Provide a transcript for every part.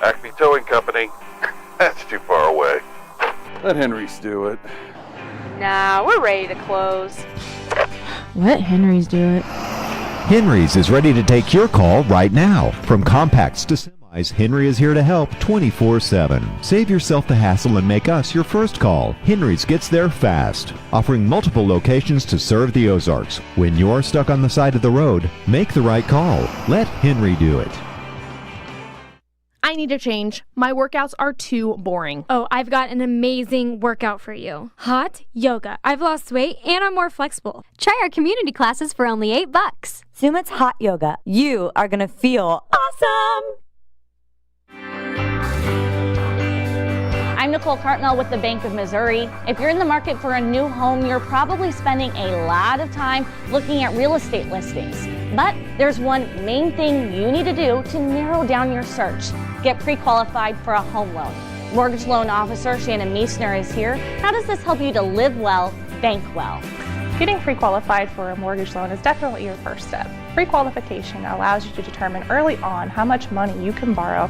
Acme Towing Company. That's too far away. Let Henry's do it. Nah, we're ready to close. Let Henry's do it. Henry's is ready to take your call right now. From compacts to semis, Henry is here to help 24/7. Save yourself the hassle and make us your first call. Henry's gets there fast, offering multiple locations to serve the Ozarks. When you're stuck on the side of the road, make the right call. Let Henry do it. I need a change. My workouts are too boring. Oh, I've got an amazing workout for you. Hot yoga. I've lost weight and I'm more flexible. Try our community classes for only $8. Sumit's Hot Yoga. You are going to feel awesome. I'm Nicole Cartmel with the Bank of Missouri. If you're in the market for a new home, you're probably spending a lot of time looking at real estate listings. But there's one main thing you need to do to narrow down your search. Get pre-qualified for a home loan. Mortgage loan officer Shannon Meisner is here. How does this help you to live well, bank well? Getting pre-qualified for a mortgage loan is definitely your first step. Pre-qualification allows you to determine early on how much money you can borrow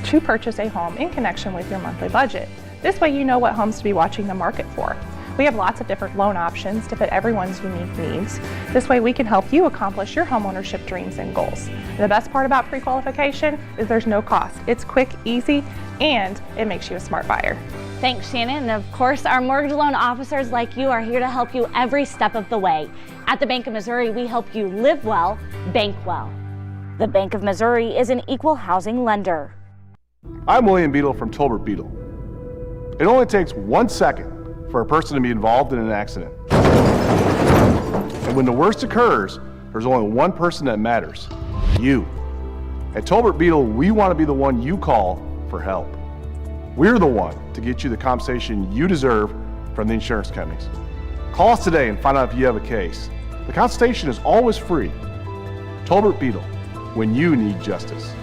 to purchase a home in connection with your monthly budget. This way you know what homes to be watching the market for. We have lots of different loan options to fit everyone's unique needs. This way we can help you accomplish your homeownership dreams and goals. And the best part about pre-qualification is there's no cost. It's quick, easy, and it makes you a smart buyer. Thanks, Shannon. And of course, our mortgage loan officers like you are here to help you every step of the way. At the Bank of Missouri, we help you live well, bank well. The Bank of Missouri is an equal housing lender. I'm William Beadle from Tolbert Beadle. It only takes 1 second for a person to be involved in an accident. And when the worst occurs, there's only one person that matters, you. At Tolbert Beadle, we want to be the one you call for help. We're the one to get you the compensation you deserve from the insurance companies. Call us today and find out if you have a case. The consultation is always free. Tolbert Beadle, when you need justice.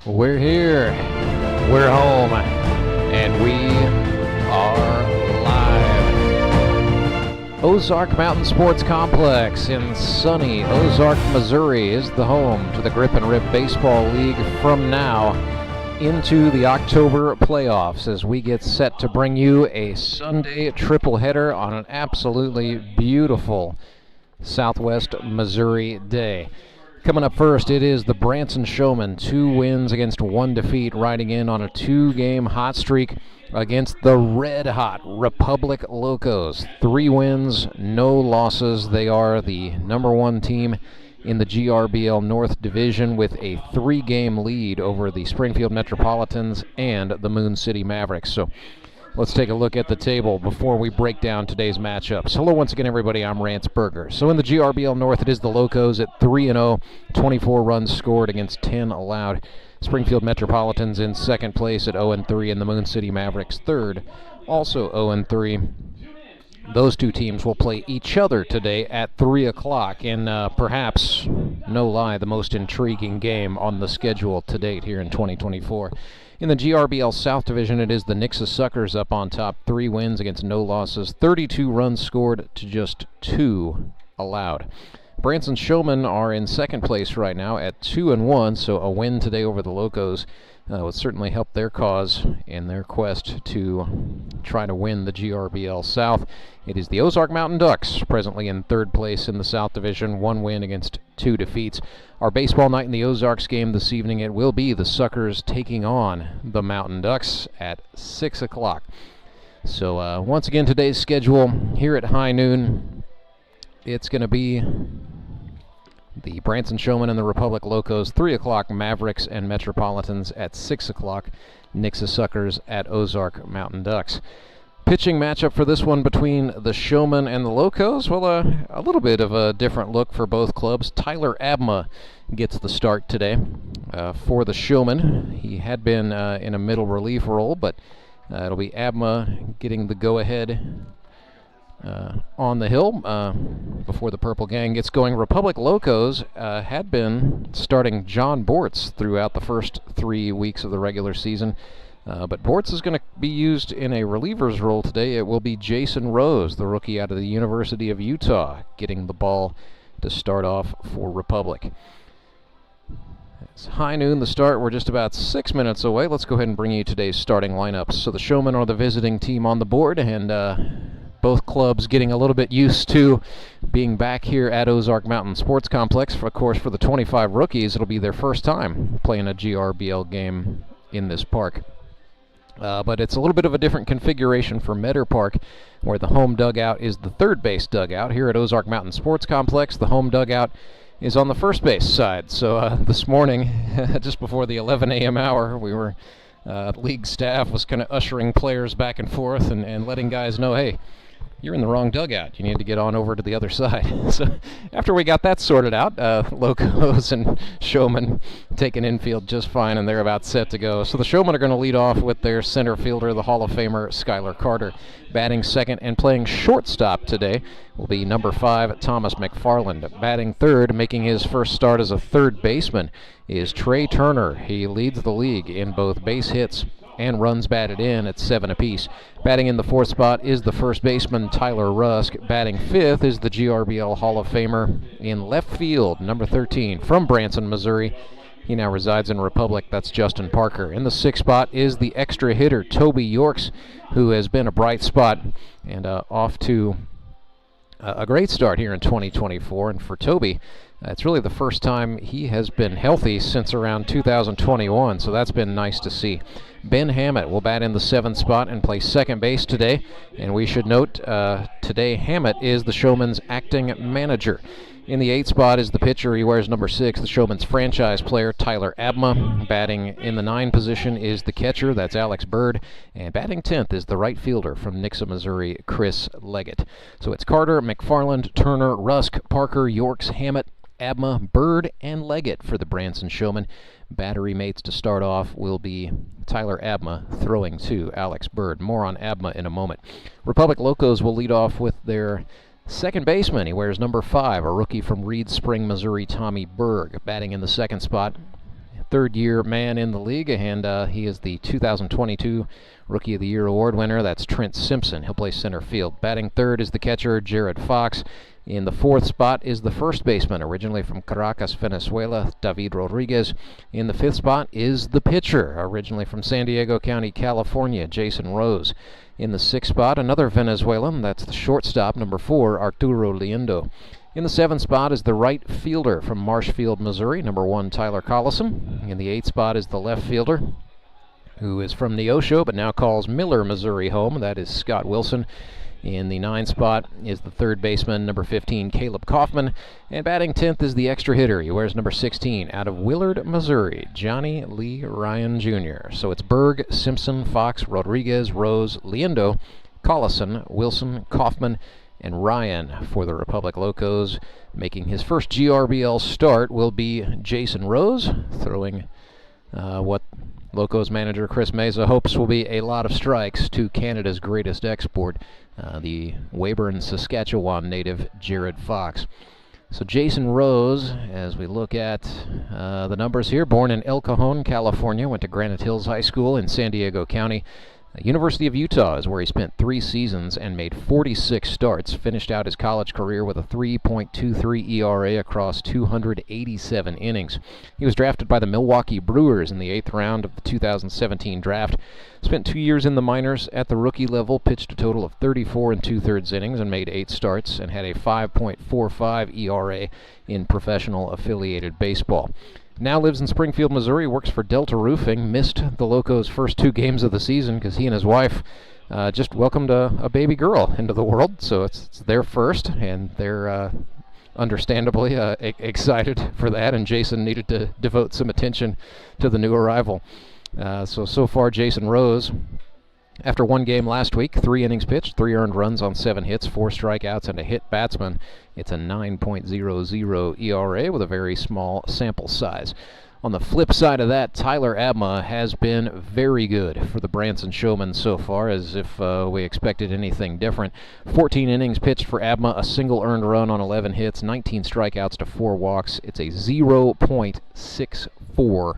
We're here, we're home, and we are live. Ozark Mountain Sports Complex in sunny Ozark, Missouri is the home to the Grip and Rip Baseball League from now into the October playoffs as we get set to bring you a Sunday triple header on an absolutely beautiful Southwest Missouri day. Coming up first, it is the Branson Showmen, 2 wins against 1 defeat, riding in on a 2-game hot streak against the red-hot Republic Locos. 3 wins, no losses. They are the #1 team in the GRBL North Division with a 3-game lead over the Springfield Metropolitans and the Moon City Mavericks. So let's take a look at the table before we break down today's matchups. Hello once again, everybody. I'm Rance Berger. So in the GRBL North, it is the Locos at 3-0, 24 runs scored against 10 allowed. Springfield Metropolitans in second place at 0-3, and the Moon City Mavericks third, also 0-3. Those two teams will play each other today at 3 o'clock in perhaps, no lie, the most intriguing game on the schedule to date here in 2024. In the GRBL South Division, it is the Nixa Suckers up on top. 3 wins against no losses. 32 runs scored to just 2 allowed. Branson Showmen are in second place right now at 2-1, so a win today over the Locos would certainly help their cause in their quest to try to win the GRBL South. It is the Ozark Mountain Ducks, presently in third place in the South Division, 1 win against 2 defeats. Our baseball night in the Ozarks game this evening, it will be the Suckers taking on the Mountain Ducks at 6 o'clock. So once again, today's schedule here at high noon, it's going to be the Branson Showmen and the Republic Locos, 3 o'clock, Mavericks and Metropolitans at 6 o'clock, Nixa Suckers at Ozark Mountain Ducks. pitching matchup for this one between the Showmen and the Locos. Well, a little bit of a different look for both clubs. Tyler Abma gets the start today for the Showmen. He had been in a middle relief role, but it'll be Abma getting the go-ahead on the hill before the Purple Gang gets going. Republic Locos had been starting John Bortz throughout the first 3 weeks of the regular season. But Bortz is going to be used in a reliever's role today. It will be Jayson Rose, the rookie out of the University of Utah, getting the ball to start off for Republic. It's high noon, the start. We're just about 6 minutes away. Let's go ahead and bring you today's starting lineups. So the Showmen are the visiting team on the board, and both clubs getting a little bit used to being back here at Ozark Mountain Sports Complex. Of course, for the 25 rookies, it'll be their first time playing a GRBL game in this park. But it's a little bit of a different configuration for Meador Park, where the home dugout is the third base dugout. Here at Ozark Mountain Sports Complex, the home dugout is on the first base side. So this morning, just before the 11 a.m. hour, we were league staff was kind of ushering players back and forth and letting guys know, hey, you're in the wrong dugout. You need to get on over to the other side. So after we got that sorted out, Locos and Showmen taking infield just fine, and they're about set to go. So the Showmen are going to lead off with their center fielder, the Hall of Famer Skylar Carter. Batting second and playing shortstop today will be number 5, Thomas McFarland. Batting third, making his first start as a third baseman, is Trey Turner. He leads the league in both base hits and runs batted in at 7 apiece. Batting in the fourth spot is the first baseman, Tyler Rusk. Batting fifth is the GRBL Hall of Famer in left field, number 13, from Branson, Missouri. He now resides in Republic. That's Justin Parker. In the sixth spot is the extra hitter, Toby Yorks, who has been a bright spot and off to a great start here in 2024. And for Toby, it's really the first time he has been healthy since around 2021, so that's been nice to see. Ben Hammett will bat in the seventh spot and play second base today. And we should note today Hammett is the Showman's acting manager. In the eighth spot is the pitcher. He wears number 6, the Showman's franchise player, Tyler Abma. Batting in the 9 position is the catcher, that's Alex Bird. And batting 10th is the right fielder from Nixa, Missouri, Chris Leggett. So it's Carter, McFarland, Turner, Rusk, Parker, Yorks, Hammett, Abma, Bird, and Leggett for the Branson Showmen. Battery mates to start off will be Tyler Abma throwing to Alex Bird. More on Abma in a moment. Republic Locos will lead off with their second baseman. He wears number 5, a rookie from Reed Spring, Missouri, Tommy Berg. Batting in the second spot, third-year man in the league, and he is the 2022 Rookie of the Year award winner. That's Trent Simpson. He'll play center field. Batting third is the catcher, Jared Fox. In the fourth spot is the first baseman, originally from Caracas, Venezuela, David Rodriguez. In the fifth spot is the pitcher, originally from San Diego County, California, Jayson Rose. In the sixth spot, another Venezuelan, that's the shortstop, number 4, Arturo Liendo. In the seventh spot is the right fielder from Marshfield, Missouri, number 1, Tyler Collison. In the eighth spot is the left fielder, who is from Neosho but now calls Miller, Missouri home, that is Scott Wilson. In the 9th spot is the third baseman, number 15, Caleb Kaufman. And batting 10th is the extra hitter. He wears number 16 out of Willard, Missouri, Johnny Lee Ryan Jr. So it's Berg, Simpson, Fox, Rodriguez, Rose, Liendo, Collison, Wilson, Kaufman, and Ryan for the Republic Locos. Making his first GRBL start will be Jayson Rose, throwing what Locos manager Chris Meza hopes will be a lot of strikes to Canada's greatest export, the Weyburn, Saskatchewan native Jared Fox. So Jayson Rose, as we look at the numbers here, born in El Cajon, California, went to Granite Hills High School in San Diego County. University of Utah is where he spent 3 seasons and made 46 starts. Finished out his college career with a 3.23 ERA across 287 innings. He was drafted by the Milwaukee Brewers in the 8th round of the 2017 draft. Spent 2 years in the minors at the rookie level, pitched a total of 34 2/3 innings and made 8 starts, and had a 5.45 ERA in professional affiliated baseball. Now lives in Springfield, Missouri, works for Delta Roofing. Missed the Locos' first 2 games of the season because he and his wife just welcomed a baby girl into the world. So it's their first, and they're understandably excited for that. And Jayson needed to devote some attention to the new arrival. So far, Jayson Rose After one game last week, 3 innings pitched, 3 earned runs on 7 hits, 4 strikeouts, and a hit batsman. It's a 9.00 ERA with a very small sample size. On the flip side of that, Tyler Abma has been very good for the Branson Showmen so far, as if we expected anything different. 14 innings pitched for Abma, a single earned run on 11 hits, 19 strikeouts to 4 walks. It's a 0.64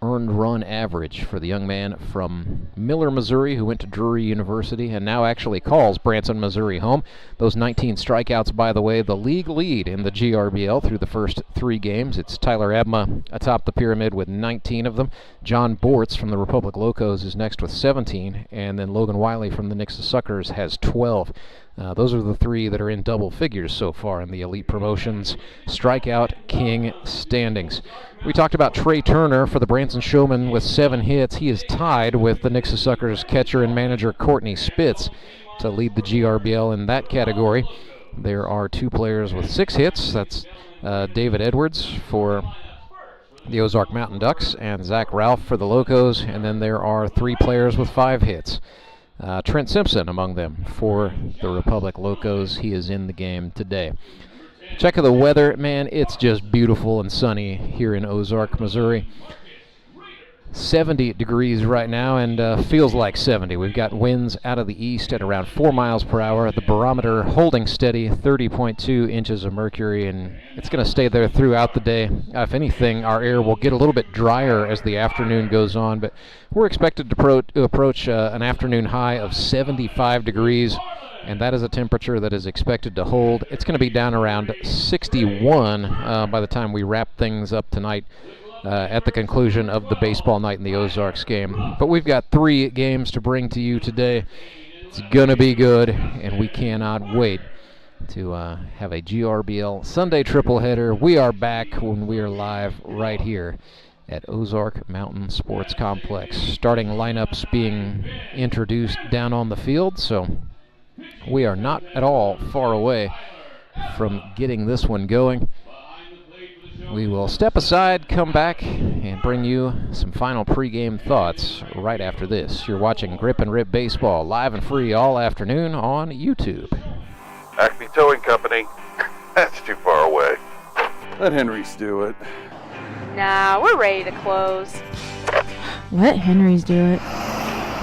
earned run average for the young man from Miller, Missouri, who went to Drury University and now actually calls Branson, Missouri home. Those 19 strikeouts, by the way, the league lead in the GRBL through the first 3 games. It's Tyler Abma atop the pyramid with 19 of them. John Bortz from the Republic Locos is next with 17, and then Logan Wiley from the Nixa Suckers has 12. Those are the 3 that are in double figures so far in the Elite Promotions Strikeout King standings. We talked about Trey Turner for the Branson Showmen with 7 hits. He is tied with the Nixa Suckers catcher and manager Courtney Spitz to lead the GRBL in that category. There are 2 players with 6 hits. That's David Edwards for the Ozark Mountain Ducks and Zach Ralph for the Locos. And then there are 3 players with 5 hits. Trent Simpson among them for the Republic Locos. He is in the game today. Check of the weather, man, it's just beautiful and sunny here in Ozark, Missouri. 70 degrees right now and feels like 70. We've got winds out of the east at around 4 miles per hour. The barometer holding steady, 30.2 inches of mercury, and it's going to stay there throughout the day. If anything, our air will get a little bit drier as the afternoon goes on, but we're expected to approach an afternoon high of 75 degrees, and that is a temperature that is expected to hold. It's going to be down around 61 by the time we wrap things up tonight. At the conclusion of the baseball night in the Ozarks game. But we've got 3 games to bring to you today. It's going to be good, and we cannot wait to have a GRBL Sunday tripleheader. We are back when we are live right here at Ozark Mountain Sports Complex. Starting lineups being introduced down on the field, so we are not at all far away from getting this one going. We will step aside, come back, and bring you some final pregame thoughts right after this. You're watching Grip and Rip Baseball live and free all afternoon on YouTube. Acme Towing Company. That's too far away. Let Henry's do it. Nah, we're ready to close. Let Henry's do it.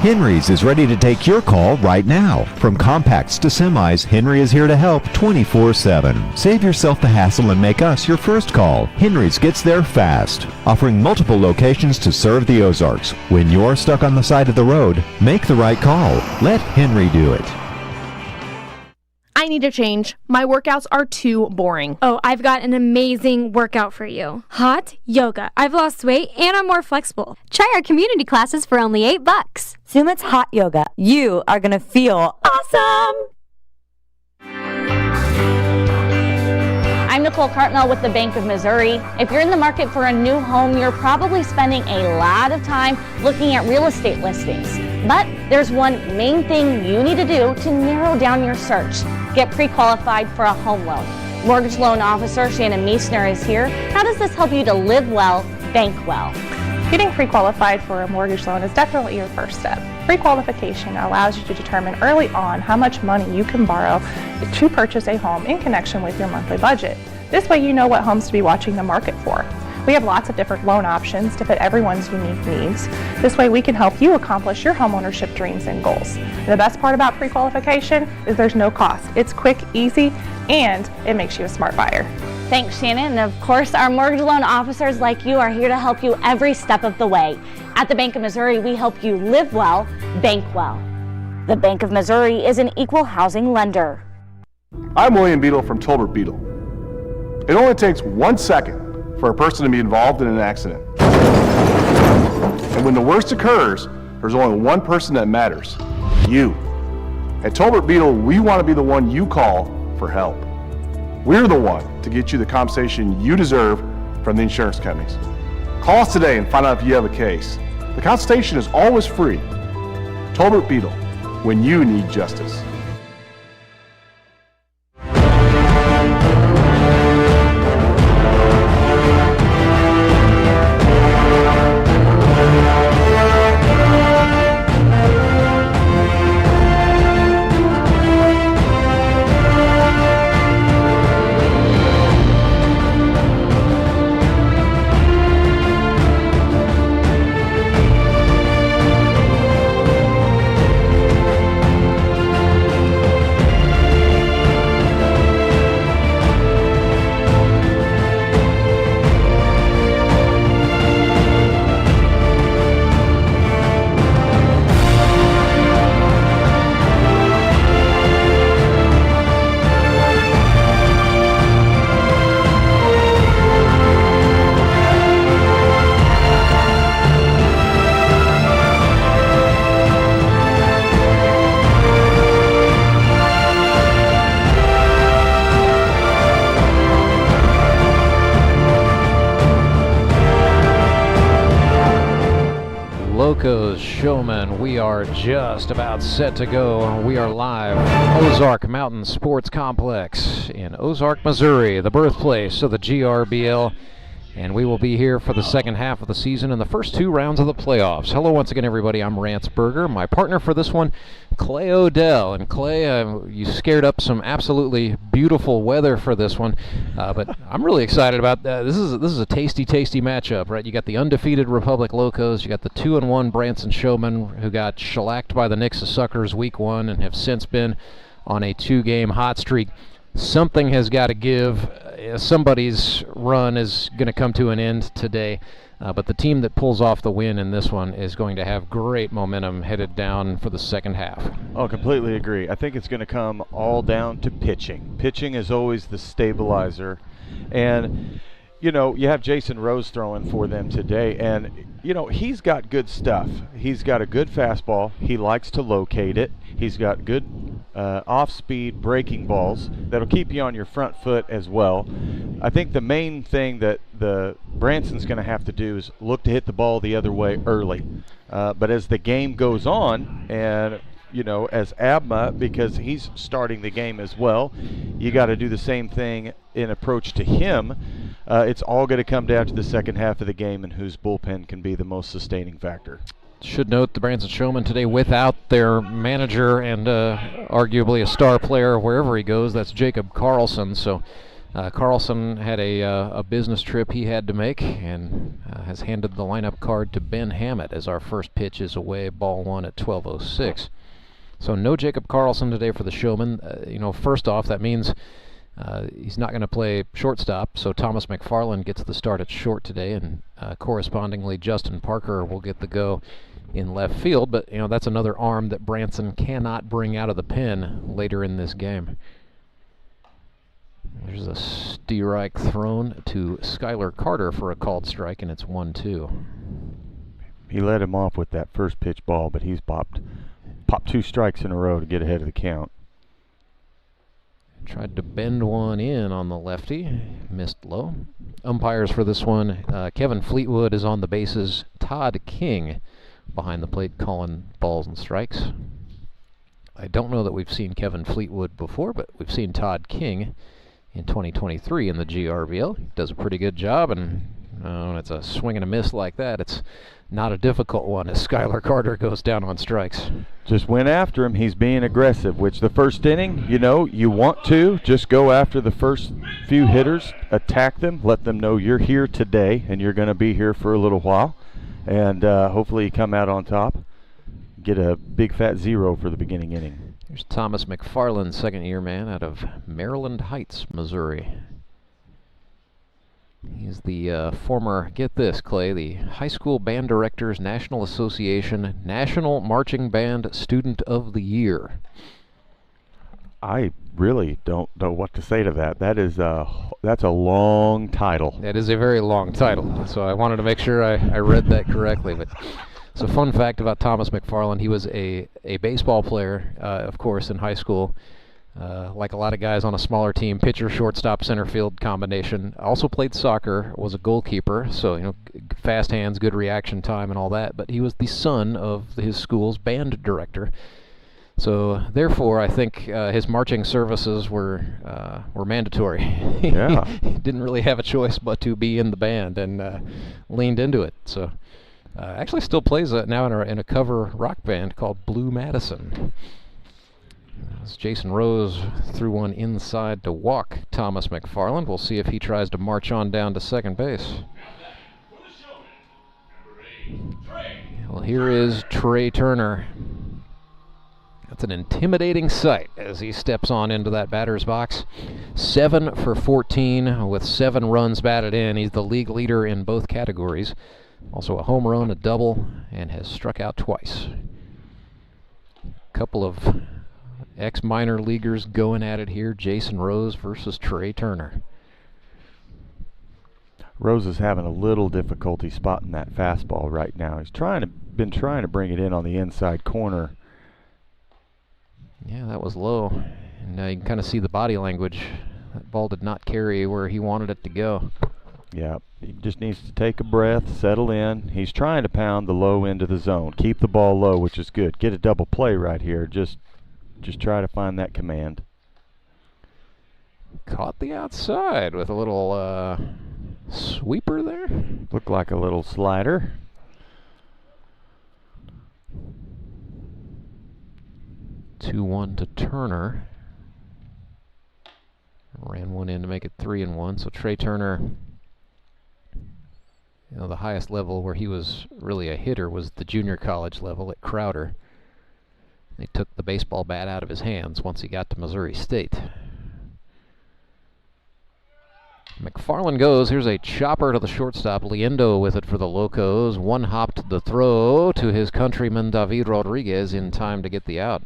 Henry's is ready to take your call right now. From compacts to semis, Henry is here to help 24/7. Save yourself the hassle and make us your first call. Henry's gets there fast, offering multiple locations to serve the Ozarks. When you're stuck on the side of the road, make the right call. Let Henry do it. I need to change. My workouts are too boring. Oh, I've got an amazing workout for you. Hot yoga. I've lost weight and I'm more flexible. Try our community classes for only $8. Sumit's hot yoga. You are going to feel awesome. I'm Nicole Cartmel with the Bank of Missouri. If you're in the market for a new home, you're probably spending a lot of time looking at real estate listings. But there's one main thing you need to do to narrow down your search. Get pre-qualified for a home loan. Mortgage loan officer Shannon Meisner is here. How does this help you to live well, bank well? Getting pre-qualified for a mortgage loan is definitely your first step. Pre-qualification allows you to determine early on how much money you can borrow to purchase a home in connection with your monthly budget. This way you know what homes to be watching the market for. We have lots of different loan options to fit everyone's unique needs. This way we can help you accomplish your homeownership dreams and goals. And the best part about pre-qualification is there's no cost. It's quick, easy, and it makes you a smart buyer. Thanks, Shannon. And of course, our mortgage loan officers like you are here to help you every step of the way. At the Bank of Missouri, we help you live well, bank well. The Bank of Missouri is an equal housing lender. I'm William Beadle from Tolbert Beadle. It only takes 1 second for a person to be involved in an accident. And when the worst occurs, there's only one person that matters, you. At Tolbert Beadle, we want to be the one you call for help. We're the one to get you the compensation you deserve from the insurance companies. Call us today and find out if you have a case. The consultation is always free. Tolbert Beadle, when you need justice. Locos, Showmen. We are just about set to go. We are live Ozark Mountain Sports Complex in Ozark, Missouri, the birthplace of the GRBL. And we will be here for the second half of the season and the first 2 rounds of the playoffs. Hello once again, everybody. I'm Rance Berger. My partner for this one, Clay Odell. And Clay, you scared up some absolutely beautiful weather for this one. But I'm really excited about that. This is a tasty, tasty matchup, right? You got the undefeated Republic Locos. You got the 2-1 Branson Showmen, who got shellacked by the Nixon Suckers week 1 and have since been on a 2-game hot streak. Something has got to give. Somebody's run is going to come to an end today, but the team that pulls off the win in this one is going to have great momentum headed down for the second half. Oh, completely agree. I think it's going to come all down to pitching. Pitching is always the stabilizer, and you know, you have Jayson Rose throwing for them today, and you know, he's got good stuff. He's got a good fastball. He likes to locate it. He's got good off-speed breaking balls that'll keep you on your front foot as well. I think the main thing that the Branson's going to have to do is look to hit the ball the other way early. But as the game goes on, and you know, as Abma, because he's starting the game as well, you got to do the same thing in approach to him. It's all going to come down to the second half of the game and whose bullpen can be the most sustaining factor. Should note the Branson Showmen today without their manager and arguably a star player wherever he goes. That's Jacob Carlson. So Carlson had a business trip he had to make and has handed the lineup card to Ben Hammett as our first pitch is away, ball 1 at 12:06. So no Jacob Carlson today for the Showmen. You know, first off, that means he's not going to play shortstop, so Thomas McFarland gets the start at short today, and correspondingly Justin Parker will get the go in left field. But you know, that's another arm that Branson cannot bring out of the pen later in this game. There's a strike thrown to Skylar Carter for a called strike, and it's 1-2. He let him off with that first pitch ball, but he's popped 2 strikes in a row to get ahead of the count. Tried to bend one in on the lefty, missed low. Umpires for this one, Kevin Fleetwood is on the bases. Todd King behind the plate calling balls and strikes. I don't know that we've seen Kevin Fleetwood before, but we've seen Todd King in 2023 in the GRBL. He does a pretty good job, and when it's a swing and a miss like that, it's not a difficult one as Skylar Carter goes down on strikes. Just went after him. He's being aggressive, which the first inning, you know, you want to just go after the first few hitters, attack them, let them know you're here today and you're going to be here for a little while, and hopefully you come out on top, get a big fat 0 for the beginning inning. Here's Thomas McFarland, second-year man out of Maryland Heights, Missouri. He's the former, get this, Clay, the High School Band Directors National Association National Marching Band Student of the Year. I really don't know what to say to that. That's a long title. That is a very long title, so I wanted to make sure I read that correctly. But it's a fun fact about Thomas McFarland. He was a baseball player, of course, in high school. Like a lot of guys on a smaller team, pitcher, shortstop, center field combination. Also played soccer, was a goalkeeper, so you know, fast hands, good reaction time, and all that. But he was the son of his school's band director, so therefore, I think his marching services were mandatory. Yeah, he didn't really have a choice but to be in the band, and leaned into it. So actually, still plays now in a cover rock band called Blue Madison. As Jayson Rose threw one inside to walk Thomas McFarland. We'll see if he tries to march on down to second base. Well, here is Trey Turner. That's an intimidating sight as he steps on into that batter's box. 7 for 14 with 7 runs batted in. He's the league leader in both categories. Also a home run, a double, and has struck out twice. A couple of ex-minor leaguers going at it here. Jayson Rose versus Trey Turner. Rose is having a little difficulty spotting that fastball right now. He's been trying to bring it in on the inside corner. Yeah, that was low. And you can kind of see the body language. That ball did not carry where he wanted it to go. Yeah, he just needs to take a breath, settle in. He's trying to pound the low end of the zone. Keep the ball low, which is good. Get a double play right here. Just try to find that command. Caught the outside with a little sweeper there. Looked like a little slider. Two-one to Turner. Ran one in to make it 3-1. So Trey Turner, you know, the highest level where he was really a hitter was the junior college level at Crowder. They took the baseball bat out of his hands once he got to Missouri State. McFarland goes. Here's a chopper to the shortstop. Liendo with it for the Locos. One hopped the throw to his countryman David Rodriguez in time to get the out.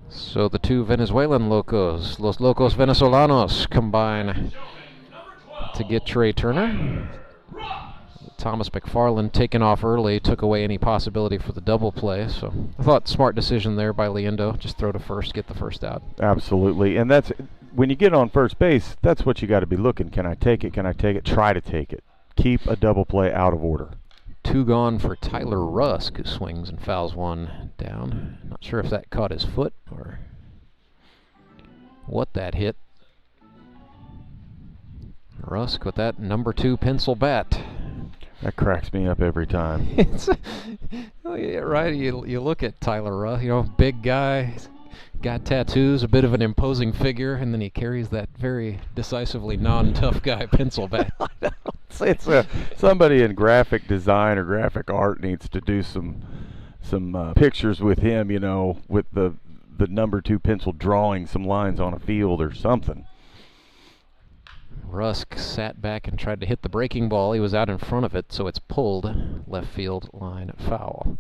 So the two Venezuelan Locos, Los Locos Venezolanos, combine to get Trey Turner. Thomas McFarland taken off early, took away any possibility for the double play. So I thought smart decision there by Liendo. Just throw to first, get the first out. Absolutely, and that's when you get on first base. That's what you got to be looking. Can I take it? Can I take it? Try to take it. Keep a double play out of order. Two gone for Tyler Rusk, who swings and fouls one down. Not sure if that caught his foot or what that hit. Rusk with that number 2 pencil bat. That cracks me up every time. Oh yeah, right. You look at Tyler Rusk, you know, big guy, got tattoos, a bit of an imposing figure, and then he carries that very decisively non-tough guy pencil bat. It's somebody in graphic design or graphic art needs to do some pictures with him, you know, with the number 2 pencil drawing some lines on a field or something. Rusk sat back and tried to hit the breaking ball. He was out in front of it, so it's pulled left field line foul.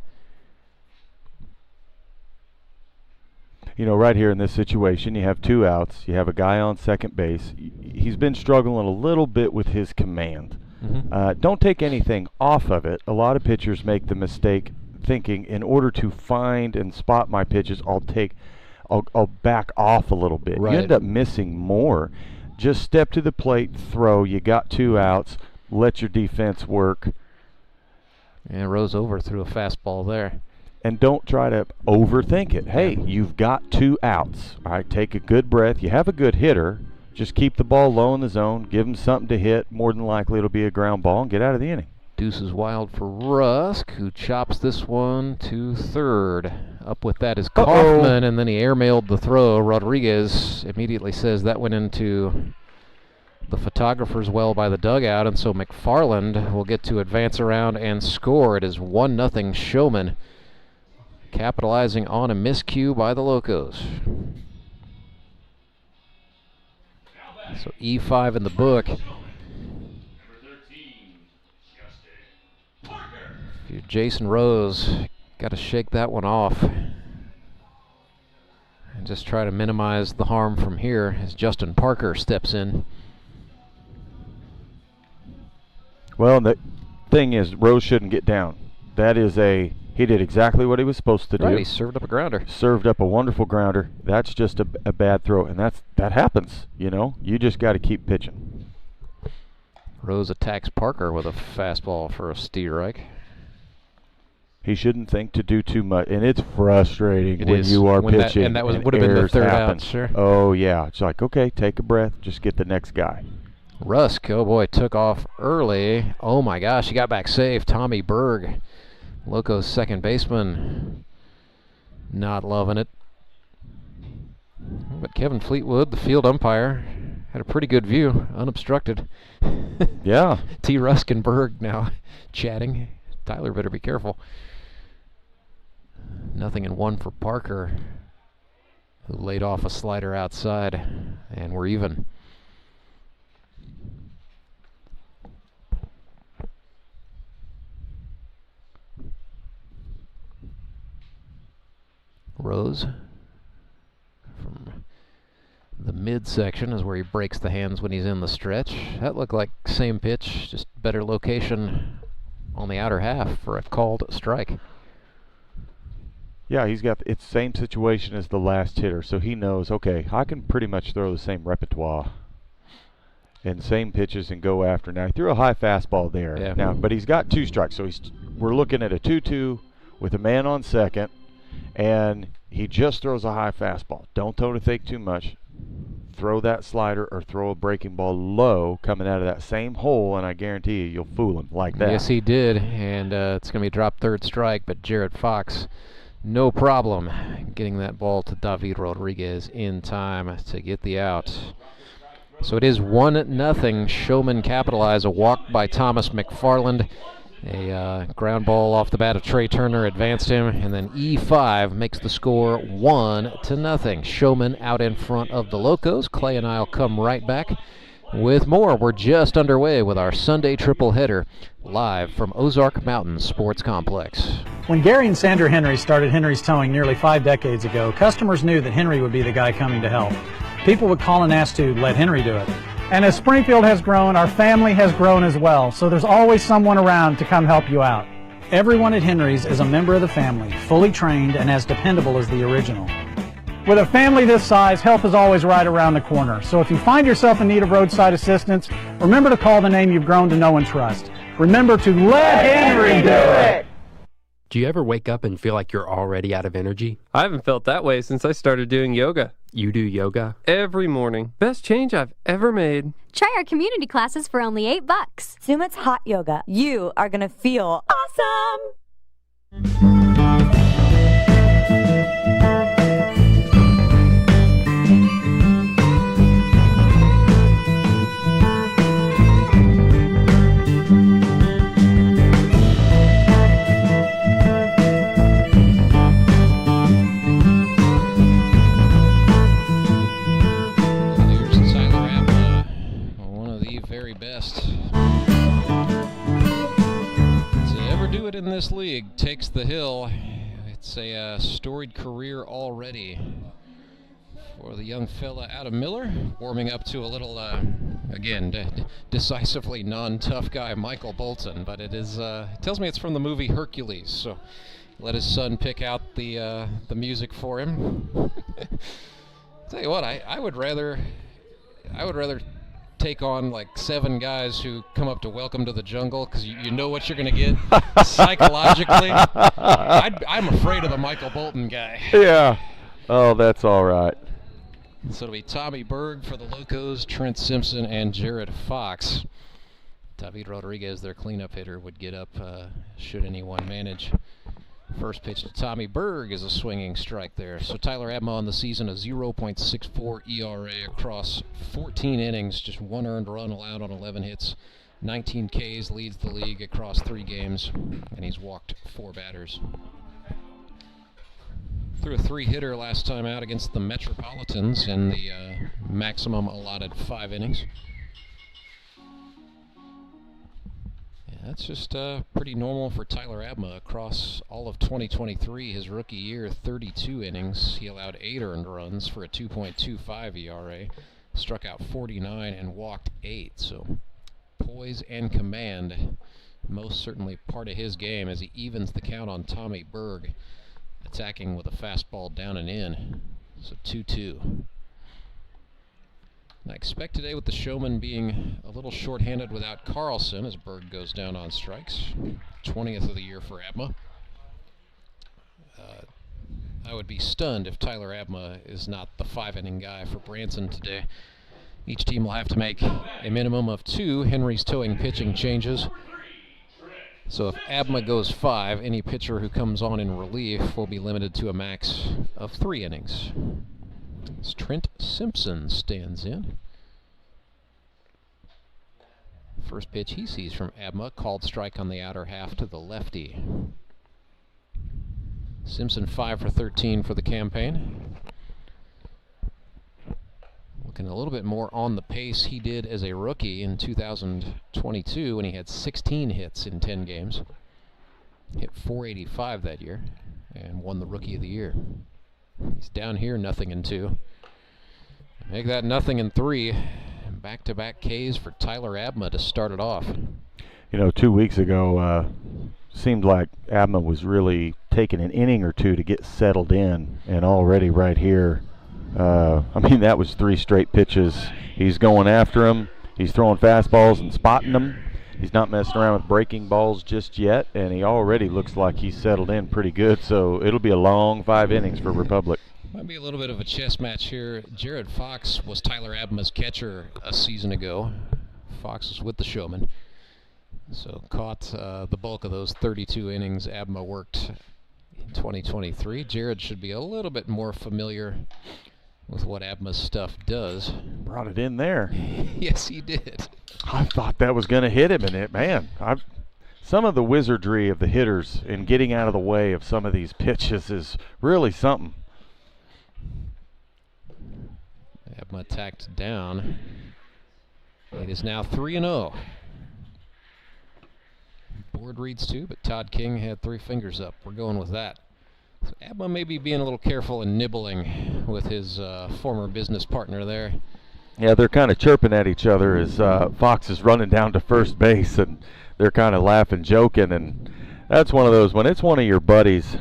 You know, right here in this situation, you have 2 outs. You have a guy on second base. He's been struggling a little bit with his command. Don't take anything off of it. A lot of pitchers make the mistake thinking, in order to find and spot my pitches, I'll back off a little bit. Right. You end up missing more. Just step to the plate, throw. You got 2 outs. Let your defense work. Yeah, Rose overthrew a fastball there. And don't try to overthink it. Hey, you've got 2 outs. All right, take a good breath. You have a good hitter. Just keep the ball low in the zone. Give him something to hit. More than likely it'll be a ground ball, and get out of the inning. Deuce is wild for Rusk, who chops this one to third. Up with that is Kaufman, and then he airmailed the throw. Rodriguez immediately says that went into the photographer's well by the dugout, and so McFarland will get to advance around and score. It is 1-0 Showmen, capitalizing on a miscue by the Locos. So E5 in the book. If you're Jayson Rose, got to shake that one off and just try to minimize the harm from here as Justin Parker steps in. Well, the thing is, Rose shouldn't get down. That is he did exactly what he was supposed to do. Right, he served up a grounder. Served up a wonderful grounder. That's just a bad throw, and that happens, you know. You just got to keep pitching. Rose attacks Parker with a fastball for a strike. He shouldn't think to do too much, and it's frustrating when you are pitching. And that would have been the third happen. out, sure. Oh, yeah. It's like, okay, take a breath. Just get the next guy. Rusk, oh boy, took off early. Oh my gosh, he got back safe. Tommy Berg, Loco's second baseman, not loving it. But Kevin Fleetwood, the field umpire, had a pretty good view, unobstructed. Yeah. T. Rusk and Berg now chatting. Tyler better be careful. 0-1 for Parker, who laid off a slider outside, and we're even. Rose from the midsection is where he breaks the hands when he's in the stretch. That looked like same pitch, just better location on the outer half for a called strike. Yeah, he's got it's same situation as the last hitter, so he knows, okay, I can pretty much throw the same repertoire and same pitches and go after. Now, he threw a high fastball there. Yeah. Now, but he's got 2 strikes, so we're looking at a 2-2 with a man on second, and he just throws a high fastball. Don't toe to think too much. Throw that slider or throw a breaking ball low coming out of that same hole, and I guarantee you'll fool him like that. Yes, he did, and it's going to be dropped third strike, but Jared Fox, no problem getting that ball to David Rodriguez in time to get the out. So it is 1-0. Showmen capitalize. A walk by Thomas McFarland. A ground ball off the bat of Trey Turner advanced him, and then E5 makes the score 1-0. Showmen out in front of the Locos. Clay and I'll come right back with more. We're just underway with our Sunday triple header live from Ozark Mountain Sports Complex. When Gary and Sandra Henry started Henry's Towing nearly 5 decades ago, customers knew that Henry would be the guy coming to help. People would call and ask to let Henry do it. And as Springfield has grown, our family has grown as well, so there's always someone around to come help you out. Everyone at Henry's is a member of the family, fully trained and as dependable as the original. With a family this size, help is always right around the corner. So if you find yourself in need of roadside assistance, remember to call the name you've grown to know and trust. Remember to let Henry do it! Do you ever wake up and feel like you're already out of energy? I haven't felt that way since I started doing yoga. You do yoga? Every morning. Best change I've ever made. Try our community classes for only $8. Sumit's hot yoga. You are going to feel awesome! Best to ever do it in this league. Takes the hill. It's a storied career already for the young fella out of Miller, warming up to a little again decisively non-tough guy Michael Bolton, but it is tells me it's from the movie Hercules, so let his son pick out the music for him. Tell you what, I would rather take on like 7 guys who come up to Welcome to the Jungle, because you know what you're going to get psychologically. I'm afraid of the Michael Bolton guy. Yeah. Oh, that's all right. So it'll be Tommy Berg for the Locos, Trent Simpson, and Jared Fox. David Rodriguez, their cleanup hitter, would get up should anyone manage. First pitch to Tommy Berg is a swinging strike there. So Tyler Abma on the season, a 0.64 ERA across 14 innings, just 1 earned run allowed on 11 hits, 19 Ks, leads the league across 3 games, and he's walked 4 batters. Threw a 3-hitter last time out against the Metropolitans in the maximum allotted 5 innings. That's just pretty normal for Tyler Abma across all of 2023. His rookie year, 32 innings. He allowed 8 earned runs for a 2.25 ERA, struck out 49 and walked 8. So poise and command, most certainly part of his game as he evens the count on Tommy Berg, attacking with a fastball down and in. So 2-2. I expect today with the Showmen being a little shorthanded without Carlson as Berg goes down on strikes. 20th of the year for Abma. I would be stunned if Tyler Abma is not the 5-inning guy for Branson today. Each team will have to make a minimum of 2 Henry's Towing pitching changes. So if Abma goes 5, any pitcher who comes on in relief will be limited to a max of 3 innings. As Trent Simpson stands in. First pitch he sees from Abma, called strike on the outer half to the lefty. Simpson 5 for 13 for the campaign. Looking a little bit more on the pace he did as a rookie in 2022 when he had 16 hits in 10 games. Hit .485 that year and won the Rookie of the Year. He's down here, 0-2. Make that 0-3. Back-to-back Ks for Tyler Abma to start it off. You know, 2 weeks ago, seemed like Abma was really taken an inning or two to get settled in, and already right here, that was 3 straight pitches. He's going after him. He's throwing fastballs and spotting them. He's not messing around with breaking balls just yet, and he already looks like he's settled in pretty good, so it'll be a long 5 innings for Republic. Might be a little bit of a chess match here. Jared Fox was Tyler Abma's catcher a season ago. Fox was with the Showmen, so caught the bulk of those 32 innings Abma worked in 2023. Jared should be a little bit more familiar with what Abma's stuff does. Brought it in there. Yes, he did. I thought that was going to hit him, and some of the wizardry of the hitters in getting out of the way of some of these pitches is really something. Abma tacked down. It is now 3-0. Board reads 2, but Todd King had 3 fingers up. We're going with that. So Abma may be being a little careful and nibbling with his former business partner there. Yeah, they're kind of chirping at each other as Fox is running down to first base, and they're kind of laughing, joking, and that's one of those, when it's one of your buddies,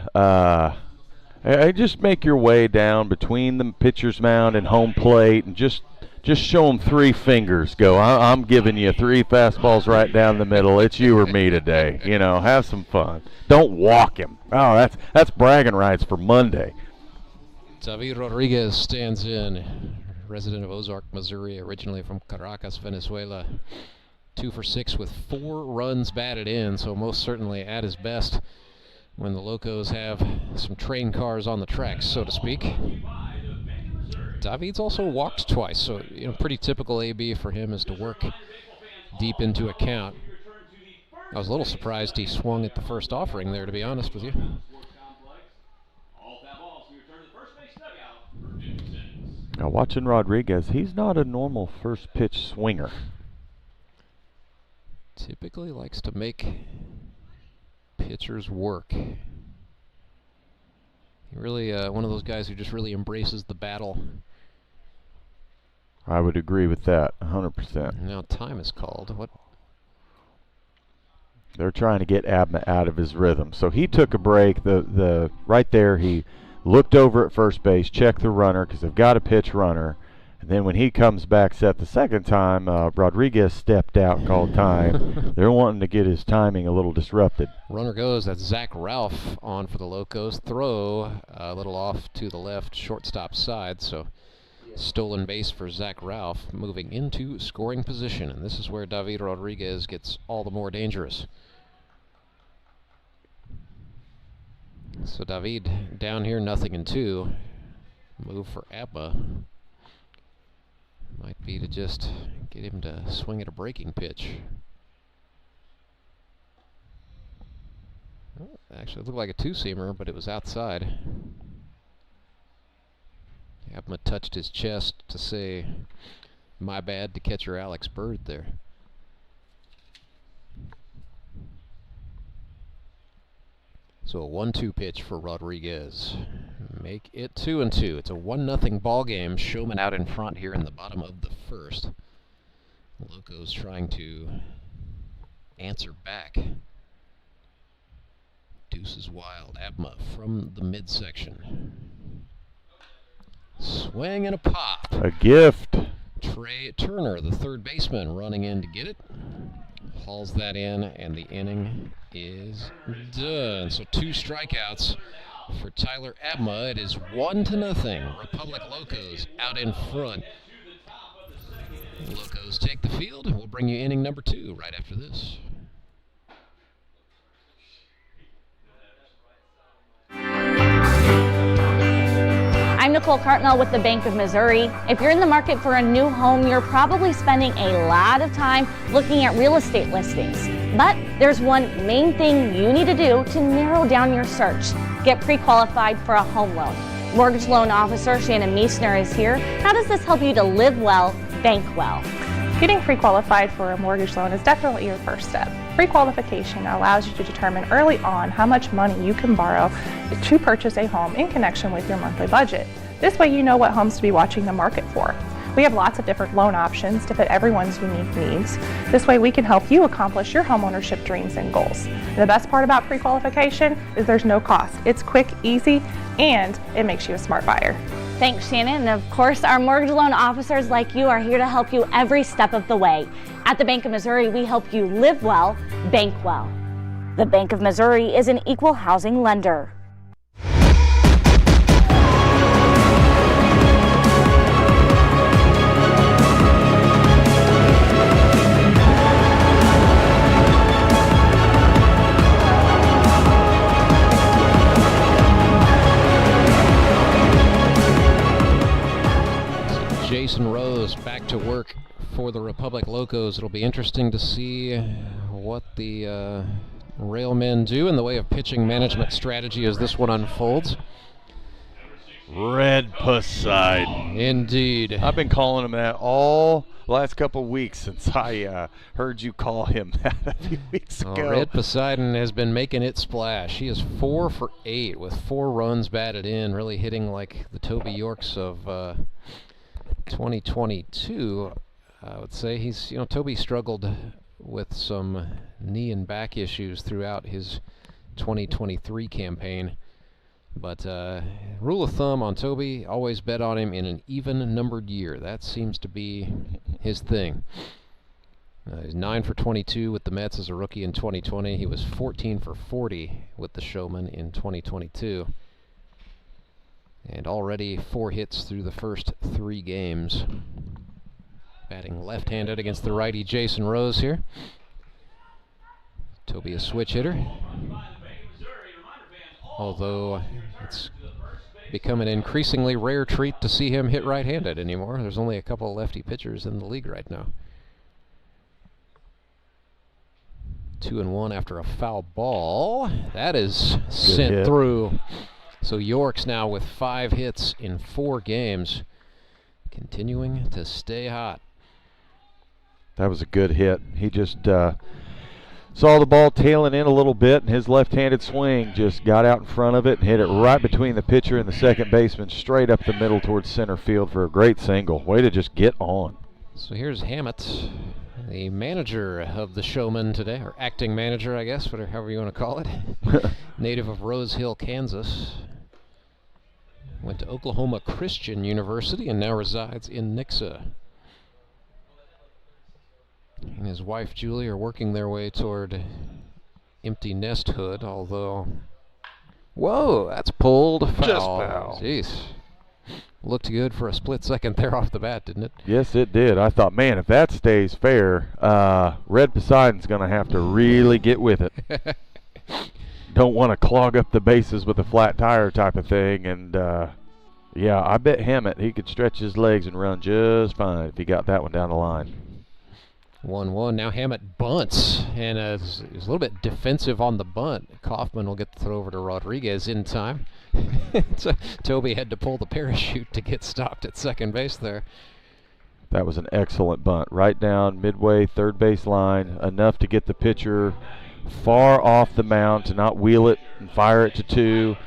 just make your way down between the pitcher's mound and home plate and just show them 3 fingers. Go, I'm giving you 3 fastballs right down the middle. It's you or me today. Have some fun. Don't walk him. Oh, that's bragging rights for Monday. David Rodriguez stands in. Resident of Ozark, Missouri, originally from Caracas, Venezuela. 2 for 6 with 4 runs batted in, so most certainly at his best when the Locos have some train cars on the tracks, so to speak. David's also walked twice, so pretty typical AB for him is to work deep into a count. I was a little surprised he swung at the first offering there, to be honest with you. Now watching Rodriguez, he's not a normal first pitch swinger. Typically likes to make pitchers work. He really, one of those guys who just really embraces the battle. I would agree with that, 100%. Now time is called. What? They're trying to get Abma out of his rhythm. So he took a break. Right there, he looked over at first base, checked the runner because they've got a pitch runner. And then when he comes back set the second time, Rodriguez stepped out, called time. They're wanting to get his timing a little disrupted. Runner goes. That's Zach Ralph on for the Locos. Throw a little off to the left shortstop side. So stolen base for Zach Ralph, moving into scoring position. And this is where David Rodriguez gets all the more dangerous. So David down here, 0-2. Move for Abma might be to just get him to swing at a breaking pitch. Oh, actually, it looked like a 2-seamer, but it was outside. Abma touched his chest to say, "My bad," to catcher Alex Bird there. So a 1-2 pitch for Rodriguez. Make it 2-2. It's a 1-0 ball game. Showmen out in front here in the bottom of the first. Locos trying to answer back. Deuce is wild. Abma from the midsection. Swing and a pop. A gift. Trey Turner, the third baseman, running in to get it. Hauls that in, and the inning is done. So 2 strikeouts for Tyler Abma. It is 1-0. Republic Locos out in front. Locos take the field, and we'll bring you inning number 2 right after this. I'm Nicole Cartmell with the Bank of Missouri. If you're in the market for a new home, you're probably spending a lot of time looking at real estate listings. But there's one main thing you need to do to narrow down your search. Get pre-qualified for a home loan. Mortgage loan officer Shannon Meisner is here. How does this help you to live well, bank well? Getting pre-qualified for a mortgage loan is definitely your first step. Pre-qualification allows you to determine early on how much money you can borrow to purchase a home in connection with your monthly budget. This way you know what homes to be watching the market for. We have lots of different loan options to fit everyone's unique needs. This way we can help you accomplish your homeownership dreams and goals. And the best part about pre-qualification is there's no cost. It's quick, easy, and it makes you a smart buyer. Thanks, Shannon. And of course, our mortgage loan officers like you are here to help you every step of the way. At the Bank of Missouri, we help you live well, bank well. The Bank of Missouri is an equal housing lender. Jayson Rose back to work for the Republic Locos. It'll be interesting to see what the Railmen do in the way of pitching management strategy as this one unfolds. Red Poseidon. Indeed. I've been calling him that all the last couple of weeks since I heard you call him that a few weeks ago. Red Poseidon has been making it splash. He is 4 for 8 with 4 runs batted in, really hitting like the Toby Yorks of 2022. I would say he's, Toby struggled with some knee and back issues throughout his 2023 campaign. But rule of thumb on Toby, always bet on him in an even numbered year. That seems to be his thing. He's 9 for 22 with the Mets as a rookie in 2020. He was 14 for 40 with the Showmen in 2022. And already 4 hits through the first 3 games. Batting left-handed against the righty Jayson Rose here. Toby a switch hitter. Although it's become an increasingly rare treat to see him hit right-handed anymore. There's only a couple of lefty pitchers in the league right now. 2-1 after a foul ball. That is sent through. So Yorks now with 5 hits in 4 games, continuing to stay hot. That was a good hit. He just saw the ball tailing in a little bit, and his left-handed swing just got out in front of it and hit it right between the pitcher and the second baseman, straight up the middle towards center field for a great single. Way to just get on. So here's Hammett, the manager of the Showmen today, or acting manager, I guess, however you want to call it. Native of Rose Hill, Kansas. Went to Oklahoma Christian University and now resides in Nixa. And his wife Julie are working their way toward empty nesthood, although... Whoa, that's pulled foul. Just foul. Jeez. Looked good for a split second there off the bat, didn't it? Yes, it did. I thought, man, if that stays fair, Red Poseidon's going to have to really get with it. Don't want to clog up the bases with a flat tire type of thing. And, yeah, I bet Hammett, he could stretch his legs and run just fine if he got that one down the line. 1-1. Now Hammett bunts and is a little bit defensive on the bunt. Kaufman will get the throw over to Rodriguez in time. So Toby had to pull the parachute to get stopped at second base there. That was an excellent bunt. Right down midway, third base line, enough to get the pitcher far off the mound to not wheel it and fire it to 2,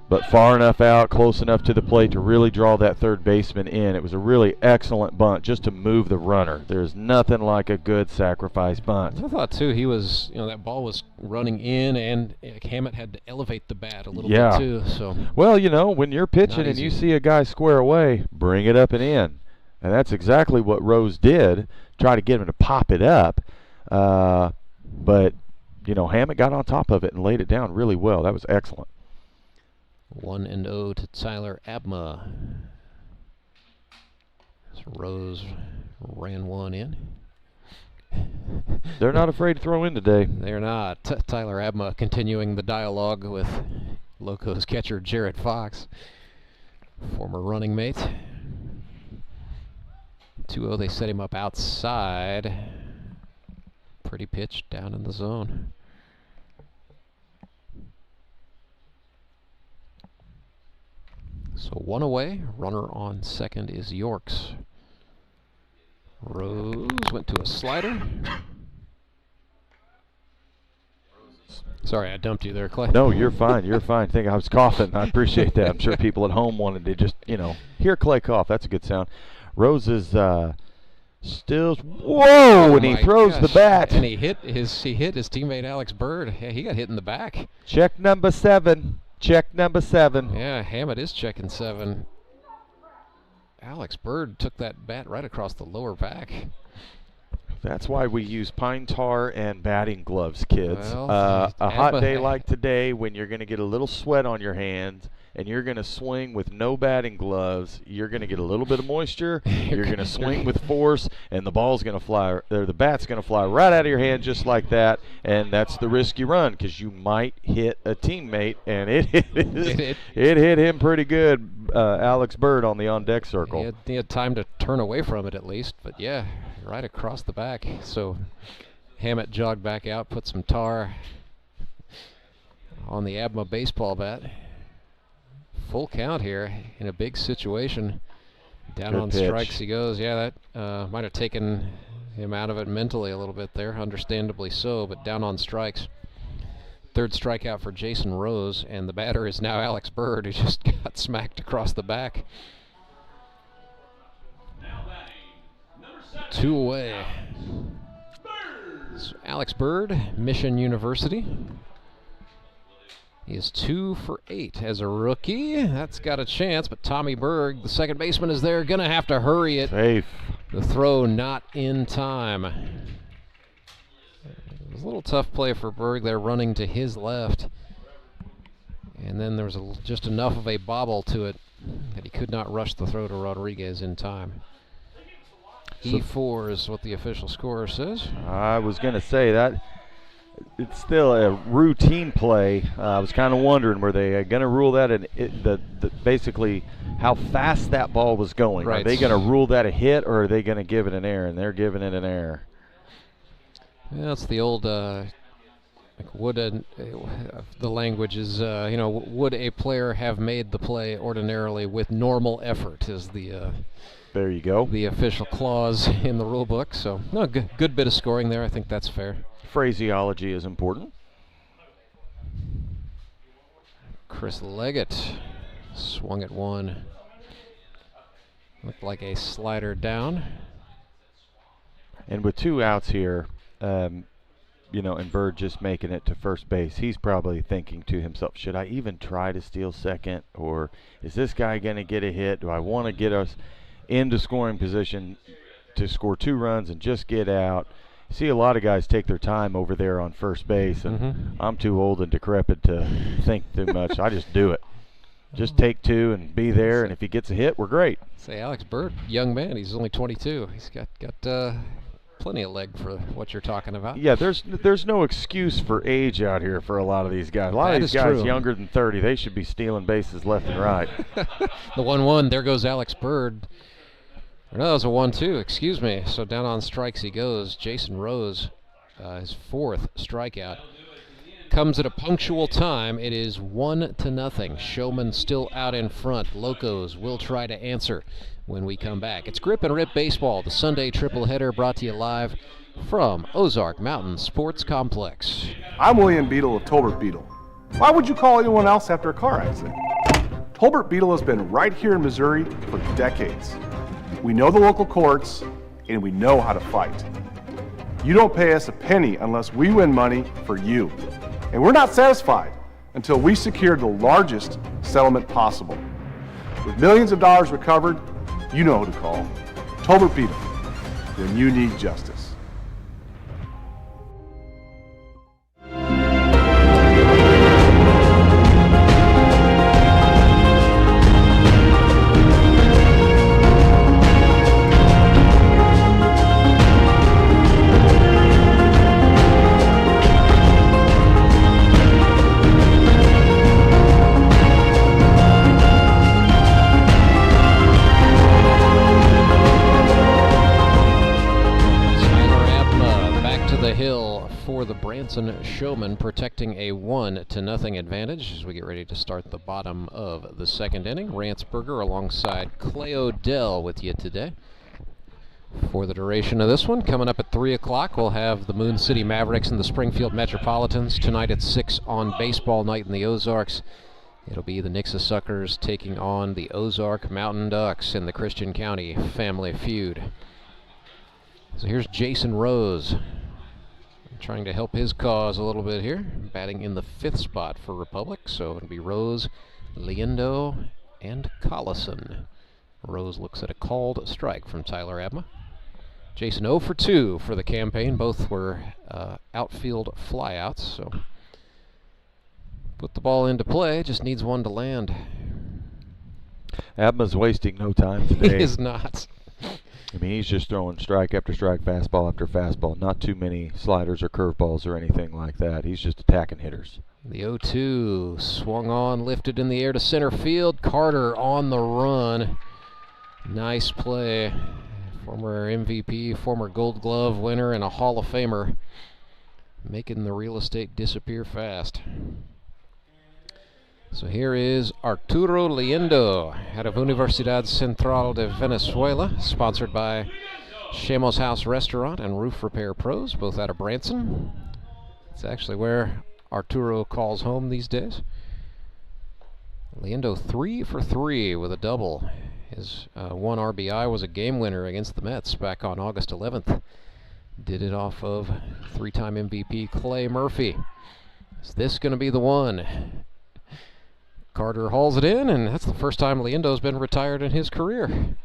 but far enough out, close enough to the plate to really draw that third baseman in. It was a really excellent bunt just to move the runner. There's nothing like a good sacrifice bunt. I thought, too, he was, that ball was running in, and Hammett had to elevate the bat a little bit, too. So. Well, when you're pitching and you see a guy square away, bring it up and in. And that's exactly what Rose did, try to get him to pop it up. But, Hammett got on top of it and laid it down really well. That was excellent. 1-0 to Tyler Abma. So Rose ran one in. They're not afraid to throw in today. They're not. Tyler Abma continuing the dialogue with Locos catcher Jared Fox, former running mate. 2-0, they set him up outside. Pretty pitch down in the zone. So 1 away, runner on second is Yorks. Rose went to a slider. Sorry, I dumped you there, Clay. No, you're fine. You're fine. I think I was coughing. I appreciate that. I'm sure people at home wanted to just, hear Clay cough. That's a good sound. Rose is still, whoa, and he throws the bat. And he hit his teammate Alex Bird. Yeah, he got hit in the back. Check number 7. Check number 7. Yeah, Hammett is checking 7. Alex Bird took that bat right across the lower back. That's why we use pine tar and batting gloves, kids. Well, a hot day like today, when you're going to get a little sweat on your hands and you're going to swing with no batting gloves, you're going to get a little bit of moisture. You're going to swing with force, and the ball's going to fly, or the bat's going to fly right out of your hand just like that. And that's the risk you run, because you might hit a teammate, and it hit him pretty good, Alex Bird, on the on-deck circle. He had time to turn away from it at least, but yeah, right across the back. So Hammett jogged back out, put some tar on the Abma baseball bat. Full count here in a big situation. Down Good on pitch. strikes he goes. Yeah, that might have taken him out of it mentally a little bit there, understandably so, but down on strikes. Third strikeout for Jayson Rose, and the batter is now Alex Bird, who just got smacked across the back. 2 away. So Alex Bird, Mission University. He is 2 for 8 as a rookie. That's got a chance, but Tommy Berg, the second baseman, is there. Gonna have to hurry it. Safe. The throw not in time. It was a little tough play for Berg there, running to his left. And then there was just enough of a bobble to it that he could not rush the throw to Rodriguez in time. E4 is what the official scorer says. I was going to say that it's still a routine play. I was kind of wondering, were they going to rule that basically how fast that ball was going? Right. Are they going to rule that a hit, or are they going to give it an error? And they're giving it an error. Yeah, that's the old the language is, would a player have made the play ordinarily with normal effort is the there you go. The official clause in the rule book. So, no, good bit of scoring there. I think that's fair. Phraseology is important. Chris Leggett swung at one. Looked like a slider down. And with 2 outs here, and Bird just making it to first base, he's probably thinking to himself, should I even try to steal second? Or is this guy going to get a hit? Do I want to get us into scoring position to score 2 runs and just get out? See a lot of guys take their time over there on first base, and I'm too old and decrepit to think too much. I just do it. Just take 2 and be there, and if he gets a hit, we're great. Say Alex Bird, young man, he's only 22. He's got plenty of leg for what you're talking about. Yeah, there's no excuse for age out here for a lot of these guys. A lot of these guys younger than 30, they should be stealing bases left and right. The 1-1, there goes Alex Bird. No, that was a 1-2, excuse me. So down on strikes he goes. Jayson Rose, his 4th strikeout. Comes at a punctual time. It is 1-0. Showmen still out in front. Locos will try to answer when we come back. It's Grip and Rip Baseball, the Sunday triple header, brought to you live from Ozark Mountain Sports Complex. I'm William Beadle of Tolbert Beadle. Why would you call anyone else after a car accident? Tolbert Beadle has been right here in Missouri for decades. We know the local courts, and we know how to fight. You don't pay us a penny unless we win money for you. And we're not satisfied until we secure the largest settlement possible. With millions of dollars recovered, you know who to call. Tolbert Beadle, when you need justice. Branson Showmen protecting a 1-0 advantage as we get ready to start the bottom of the second inning. Rance Berger alongside Clay Odell with you today for the duration of this one. Coming up at 3 o'clock, we'll have the Moon City Mavericks and the Springfield Metropolitans. Tonight at 6 on Baseball Night in the Ozarks. It'll be the Nixa Suckers taking on the Ozark Mountain Ducks in the Christian County Family Feud. So here's Jayson Rose, trying to help his cause a little bit here, batting in the 5th spot for Republic. So it'll be Rose, Liendo, and Collison. Rose looks at a called strike from Tyler Abma. Jayson 0 for 2 for the campaign. Both were outfield flyouts, so put the ball into play, just needs one to land. Abma's wasting no time today. He is not. I mean, he's just throwing strike after strike, fastball after fastball. Not too many sliders or curveballs or anything like that. He's just attacking hitters. The 0-2 swung on, lifted in the air to center field. Carter on the run. Nice play. Former MVP, former Gold Glove winner, and a Hall of Famer, making the real estate disappear fast. So here is Arturo Liendo out of Universidad Central de Venezuela, sponsored by Shamos House Restaurant and Roof Repair Pros, both out of Branson. It's actually where Arturo calls home these days. Liendo 3 for 3 with a double. His one RBI was a game winner against the Mets back on August 11th. Did it off of 3-time MVP Clay Murphy. Is this going to be the one? Carter hauls it in, and that's the first time Liendo's been retired in his career.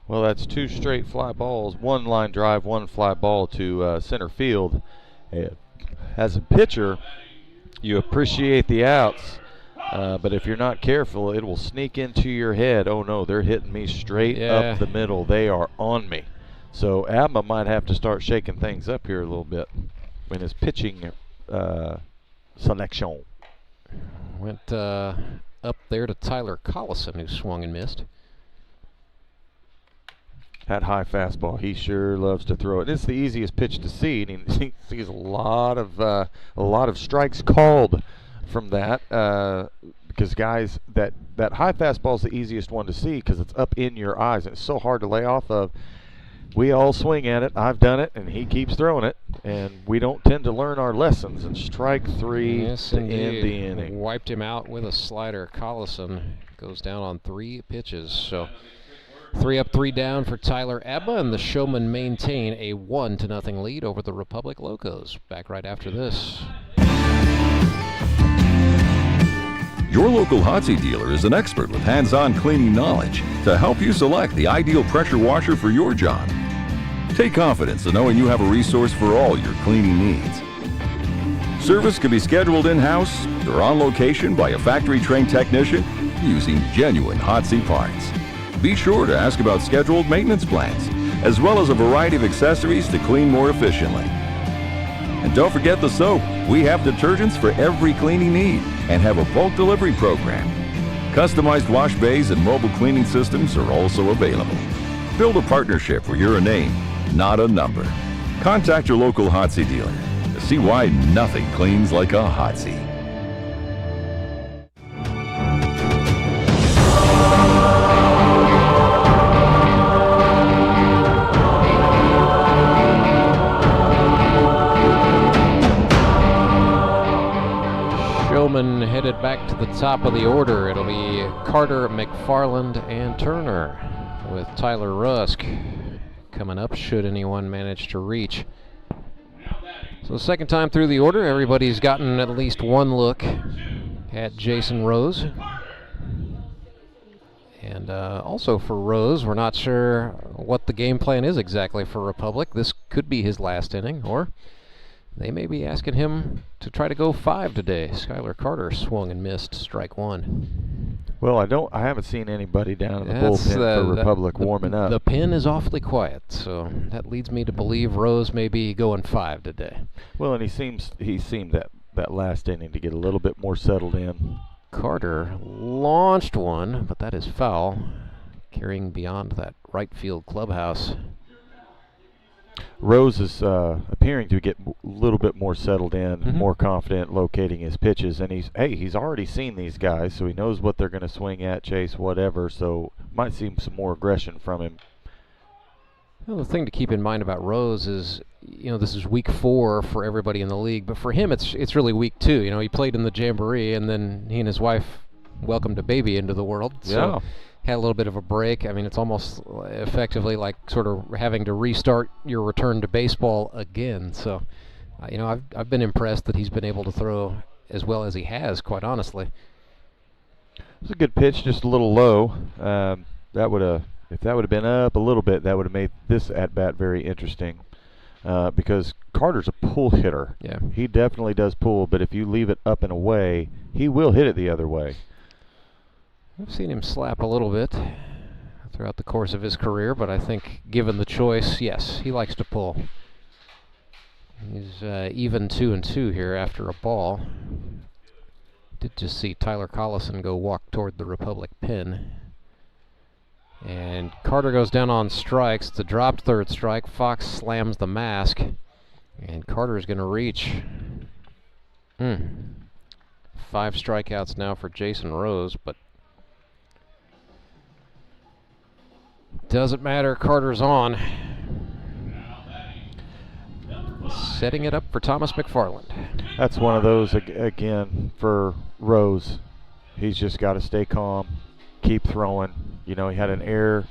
Well, that's 2 straight fly balls, 1 line drive, 1 fly ball to center field. As a pitcher, you appreciate the outs, but if you're not careful, it will sneak into your head. Oh no, they're hitting me straight up the middle. They are on me. So Abma might have to start shaking things up here a little bit in his pitching selection. Went up there to Tyler Collison, who swung and missed. That high fastball, he sure loves to throw it. It's the easiest pitch to see, and he sees a lot of strikes called from that because guys, that high fastball is the easiest one to see because it's up in your eyes and it's so hard to lay off of. We all swing at it. I've done it, and he keeps throwing it, and we don't tend to learn our lessons. And strike 3 yes, to indeed. end the inning. Wiped him out with a slider. Collison goes down on 3 pitches. So 3 up, 3 down for Tyler Abma, and the Showmen maintain a 1-0 lead over the Republic Locos. Back right after this. Your local hot seat dealer is an expert with hands-on cleaning knowledge to help you select the ideal pressure washer for your job. Take confidence in knowing you have a resource for all your cleaning needs. Service can be scheduled in-house or on location by a factory-trained technician using genuine hot seat parts. Be sure to ask about scheduled maintenance plans, as well as a variety of accessories to clean more efficiently. And don't forget the soap. We have detergents for every cleaning need and have a bulk delivery program. Customized wash bays and mobile cleaning systems are also available. Build a partnership where you're a name, not a number. Contact your local hot seat dealer to see why nothing cleans like a hot seat. Showmen headed back to the top of the order. It'll be Carter, McFarland, and Turner, with Tyler Rusk coming up should anyone manage to reach. So second time through the order, everybody's gotten at least one look at Jayson Rose. And also for Rose, we're not sure what the game plan is exactly for Republic. This could be his last inning, or they may be asking him to try to go 5 today. Skylar Carter swung and missed, strike 1. Well, I haven't seen anybody down in the bullpen for Republic warming up. The pen is awfully quiet, so that leads me to believe Rose may be going 5 today. Well, and he seemed that last inning to get a little bit more settled in. Carter launched one, but that is foul, carrying beyond that right field clubhouse. Rose is appearing to get a little bit more settled in, more confident locating his pitches, and he's already seen these guys, so he knows what they're going to swing at, chase, whatever, so might see some more aggression from him. Well, the thing to keep in mind about Rose is, this is week 4 for everybody in the league, but for him it's really week 2. He played in the Jamboree, and then he and his wife welcomed a baby into the world. So had a little bit of a break. I mean, it's almost effectively like sort of having to restart your return to baseball again. So, I've been impressed that he's been able to throw as well as he has, quite honestly. It was a good pitch, just a little low. If that would have been up a little bit, that would have made this at-bat very interesting because Carter's a pull hitter. Yeah. He definitely does pull, but if you leave it up and away, he will hit it the other way. I've seen him slap a little bit throughout the course of his career, but I think given the choice, yes, he likes to pull. He's even 2-2 here after a ball. Did just see Tyler Collison go walk toward the Republic pin. And Carter goes down on strikes. It's a dropped third strike. Fox slams the mask. And Carter is going to reach. 5 strikeouts now for Jayson Rose, but doesn't matter. Carter's on. Setting it up for Thomas McFarland. That's one of those, again, for Rose. He's just got to stay calm, keep throwing. He had an error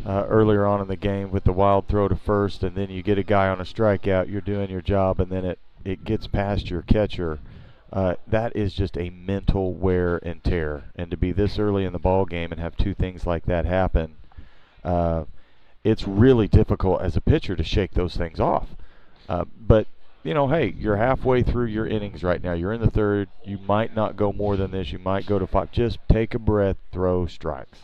earlier on in the game with the wild throw to first, and then you get a guy on a strikeout, you're doing your job, and then it gets past your catcher. That is just a mental wear and tear. And to be this early in the ball game and have 2 things like that happen, it's really difficult as a pitcher to shake those things off. But, hey, you're halfway through your innings right now. You're in the 3rd. You might not go more than this. You might go to 5. Just take a breath, throw strikes.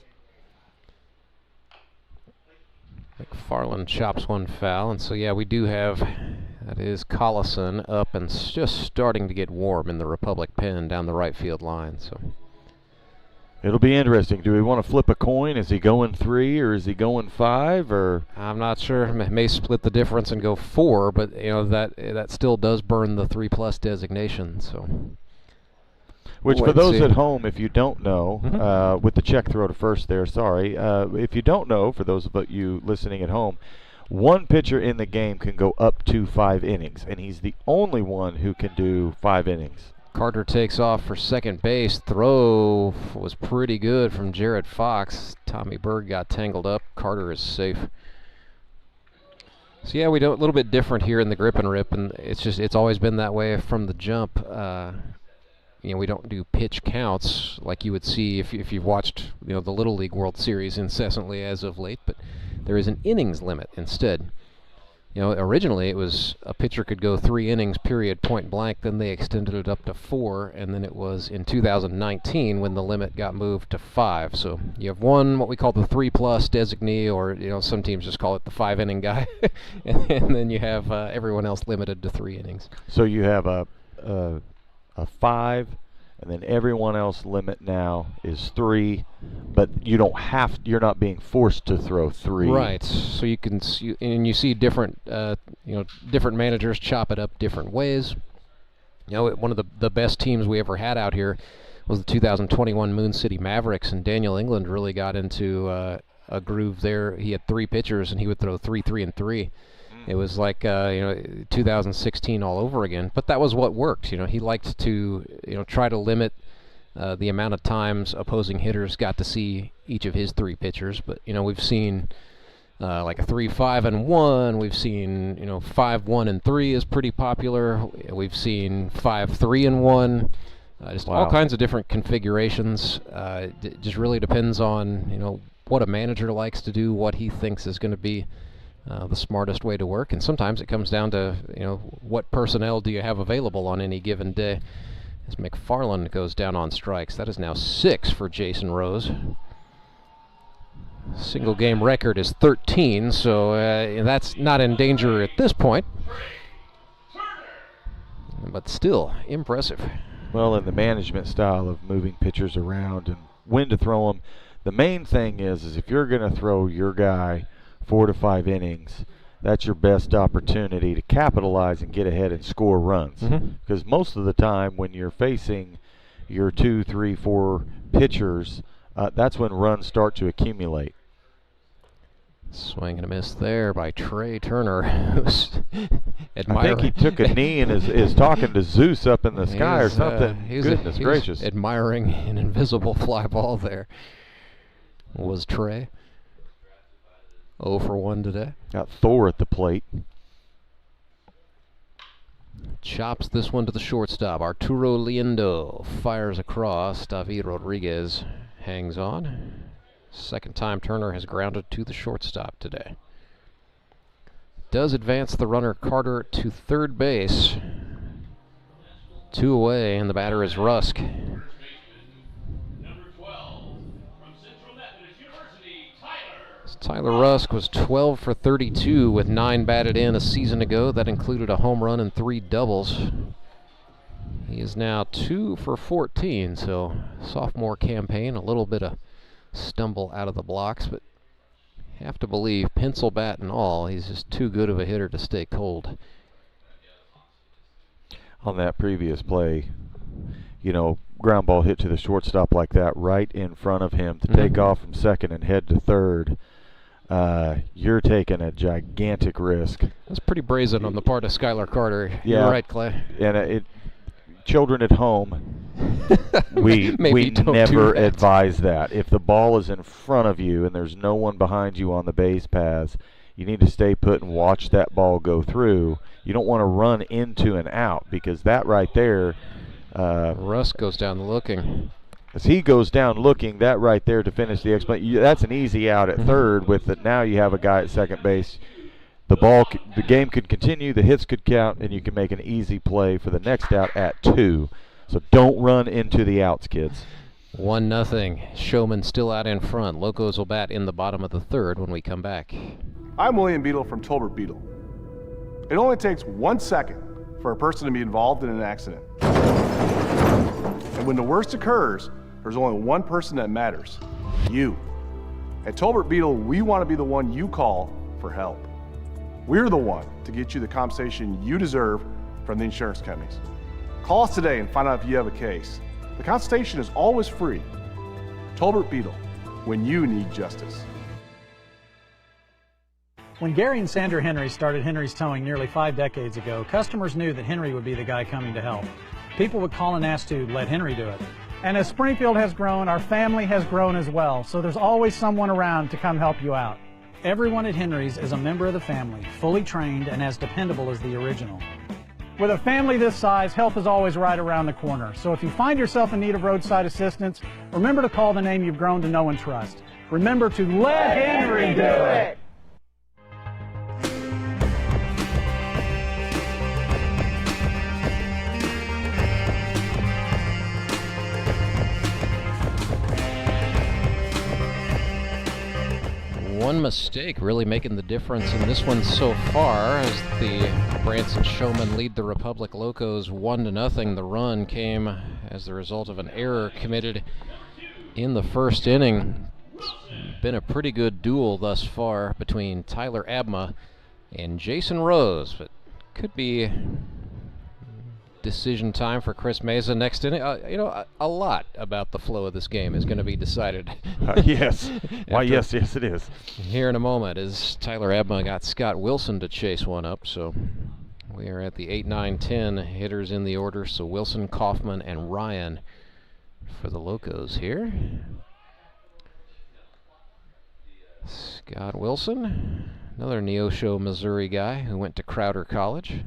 McFarland chops one foul, and so we do have, that is Collison up and just starting to get warm in the Republic pen down the right field line. So it'll be interesting. Do we want to flip a coin? Is he going 3 or is he going 5? Or I'm not sure. May split the difference and go 4, but that still does burn the 3+ designation. So. Which, for those at home, if you don't know, with the check throw to first there, sorry. If you don't know, for those of you listening at home, one pitcher in the game can go up to 5 innings, and he's the only one who can do 5 innings. Carter takes off for second base. Throw was pretty good from Jared Fox. Tommy Berg got tangled up. Carter is safe. So we do a little bit different here in the grip and rip, and it's always been that way from the jump. We don't do pitch counts like you would see if you've watched the Little League World Series incessantly as of late, but there is an innings limit instead. Originally it was a pitcher could go 3 innings, period, point blank. Then they extended it up to 4, and then it was in 2019 when the limit got moved to 5. So you have one, what we call the 3+ designee, or some teams just call it the 5-inning guy, and then you have everyone else limited to 3 innings. So you have a 5, and then everyone else limit now is 3, but you're not being forced to throw 3. Right. So you can see, and you see different different managers chop it up different ways. One of the best teams we ever had out here was the 2021 Moon City Mavericks, and Daniel England really got into a groove there. He had 3 pitchers, and he would throw 3, 3, and 3. It was like 2016 all over again, but that was what worked. He liked to try to limit the amount of times opposing hitters got to see each of his 3 pitchers. But we've seen like a 3, 5, and 1. We've seen 5, 1, and 3 is pretty popular. We've seen 5, 3, and 1. Just all kinds of different configurations. It just really depends on what a manager likes to do, what he thinks is going to be the smartest way to work, and sometimes it comes down to what personnel do you have available on any given day. As McFarland goes down on strikes, that is now 6 for Jayson Rose. Single game record is 13, so that's not in danger at this point, but still impressive. Well, in the management style of moving pitchers around and when to throw them, the main thing is if you're going to throw your guy 4 to 5 innings, that's your best opportunity to capitalize and get ahead and score runs. Because most of the time when you're facing your 2, 3, 4 pitchers, that's when runs start to accumulate. Swing and a miss there by Trey Turner, who's admiring. I think he took a knee and is talking to Zeus up in the sky or something. Goodness gracious. Admiring an invisible fly ball there. Was Trey. 0 for 1 today. Got Thor at the plate. Chops this one to the shortstop. Arturo Liendo fires across. David Rodriguez hangs on. Second time Turner has grounded to the shortstop today. Does advance the runner Carter to third base. 2 away, and the batter is Rusk. Tyler Rusk was 12 for 32 with 9 batted in a season ago. That included a home run and 3 doubles. He is now 2 for 14, so sophomore campaign, a little bit of stumble out of the blocks, but have to believe, pencil bat and all, he's just too good of a hitter to stay cold. On that previous play, you know, ground ball hit to the shortstop like that right in front of him to take off from second and head to third. You're taking a gigantic risk. That's pretty brazen on the part of Skylar Carter. Yeah. You're right, Clay. And children at home, we never advise that. If the ball is in front of you and there's no one behind you on the base paths, you need to stay put and watch that ball go through. You don't want to run into and out, because that right there. Russ goes down looking. As he goes down looking, that right there to finish the explanation, that's an easy out at third. With it, now you have a guy at second base. The game could continue, the hits could count, and you can make an easy play for the next out at 2. So don't run into the outs, kids. 1-0. Showman still out in front. Locos will bat in the bottom of the third when we come back. I'm William Beadle from Tolbert Beadle. It only takes 1 second for a person to be involved in an accident. And when the worst occurs, there's only one person that matters: you. At Tolbert Beadle, we want to be the one you call for help. We're the one to get you the compensation you deserve from the insurance companies. Call us today and find out if you have a case. The consultation is always free. Tolbert Beadle, when you need justice. When Gary and Sandra Henry started Henry's Towing nearly 5 decades ago, customers knew that Henry would be the guy coming to help. People would call and ask to let Henry do it. And as Springfield has grown, our family has grown as well, so there's always someone around to come help you out. Everyone at Henry's is a member of the family, fully trained and as dependable as the original. With a family this size, help is always right around the corner. So if you find yourself in need of roadside assistance, remember to call the name you've grown to know and trust. Remember to let Henry do it! One mistake really making the difference in this one so far, as the Branson Showmen lead the Republic Locos 1-0. The run came as the result of an error committed in the first inning. It's been a pretty good duel thus far between Tyler Abma and Jayson Rose, but could be decision time for Chris Meza next inning. A lot about the flow of this game is going to be decided. Yes. Why, yes, it is. Here in a moment, as Tyler Abma got Scott Wilson to chase one up. So we are at the 8, 9, 10 hitters in the order. So Wilson, Kaufman, and Ryan for the Locos here. Scott Wilson, another Neosho, Missouri guy who went to Crowder College.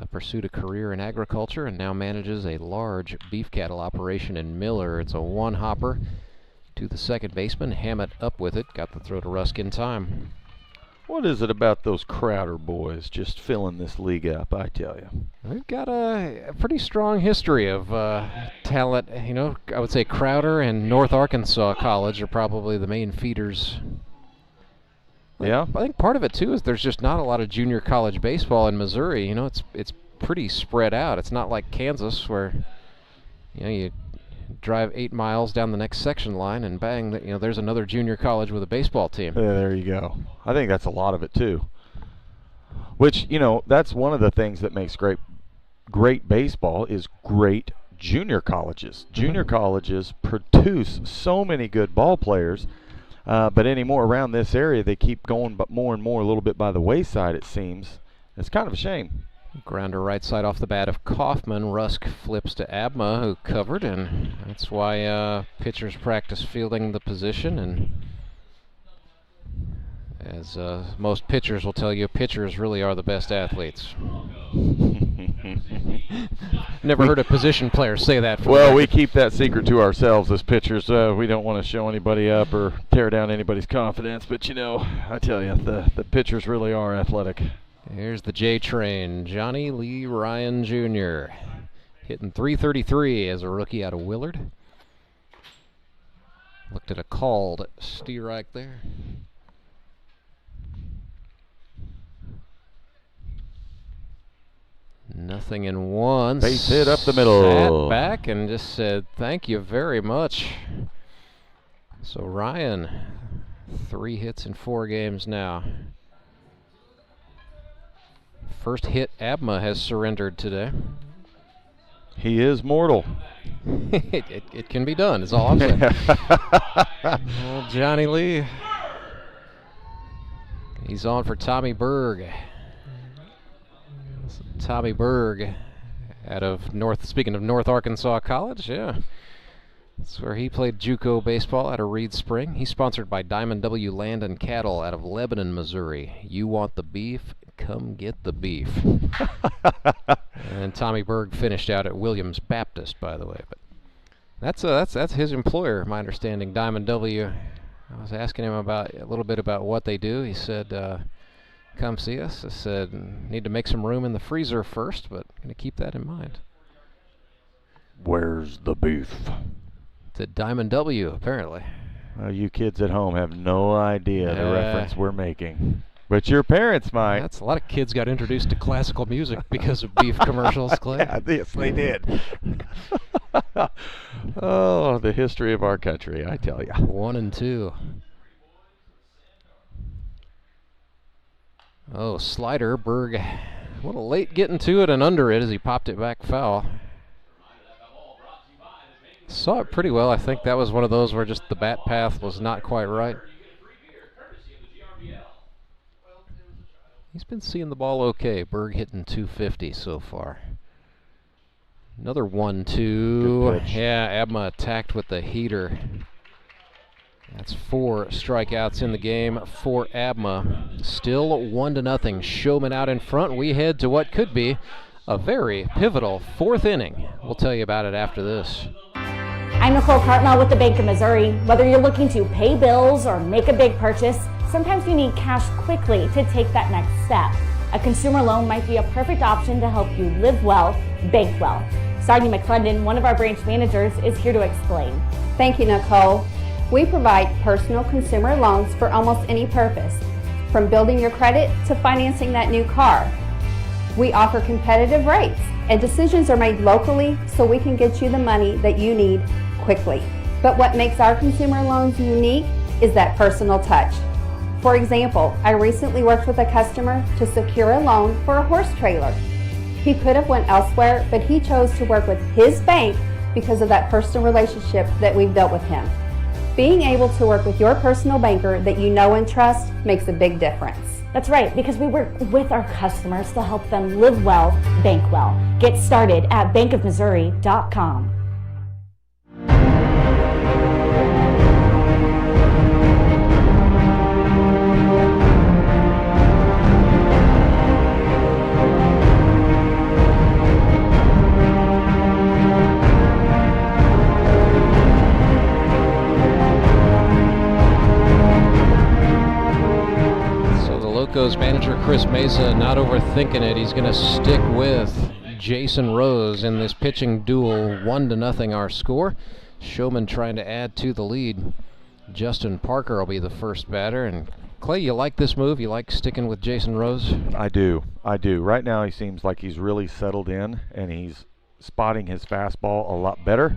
Pursued a career in agriculture and now manages a large beef cattle operation in Miller. It's a one-hopper to the second baseman. Hammett up with it. Got the throw to Rusk in time. What is it about those Crowder boys just filling this league up, I tell you? We've got a pretty strong history of talent. You know, I would say Crowder and North Arkansas College are probably the main feeders. Yeah, I think part of it too is there's just not a lot of junior college baseball in Missouri. You know, it's pretty spread out. It's not like Kansas where, you know, you drive 8 miles down the next section line and bang, there's another junior college with a baseball team. There you go. I think that's a lot of it too. Which, that's one of the things that makes great baseball is great junior colleges. Junior colleges produce so many good ball players But anymore around this area, they keep going but more and more a little bit by the wayside, it seems. It's kind of a shame. Grounder right side off the bat of Kaufman. Rusk flips to Abma, who covered, and that's why pitchers practice fielding the position. And as most pitchers will tell you, pitchers really are the best athletes. Never heard a position player say that. Well, we keep that secret to ourselves as pitchers. We don't want to show anybody up or tear down anybody's confidence. But, you know, I tell you, the pitchers really are athletic. Here's the J train, Johnny Lee Ryan Jr. hitting .333 as a rookie out of Willard. Looked at a called strike there. Nothing in one. Base hit up the middle. Sat back and just said, thank you very much. So Ryan, 3 hits in 4 games now. First hit Abma has surrendered today. He is mortal. it can be done, is all I'm saying. Well, Johnny Lee. He's on for Tommy Berg. Tommy Berg out of speaking of North Arkansas College, yeah. That's where he played JUCO baseball out of Reed Spring. He's sponsored by Diamond W Land and Cattle out of Lebanon, Missouri. You want the beef? Come get the beef. And Tommy Berg finished out at Williams Baptist, by the way. But that's his employer, my understanding, Diamond W. I was asking him a little bit about what they do. He said, come see us. I said, need to make some room in the freezer first, but going to keep that in mind. Where's the beef? It's at Diamond W, apparently. You kids at home have no idea the reference we're making. But your parents might. That's a lot of kids got introduced to classical music because of beef commercials, Clay. Yeah, yes, they did. Oh, the history of our country, I tell you. 1 and 2. Oh, slider. Berg a little late getting to it and under it as he popped it back foul. Saw it pretty well. I think that was one of those where just the bat path was not quite right. He's been seeing the ball okay. Berg hitting .250 so far. Another 1-2. Yeah, Abma attacked with the heater. That's 4 strikeouts in the game for Abma. Still 1-0. Showmen out in front. We head to what could be a very pivotal 4th inning. We'll tell you about it after this. I'm Nicole Cartmel with the Bank of Missouri. Whether you're looking to pay bills or make a big purchase, sometimes you need cash quickly to take that next step. A consumer loan might be a perfect option to help you live well, bank well. Sardi McClendon, one of our branch managers, is here to explain. Thank you, Nicole. We provide personal consumer loans for almost any purpose, from building your credit to financing that new car. We offer competitive rates, and decisions are made locally so we can get you the money that you need quickly. But what makes our consumer loans unique is that personal touch. For example, I recently worked with a customer to secure a loan for a horse trailer. He could have went elsewhere, but he chose to work with his bank because of that personal relationship that we've built with him. Being able to work with your personal banker that you know and trust makes a big difference. That's right, because we work with our customers to help them live well, bank well. Get started at bankofmissouri.com. Locos manager Chris Mesa not overthinking it. He's going to stick with Jayson Rose in this pitching duel. 1-0 our score. Showman trying to add to the lead. Justin Parker will be the first batter. And Clay, you like this move? You like sticking with Jayson Rose? I do. Right now he seems like he's really settled in and he's spotting his fastball a lot better.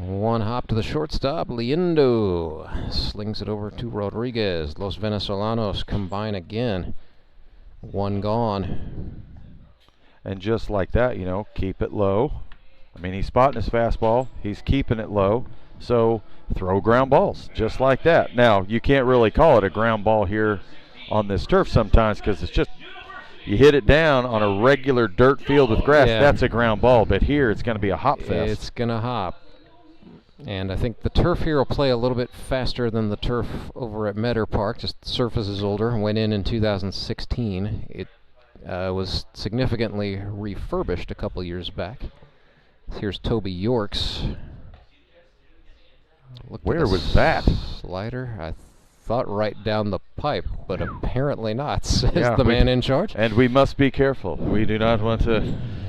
One hop to the shortstop. Liendo slings it over to Rodriguez. Los Venezolanos combine again. 1 gone. And just like that, you know, keep it low. I mean, he's spotting his fastball. He's keeping it low. So throw ground balls just like that. Now, you can't really call it a ground ball here on this turf sometimes because it's just you hit it down on a regular dirt field with grass. Yeah. That's a ground ball. But here it's going to be a hop fest. It's going to hop. And I think the turf here will play a little bit faster than the turf over at Meador Park. Just the surface is older. Went in 2016. It was significantly refurbished a couple years back. Here's Toby Yorks. Where was that? Slider. I thought right down the pipe, but apparently not, says the man in charge. And we must be careful. We do not want to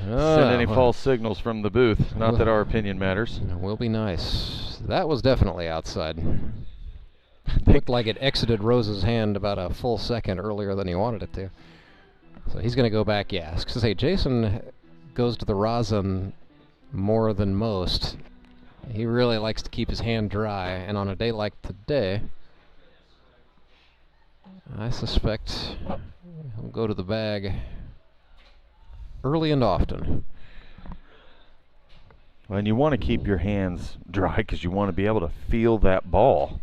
send any false signals from the booth. Not that our opinion matters. It will be nice. That was definitely outside. Looked like it exited Rose's hand about a full second earlier than he wanted it to. So he's going to go back, yeah. I was going to say, Jayson goes to the rosin more than most. He really likes to keep his hand dry, and on a day like today, I suspect he'll go to the bag early and often. And you want to keep your hands dry because you want to be able to feel that ball.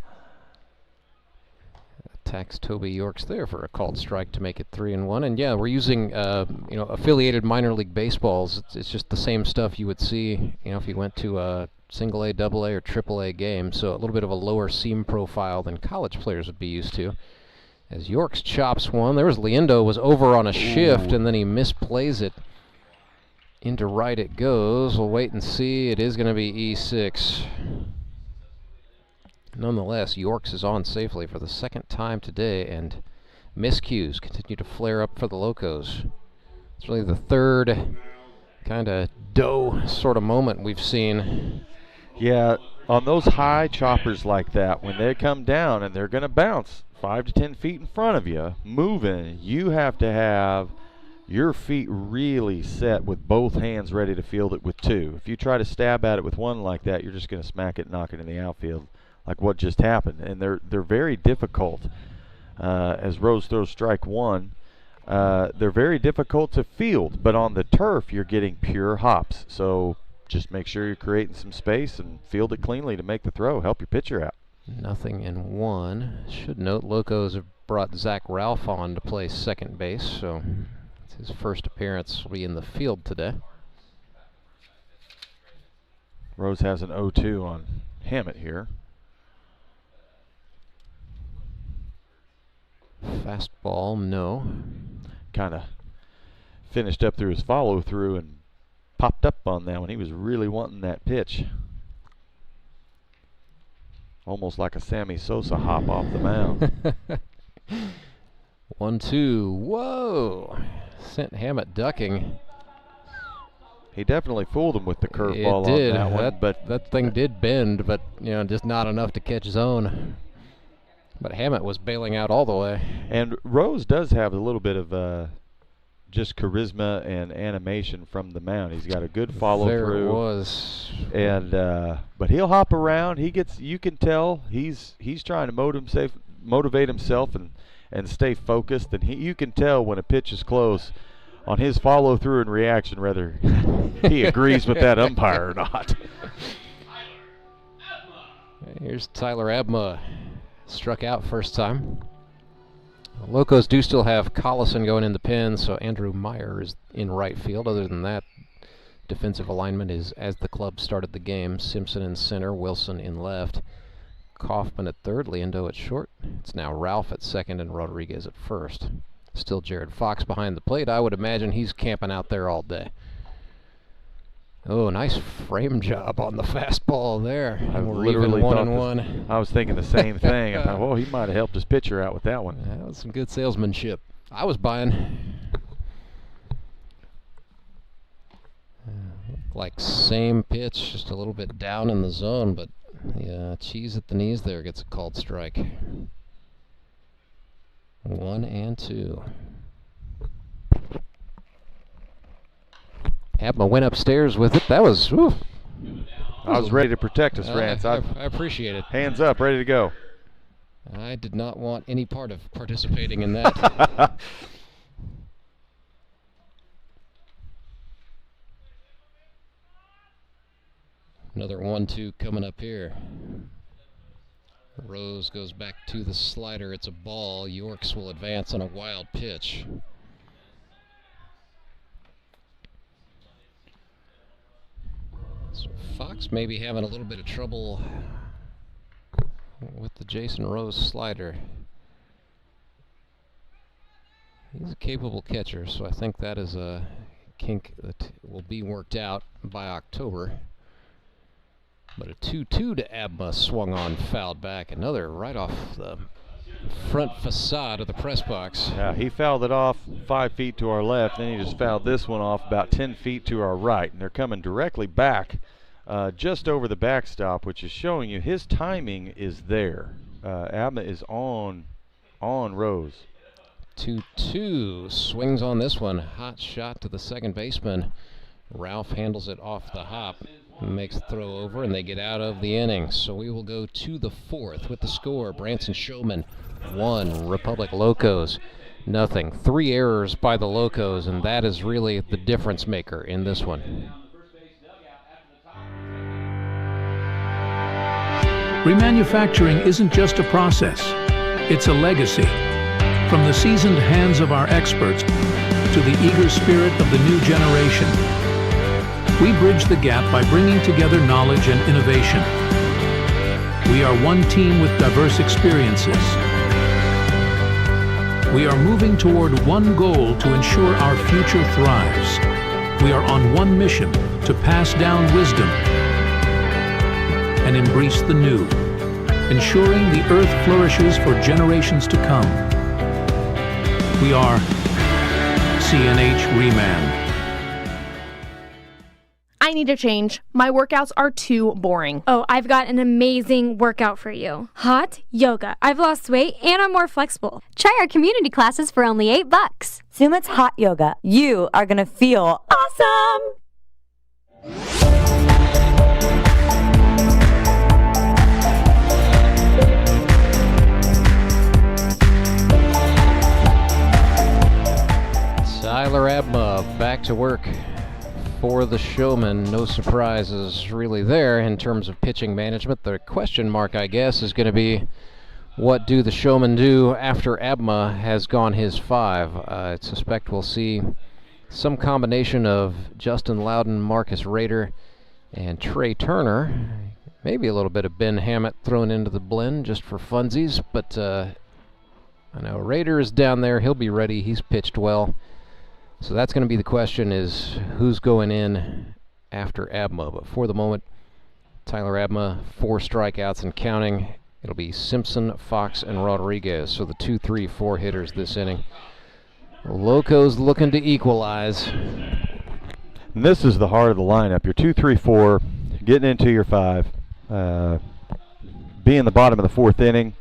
Attacks Toby Yorks there for a called strike to make it 3-1. And yeah, we're using affiliated minor league baseballs. It's just the same stuff you would see, if you went to a single A, double A, or triple A game. So a little bit of a lower seam profile than college players would be used to. As Yorks chops one, there was Liendo was over on a shift, and then he misplays it. Into right it goes. We'll wait and see. It is going to be E6. Nonetheless, Yorks is on safely for the second time today, and miscues continue to flare up for the Locos. It's really the third kind of dough sort of moment we've seen. Yeah, on those high choppers like that, when they come down and they're going to bounce 5 to 10 feet in front of you, moving, you have to have your feet really set with both hands ready to field it with two. If you try to stab at it with one like that, you're just going to smack it and knock it in the outfield like what just happened. And they're very difficult. As Rose throws strike one, they're very difficult to field, but on the turf you're getting pure hops. So just make sure you're creating some space and field it cleanly to make the throw. Help your pitcher out. 0-1. Should note Locos have brought Zach Ralph on to play second base, so it's his first appearance. Will be in the field today. Rose has an 0-2 on Hammett here. Fastball, no. Kind of finished up through his follow through and popped up on that one. He was really wanting that pitch. Almost like a Sammy Sosa hop off the mound. 1-2. Whoa! Sent Hammett ducking. He definitely fooled him with the curveball on that one. But that thing did bend, but just not enough to catch zone. But Hammett was bailing out all the way. And Rose does have a little bit of just charisma and animation from the mound. He's got a good follow through. There it was. And but he'll hop around. You can tell he's trying to motivate himself and stay focused. And you can tell when a pitch is close on his follow through and reaction, whether he agrees with that umpire or not. Here's Tyler Abma. Struck out first time. Locos do still have Collison going in the pen, so Andrew Meyer is in right field. Other than that, defensive alignment is as the club started the game. Simpson in center, Wilson in left, Kaufman at third, Liendo at short. It's now Ralph at second and Rodriguez at first. Still Jared Fox behind the plate. I would imagine he's camping out there all day. Oh, nice frame job on the fastball there. I We're even 1-1. I was thinking the same thing. I thought, well, he might have helped his pitcher out with that one. That was some good salesmanship. I was buying. Like same pitch, just a little bit down in the zone, but the cheese at the knees there gets a called strike. 1-2. Abma went upstairs with it. That was, whew. I was ready to protect us, Rance. I appreciate it. Hands up, ready to go. I did not want any part of participating in that. Another 1-2 coming up here. Rose goes back to the slider. It's a ball. Yorks will advance on a wild pitch. So Fox may be having a little bit of trouble with the Jayson Rose slider. He's a capable catcher, so I think that is a kink that will be worked out by October. But a 2-2 to Abma, swung on, fouled back. Another right off the front facade of the press box. Yeah, he fouled it off 5 feet to our left, then he just fouled this one off about 10 feet to our right. And they're coming directly back just over the backstop, which is showing you his timing is there. Abma is on Rose. 2-2, swings on this one. Hot shot to the second baseman. Ralph handles it off the hop. Makes the throw over, and they get out of the inning. So we will go to the fourth with the score. Branson Showmen 1, Republic Locos nothing. 3 errors by the Locos, and that is really the difference maker in this one. Remanufacturing isn't just a process, it's a legacy. From the seasoned hands of our experts to the eager spirit of the new generation, we bridge the gap by bringing together knowledge and innovation. We are one team with diverse experiences. We are moving toward one goal to ensure our future thrives. We are on one mission to pass down wisdom and embrace the new, ensuring the earth flourishes for generations to come. We are CNH Reman. I need a change. My workouts are too boring. Oh, I've got an amazing workout for you. Hot yoga. I've lost weight and I'm more flexible. Try our community classes for only $8. Sumit's Hot Yoga. You are going to feel awesome! Tyler Abma back to work for the Showmen. No surprises really there in terms of pitching management. The question mark, I guess, is going to be what do the Showmen do after Abma has gone his 5? I suspect we'll see some combination of Justin Loudon, Marcus Rader, and Trey Turner. Maybe a little bit of Ben Hammett thrown into the blend just for funsies, but I know Rader is down there. He'll be ready. He's pitched well. So that's going to be the question, is who's going in after Abma. But for the moment, Tyler Abma, 4 strikeouts and counting. It'll be Simpson, Fox, and Rodriguez. So the 2, 3, 4 hitters this inning. Locos looking to equalize. And this is the heart of the lineup. Your 2, 3, 4, getting into your 5. Being the bottom of the 4th inning,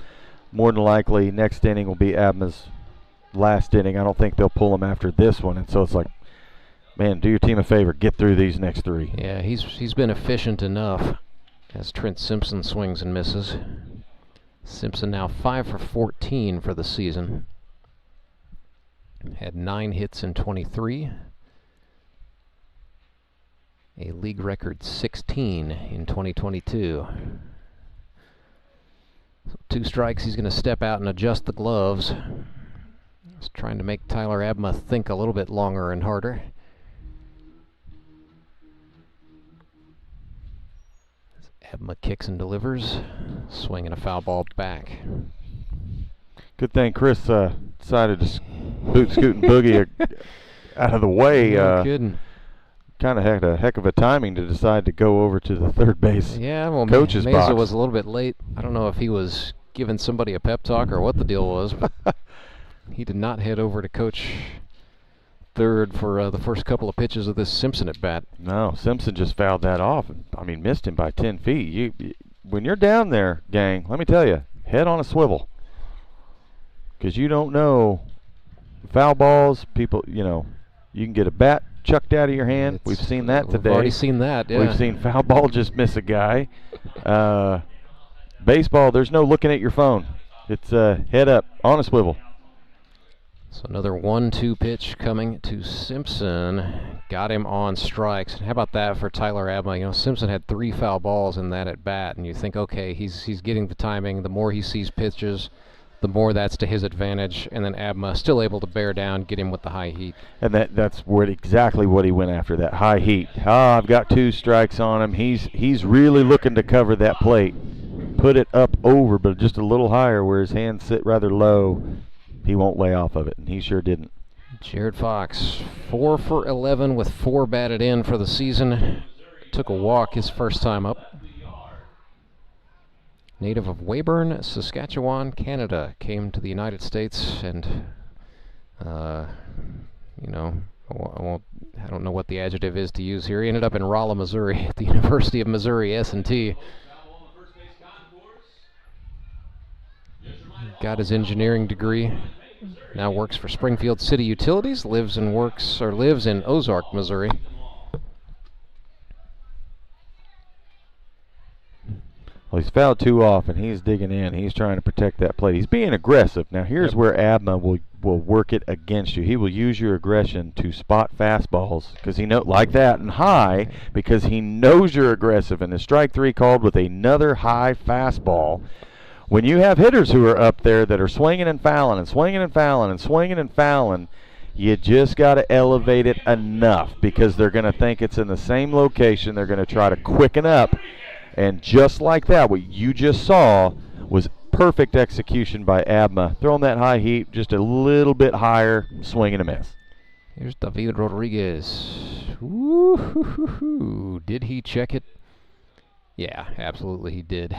more than likely next inning will be Abma's last inning. I don't think they'll pull him after this one, and so it's like, man, do your team a favor, get through these next 3. Yeah, he's been efficient enough as Trent Simpson swings and misses. Simpson now 5 for 14 for the season. Had 9 hits in 23. A league record 16 in 2022. So 2 strikes, he's going to step out and adjust the gloves. He's trying to make Tyler Abma think a little bit longer and harder. Abma kicks and delivers, swinging a foul ball back. Good thing Chris decided to boot, scoot, and boogie out of the way. No kidding. Kind of had a heck of a timing to decide to go over to the third base coach's box. Mesa was a little bit late. I don't know if he was giving somebody a pep talk or what the deal was, but he did not head over to coach third for the first couple of pitches of this Simpson at bat. No, Simpson just fouled that off. I mean, missed him by 10 feet. When you're down there, gang, let me tell you, head on a swivel. Because you don't know, foul balls, people, you can get a bat chucked out of your hand. We've seen that today. We've already seen that, yeah. We've seen foul ball just miss a guy. Baseball, there's no looking at your phone. It's head up, on a swivel. So another 1-2 pitch coming to Simpson. Got him on strikes. How about that for Tyler Abma? You know, Simpson had 3 foul balls in that at bat, and you think, okay, he's getting the timing. The more he sees pitches, the more that's to his advantage. And then Abma still able to bear down, get him with the high heat. And that's exactly what he went after, that high heat. I've got 2 strikes on him. He's really looking to cover that plate. Put it up over, but just a little higher where his hands sit rather low. He won't lay off of it, and he sure didn't. Jared Fox, 4 for 11 with 4 batted in for the season. Took a walk his first time up. Native of Weyburn, Saskatchewan, Canada, came to the United States, and you know, I don't know what the adjective is to use here. He ended up in Rolla, Missouri, at the University of Missouri S&T. Got his engineering degree. Now works for Springfield City Utilities. Lives in Ozark, Missouri. Well, he's fouled 2 off, and he's digging in. He's trying to protect that plate. He's being aggressive. Now, here's where Abma will work it against you. He will use your aggression to spot fastballs because he like that and high, because he knows you're aggressive. And the strike 3 called with another high fastball. When you have hitters who are up there that are swinging and fouling and swinging and fouling and swinging and fouling, you just got to elevate it enough because they're going to think it's in the same location. They're going to try to quicken up. And just like that, what you just saw was perfect execution by Abma. Throwing that high heat just a little bit higher, swing and a miss. Here's David Rodriguez. Woo-hoo-hoo-hoo. Did he check it? Yeah, absolutely he did.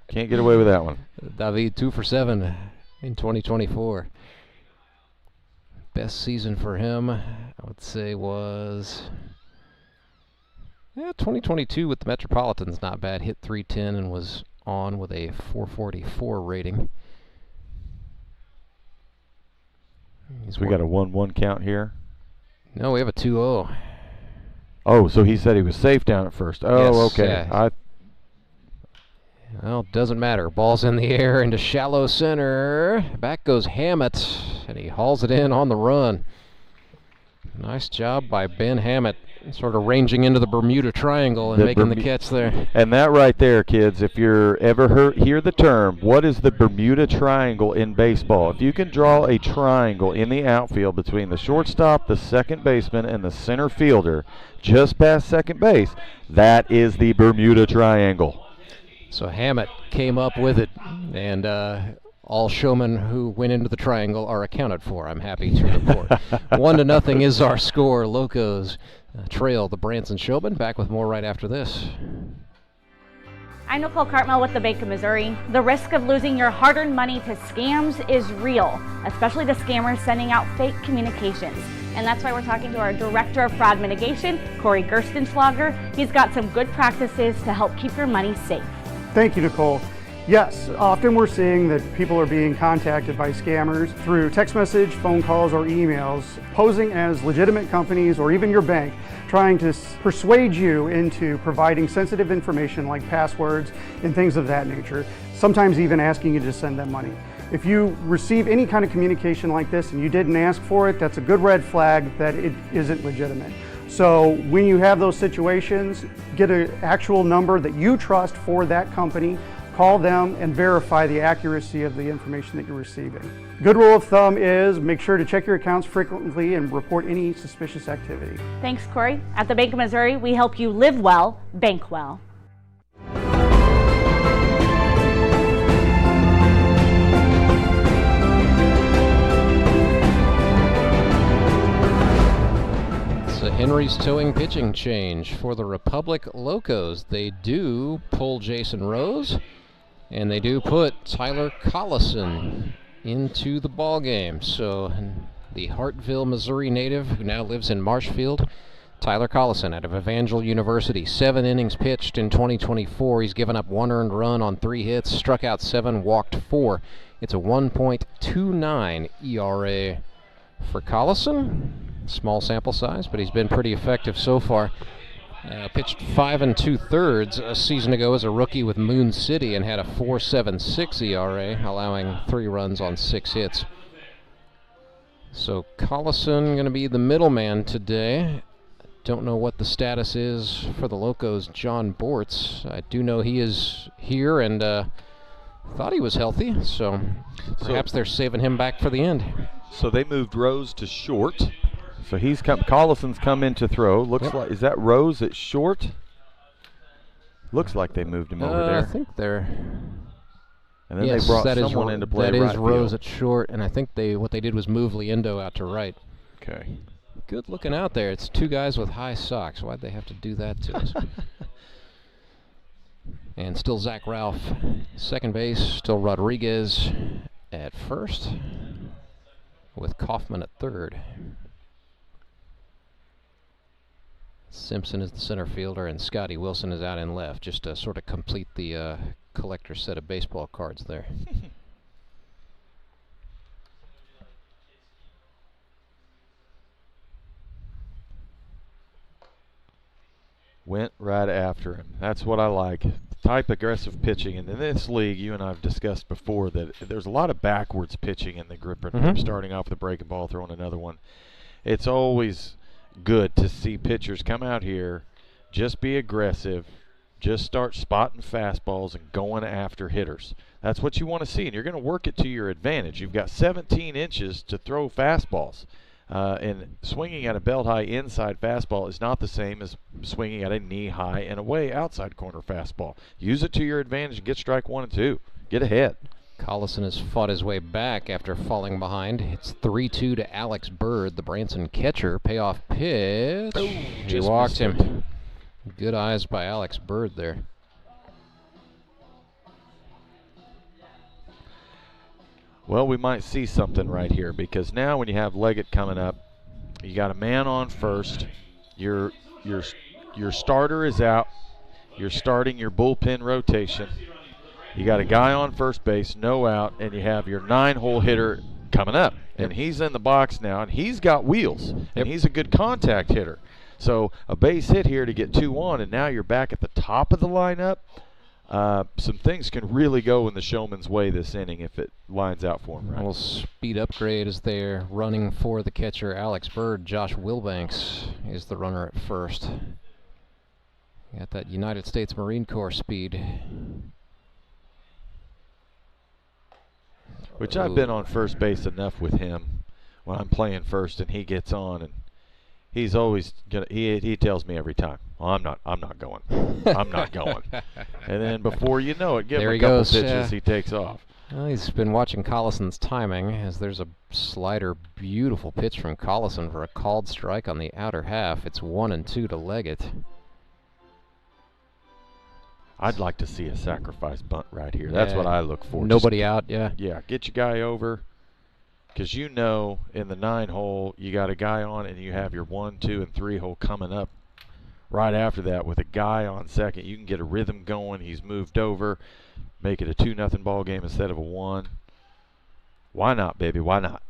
Can't get away with that one. David, 2 for 7 in 2024. Best season for him, I would say, was 2022 with the Metropolitans. Not bad. Hit .310 and was on with a .444 rating. So we got a 1-1 count here. No, we have a 2-0. Oh, so he said he was safe down at first. Oh, yes, okay. Yeah. Well, doesn't matter. Ball's in the air into shallow center. Back goes Hammett, and he hauls it in on the run. Nice job by Ben Hammett, sort of ranging into the Bermuda Triangle and making the catch there. And that right there, kids, if you're ever hear the term, what is the Bermuda Triangle in baseball? If you can draw a triangle in the outfield between the shortstop, the second baseman, and the center fielder, just past second base, that is the Bermuda Triangle. So Hammett came up with it, and all showmen who went into the triangle are accounted for, I'm happy to report. 1-0 is our score. Locos trail the Branson Showmen. Back with more right after this. I'm Nicole Cartmel with the Bank of Missouri. The risk of losing your hard-earned money to scams is real, especially the scammers sending out fake communications. And that's why we're talking to our Director of Fraud Mitigation, Corey Gerstenschlager. He's got some good practices to help keep your money safe. Thank you, Nicole. Yes, often we're seeing that people are being contacted by scammers through text message, phone calls, or emails, posing as legitimate companies or even your bank, trying to persuade you into providing sensitive information like passwords and things of that nature, sometimes even asking you to send them money. If you receive any kind of communication like this and you didn't ask for it, that's a good red flag that it isn't legitimate. So when you have those situations, get an actual number that you trust for that company, call them and verify the accuracy of the information that you're receiving. Good rule of thumb is make sure to check your accounts frequently and report any suspicious activity. Thanks, Corey. At the Bank of Missouri, we help you live well, bank well. Henry's towing pitching change for the Republic Locos. They do pull Jayson Rose, and they do put Tyler Collison into the ball game. So the Hartville, Missouri native who now lives in Marshfield, Tyler Collison out of Evangel University. 7 innings pitched in 2024. He's given up 1 earned run on 3 hits, struck out 7, walked 4. It's a 1.29 ERA for Collison. Small sample size, but he's been pretty effective so far. Pitched 5 2/3 a season ago as a rookie with Moon City and had a 4.76 ERA, allowing 3 runs on 6 hits. So Collison going to be the middleman today. Don't know what the status is for the Locos' John Bortz. I do know he is here and thought he was healthy, so perhaps they're saving him back for the end. So they moved Rose to short. So Collison's come in to throw. Looks like, is that Rose at short? Looks like they moved him over there. I think they're. And then they brought someone in to play that right is Rose field. at short, and I think what they did was move Liendo out to right. Okay. Good looking out there. It's two guys with high socks. Why'd they have to do that to us? And still Zach Ralph, second base. Still Rodriguez at first, with Kaufman at third. Simpson is the center fielder, and Scotty Wilson is out in left, just to sort of complete the collector set of baseball cards there. Went right after him. That's what I like. Type aggressive pitching. And in this league, you and I have discussed before that there's a lot of backwards pitching in the gripper. Starting off with a breaking ball, throwing another one. It's always good to see pitchers come out here, just be aggressive, just start spotting fastballs and going after hitters. That's what you want to see, and you're going to work it to your advantage. You've got 17 inches to throw fastballs. And swinging at a belt-high inside fastball is not the same as swinging at a knee-high and away outside corner fastball. Use it to your advantage and get strike 1 and 2. Get ahead. Collison has fought his way back after falling behind. It's 3-2 to Alex Bird, the Branson catcher. Payoff pitch. Oh, he walked him. Good eyes by Alex Bird there. Well, we might see something right here, because now when you have Leggett coming up, you got a man on first. Your starter is out. You're starting your bullpen rotation. You got a guy on first base, no out, and you have your 9-hole hitter coming up. And he's in the box now, and he's got wheels, and he's a good contact hitter. So a base hit here to get 2 on, and now you're back at the top of the lineup. Some things can really go in the Showman's way this inning if it lines out for him right. A little speed upgrade is there, running for the catcher Alex Bird. Josh Wilbanks is the runner at first. Got that United States Marine Corps speed. Which I've been on first base enough with him when I'm playing first and he gets on, and he's always gonna, he tells me every time, well, I'm not going. I'm not going. And then before you know it, give him a couple pitches, he takes off. Well, he's been watching Collison's timing, as there's a slider, beautiful pitch from Collison for a called strike on the outer half. It's 1-2 to Leggett. I'd like to see a sacrifice bunt right here. That's what I look for. Nobody out, yeah. Yeah, get your guy over. Because you know in the 9-hole, you got a guy on and you have your 1, 2, and 3 hole coming up right after that with a guy on second. You can get a rhythm going. He's moved over. Make it a 2-0 ball game instead of a 1. Why not, baby? Why not?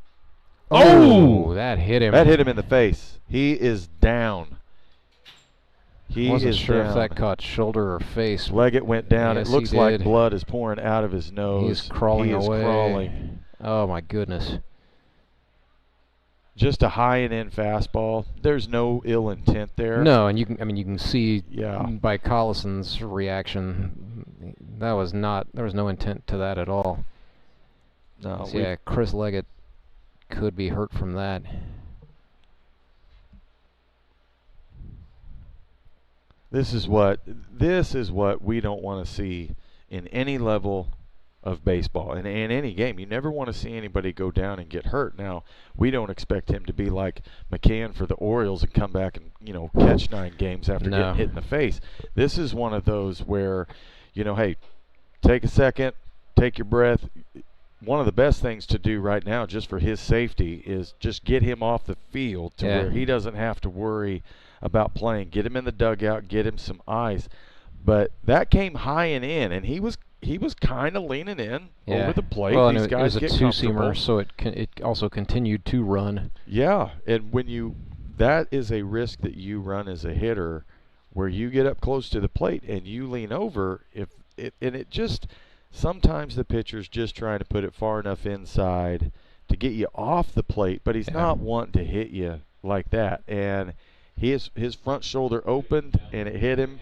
Oh, that hit him. That hit him in the face. He is down. He wasn't is sure down. if that caught shoulder or face. Leggett went down. Yes, it looks like blood is pouring out of his nose. He's crawling away. He is crawling. Oh, my goodness. Just a high and in fastball. There's no ill intent there. No, and you can see by Collison's reaction, there was no intent to that at all. No. So yeah, Chris Leggett could be hurt from that. This is what we don't want to see in any level of baseball and in any game. You never want to see anybody go down and get hurt. Now, we don't expect him to be like McCann for the Orioles and come back and, catch 9 games after getting hit in the face. This is one of those where, hey, take a second, take your breath. One of the best things to do right now, just for his safety, is just get him off the field to where he doesn't have to worry about playing. Get him in the dugout, get him some ice. But that came high and in, and he was kind of leaning in over the plate. Well, These and guys it was a two-seamer, so it also continued to run. Yeah, and that is a risk that you run as a hitter, where you get up close to the plate and you lean over. Sometimes the pitcher's just trying to put it far enough inside to get you off the plate, but he's not wanting to hit you like that. And his front shoulder opened, and it hit him.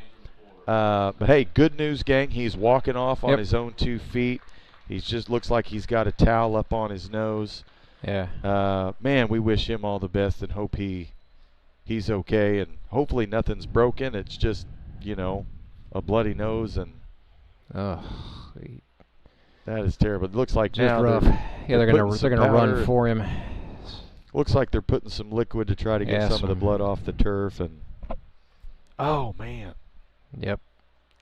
But, hey, good news, gang. He's walking off on his own 2 feet. He just looks like he's got a towel up on his nose. Yeah. Man, we wish him all the best and hope he's okay. And hopefully nothing's broken. It's just, a bloody nose. And that is terrible. It looks like just now rough. They're gonna run for him. Looks like they're putting some liquid to try to get some of the blood off the turf. And oh man. Yep.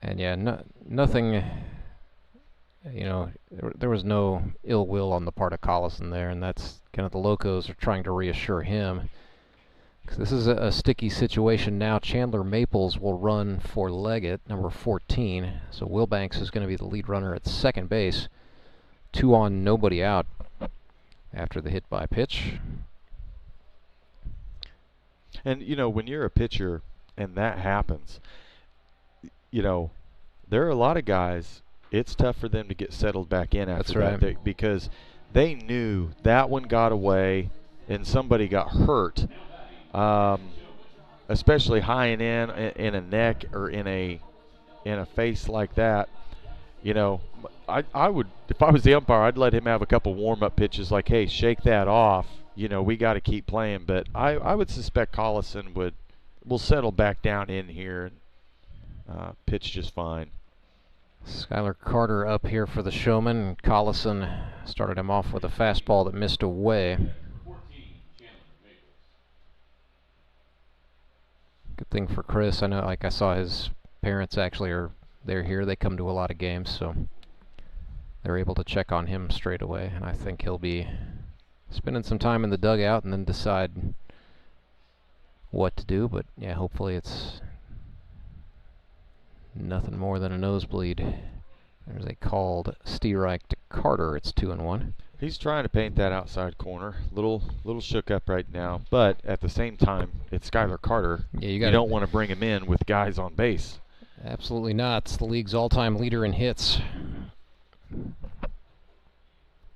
And nothing. There was no ill will on the part of Collison there, and that's kind of the Locos are trying to reassure him. Because this is a sticky situation now. Chandler Maples will run for Leggett, number 14. So Will Banks is going to be the lead runner at second base. 2 on, nobody out after the hit by pitch. And, when you're a pitcher and that happens, there are a lot of guys, it's tough for them to get settled back in after that because they knew that one got away and somebody got hurt, especially high and in a neck or in a face like that. I would, if I was the umpire, I'd let him have a couple warm-up pitches like, hey, shake that off. We got to keep playing. But I would suspect Collison will settle back down in here and pitch just fine. Skylar Carter up here for the Showmen. Collison started him off with a fastball that missed away. Good thing for Chris. I know, I saw his parents actually they're here. They come to a lot of games, so they're able to check on him straight away. And I think he'll be spending some time in the dugout and then decide what to do. But yeah, hopefully it's nothing more than a nosebleed. There's a called Steerike to Carter. It's 2-1. He's trying to paint that outside corner. Little shook up right now, but at the same time, it's Skylar Carter. Yeah, you don't want to bring him in with guys on base. Absolutely not. It's the league's all-time leader in hits.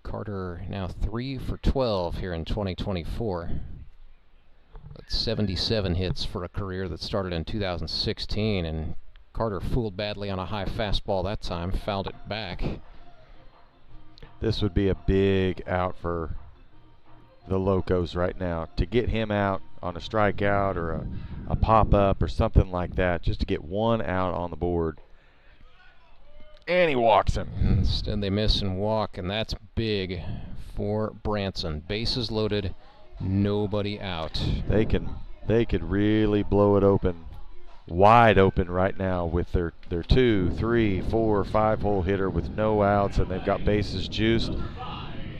Carter now 3 for 12 here in 2024. That's 77 hits for a career that started in 2016, and Carter fooled badly on a high fastball that time, fouled it back. This would be a big out for the Locos right now. To get him out on a strikeout or a pop-up or something like that, just to get one out on the board. And he walks him. Instead they miss and walk, and that's big for Branson. Bases loaded, nobody out. They could really blow it open. Wide open right now with their 2, 3, 4, 5-hole hitter with no outs, and they've got bases juiced.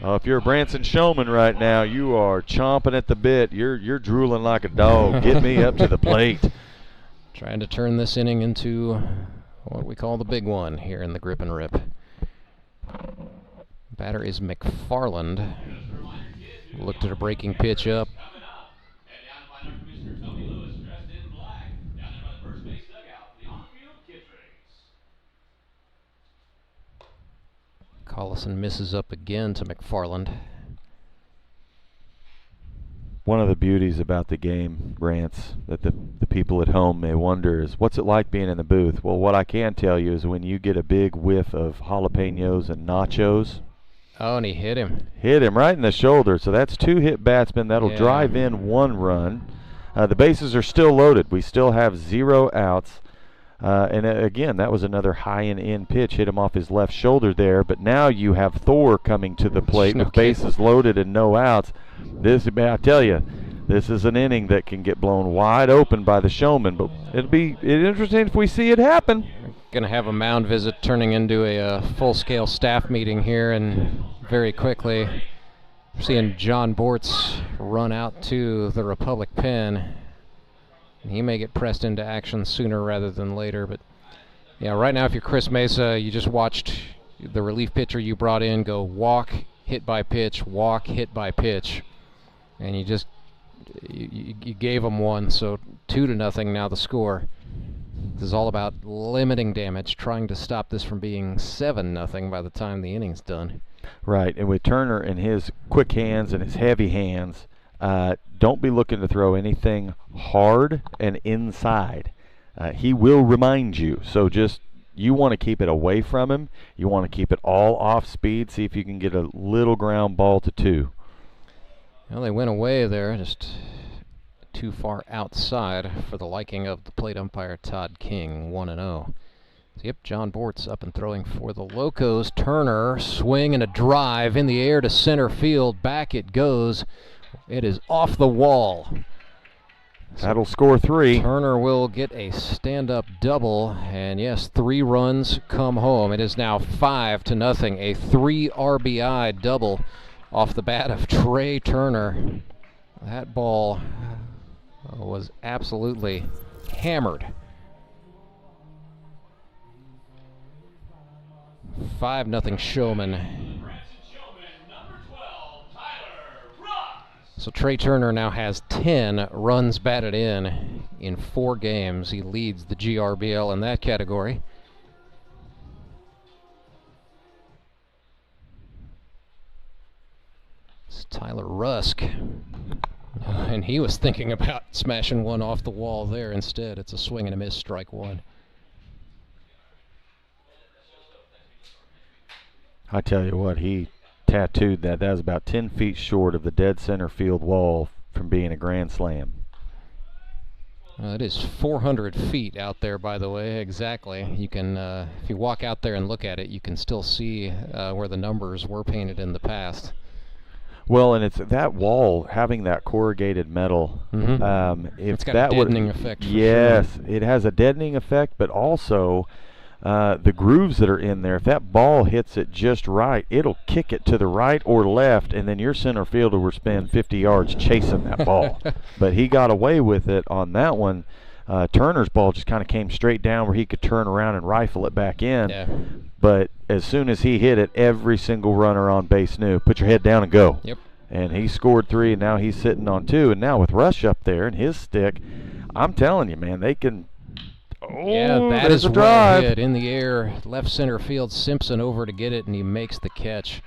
If you're a Branson Showman right now, you are chomping at the bit. You're drooling like a dog. Get me up to the plate. Trying to turn this inning into what we call the big one here in the Grip and Rip. Batter is McFarland. Looked at a breaking pitch up. Collison misses up again to McFarland. One of the beauties about the game, Rance, that the people at home may wonder is, what's it like being in the booth? Well, what I can tell you is when you get a big whiff of jalapenos and nachos. Oh, and he hit him. Hit him right in the shoulder. So that's 2 hit batsmen. That'll drive in 1 run. The bases are still loaded. We still have 0 outs. And again, that was another high and in pitch, hit him off his left shoulder there. But now you have Thor coming to the plate with bases loaded and no outs. I tell you, this is an inning that can get blown wide open by the Showman. But it'll be interesting if we see it happen. Going to have a mound visit turning into a full-scale staff meeting here, and very quickly we're seeing John Bortz run out to the Republic pen. He may get pressed into action sooner rather than later, but yeah, right now if you're Chris Mesa, you just watched the relief pitcher you brought in go walk, hit by pitch, walk, hit by pitch, and you gave him one, so 2-0 now the score. This is all about limiting damage, trying to stop this from being 7-0 by the time the inning's done. Right, and with Turner and his quick hands and his heavy hands, don't be looking to throw anything hard and inside. He will remind you, so just you want to keep it away from him. You want to keep it all off speed. See if you can get a little ground ball to 2. Well, they went away there, just too far outside for the liking of the plate umpire Todd King, 1-0. Yep, John Bortz up and throwing for the Locos. Turner, swing and a drive in the air to center field. Back it goes. It is off the wall. That'll score 3. Turner will get a stand-up double, and yes, 3 runs come home. It is now 5-0, a 3 RBI double off the bat of Trey Turner. That ball was absolutely hammered. 5-0 Showmen. So Trey Turner now has 10 runs batted in 4 games. He leads the GRBL in that category. It's Tyler Rusk. And he was thinking about smashing one off the wall there. Instead, it's a swing and a miss, strike 1. I tell you what, he tattooed that. That was about 10 feet short of the dead center field wall from being a grand slam. It is 400 feet out there, by the way, exactly. You can, if you walk out there and look at it, you can still see where the numbers were painted in the past. Well, and it's that wall having that corrugated metal. Mm-hmm. If it's got that a deadening effect. Yes, sure. It has a deadening effect, but also the grooves that are in there. If that ball hits it just right, it'll kick it to the right or left, and then your center fielder will spend 50 yards chasing that ball. But he got away with it on that one. Turner's ball just kind of came straight down where he could turn around and rifle it back in. Yeah. But as soon as he hit it, every single runner on base knew, put your head down and go. Yep. And he scored 3, and now he's sitting on 2. And now with Rush up there and his stick, I'm telling you, man, they can. Oh, yeah, that is a well drive. hit in the air, left center field. Simpson over to get it, and he makes the catch.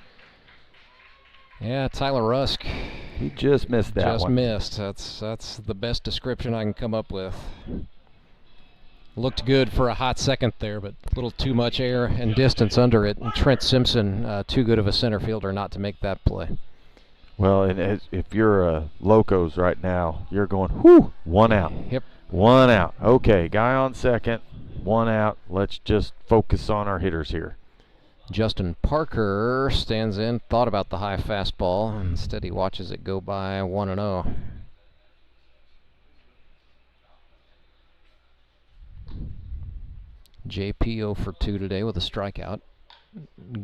Yeah, Tyler Rusk. He just missed that one. Just missed. That's the best description I can come up with. Looked good for a hot second there, but a little too much air and distance under it. And Trent Simpson, too good of a center fielder not to make that play. Well, and if you're Locos right now, you're going, whew, 1 out. Yep. 1 out. Okay, guy on second, 1 out. Let's just focus on our hitters here. Justin Parker stands in, thought about the high fastball. Instead, he watches it go by 1-0. JP 0 for 2 today with a strikeout.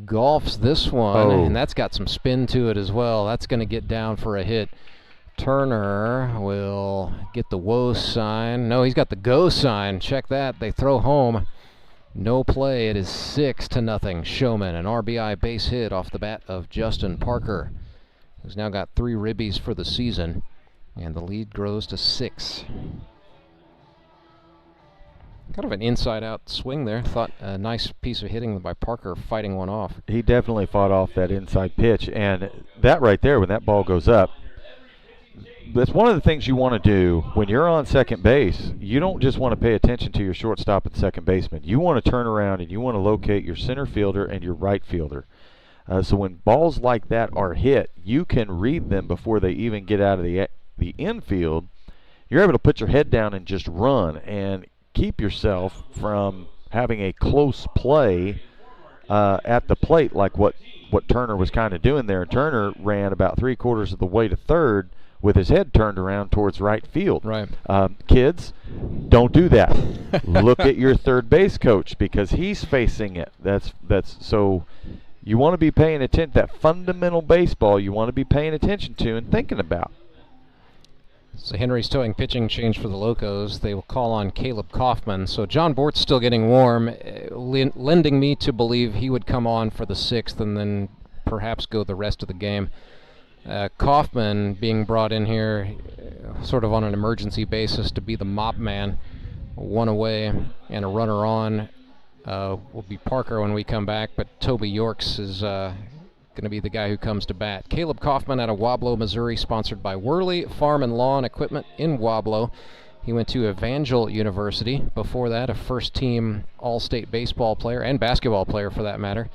Golfs this one, and that's got some spin to it as well. That's going to get down for a hit. Turner will get the whoa sign. No, he's got the go sign. Check that. They throw home. No play. It is 6-0. Showman, an RBI base hit off the bat of Justin Parker, who's now got 3 ribbies for the season, and the lead grows to 6. Kind of an inside-out swing there. Thought a nice piece of hitting by Parker, fighting one off. He definitely fought off that inside pitch, and that right there, when that ball goes up, that's one of the things you want to do when you're on second base. You don't just want to pay attention to your shortstop and second baseman. You want to turn around and you want to locate your center fielder and your right fielder. So when balls like that are hit, you can read them before they even get out of the infield. You're able to put your head down and just run and keep yourself from having a close play at the plate, like what Turner was kind of doing there. Turner ran about 3/4 of the way to third with his head turned around towards right field. Right. Kids, don't do that. Look at your third base coach, because he's facing it. That's so you want to be paying attention. That fundamental baseball you want to be paying attention to and thinking about. So Henry's towing pitching change for the Locos. They will call on Caleb Kaufman. So John Bort's still getting warm, lending me to believe he would come on for the 6th and then perhaps go the rest of the game. Kaufman being brought in here sort of on an emergency basis to be the mop man. 1 away and a runner on will be Parker when we come back, but Toby Yorks is going to be the guy who comes to bat. Caleb Kaufman out of Wablo, Missouri, sponsored by Worley Farm and Lawn Equipment in Wablo. He went to Evangel University. Before that, a first-team All-State baseball player, and basketball player for that matter,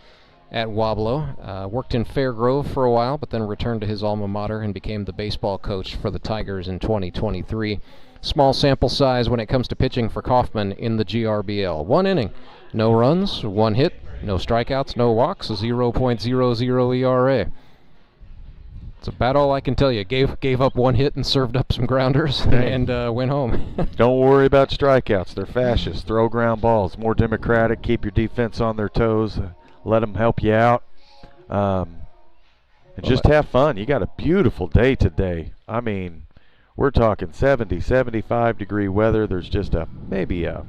at Wablo. Worked in Fairgrove for a while, but then returned to his alma mater and became the baseball coach for the Tigers in 2023. Small sample size when it comes to pitching for Kaufman in the GRBL. 1 inning, no runs, 1 hit, no strikeouts, no walks, a 0.00 ERA. It's about all I can tell you. Gave up 1 hit and served up some grounders and went home. Don't worry about strikeouts. They're fascists. Throw ground balls. More democratic. Keep your defense on their toes. Let them help you out. And just have fun. You got a beautiful day today. I mean, we're talking 70, 75 degree weather. There's just maybe a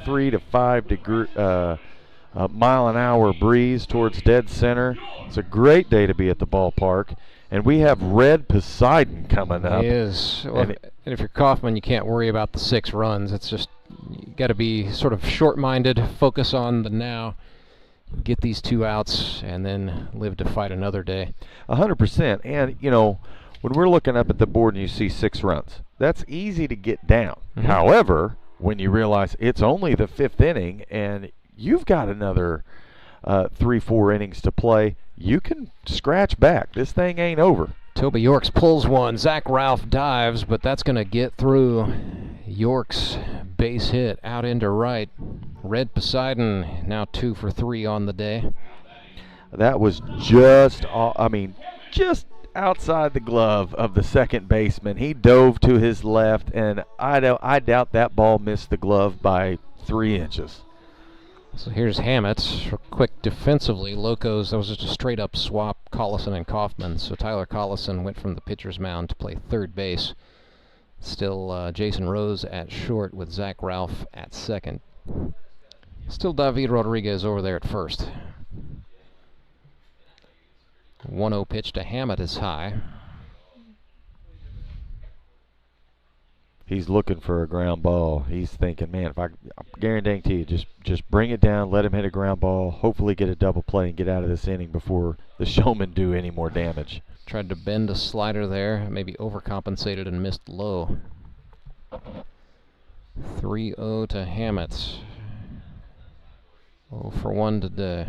3 to 5 degree mile an hour breeze towards dead center. It's a great day to be at the ballpark. And we have Red Poseidon coming up. It is. Well, and if you're Kaufman, you can't worry about the 6 runs. It's just, you got to be sort of short-minded, focus on the now, get these 2 outs, and then live to fight another day. 100%. And, you know, when we're looking up at the board and you see 6 runs, that's easy to get down. Mm-hmm. However, when you realize it's only the 5th inning and you've got another 3-4 innings to play, you can scratch back. This thing ain't over. Toby Yorks pulls one. Zach Ralph dives, but that's going to get through. Yorks base hit out into right. Red Poseidon now 2 for 3 on the day. That was just outside the glove of the second baseman. He dove to his left, and I doubt that ball missed the glove by 3 inches. So here's Hammett, quick defensively. Locos, that was just a straight-up swap, Collison and Kaufman. So Tyler Collison went from the pitcher's mound to play third base. Still Jayson Rose at short with Zach Ralph at second. Still David Rodriguez over there at first. 1-0 pitch to Hammett is high. He's looking for a ground ball. He's thinking, man, if I'm guaranteeing you, just bring it down, let him hit a ground ball, hopefully get a double play and get out of this inning before the Showmen do any more damage. Tried to bend a slider there, maybe overcompensated and missed low. 3-0 to Hammett. 0 for 1 today.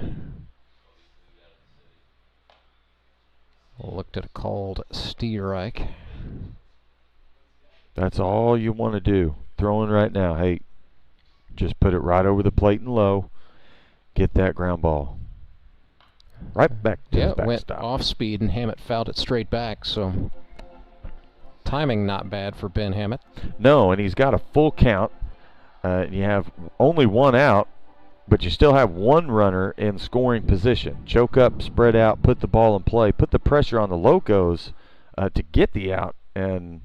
Looked at a called Steerike. That's all you want to do. Throwing right now. Hey, just put it right over the plate and low. Get that ground ball. Right back to his backstop. Went off speed and Hammett fouled it straight back, so timing not bad for Ben Hammett. No, and he's got a full count. You have only 1 out, but you still have 1 runner in scoring position. Choke up, spread out, put the ball in play, put the pressure on the Locos to get the out, and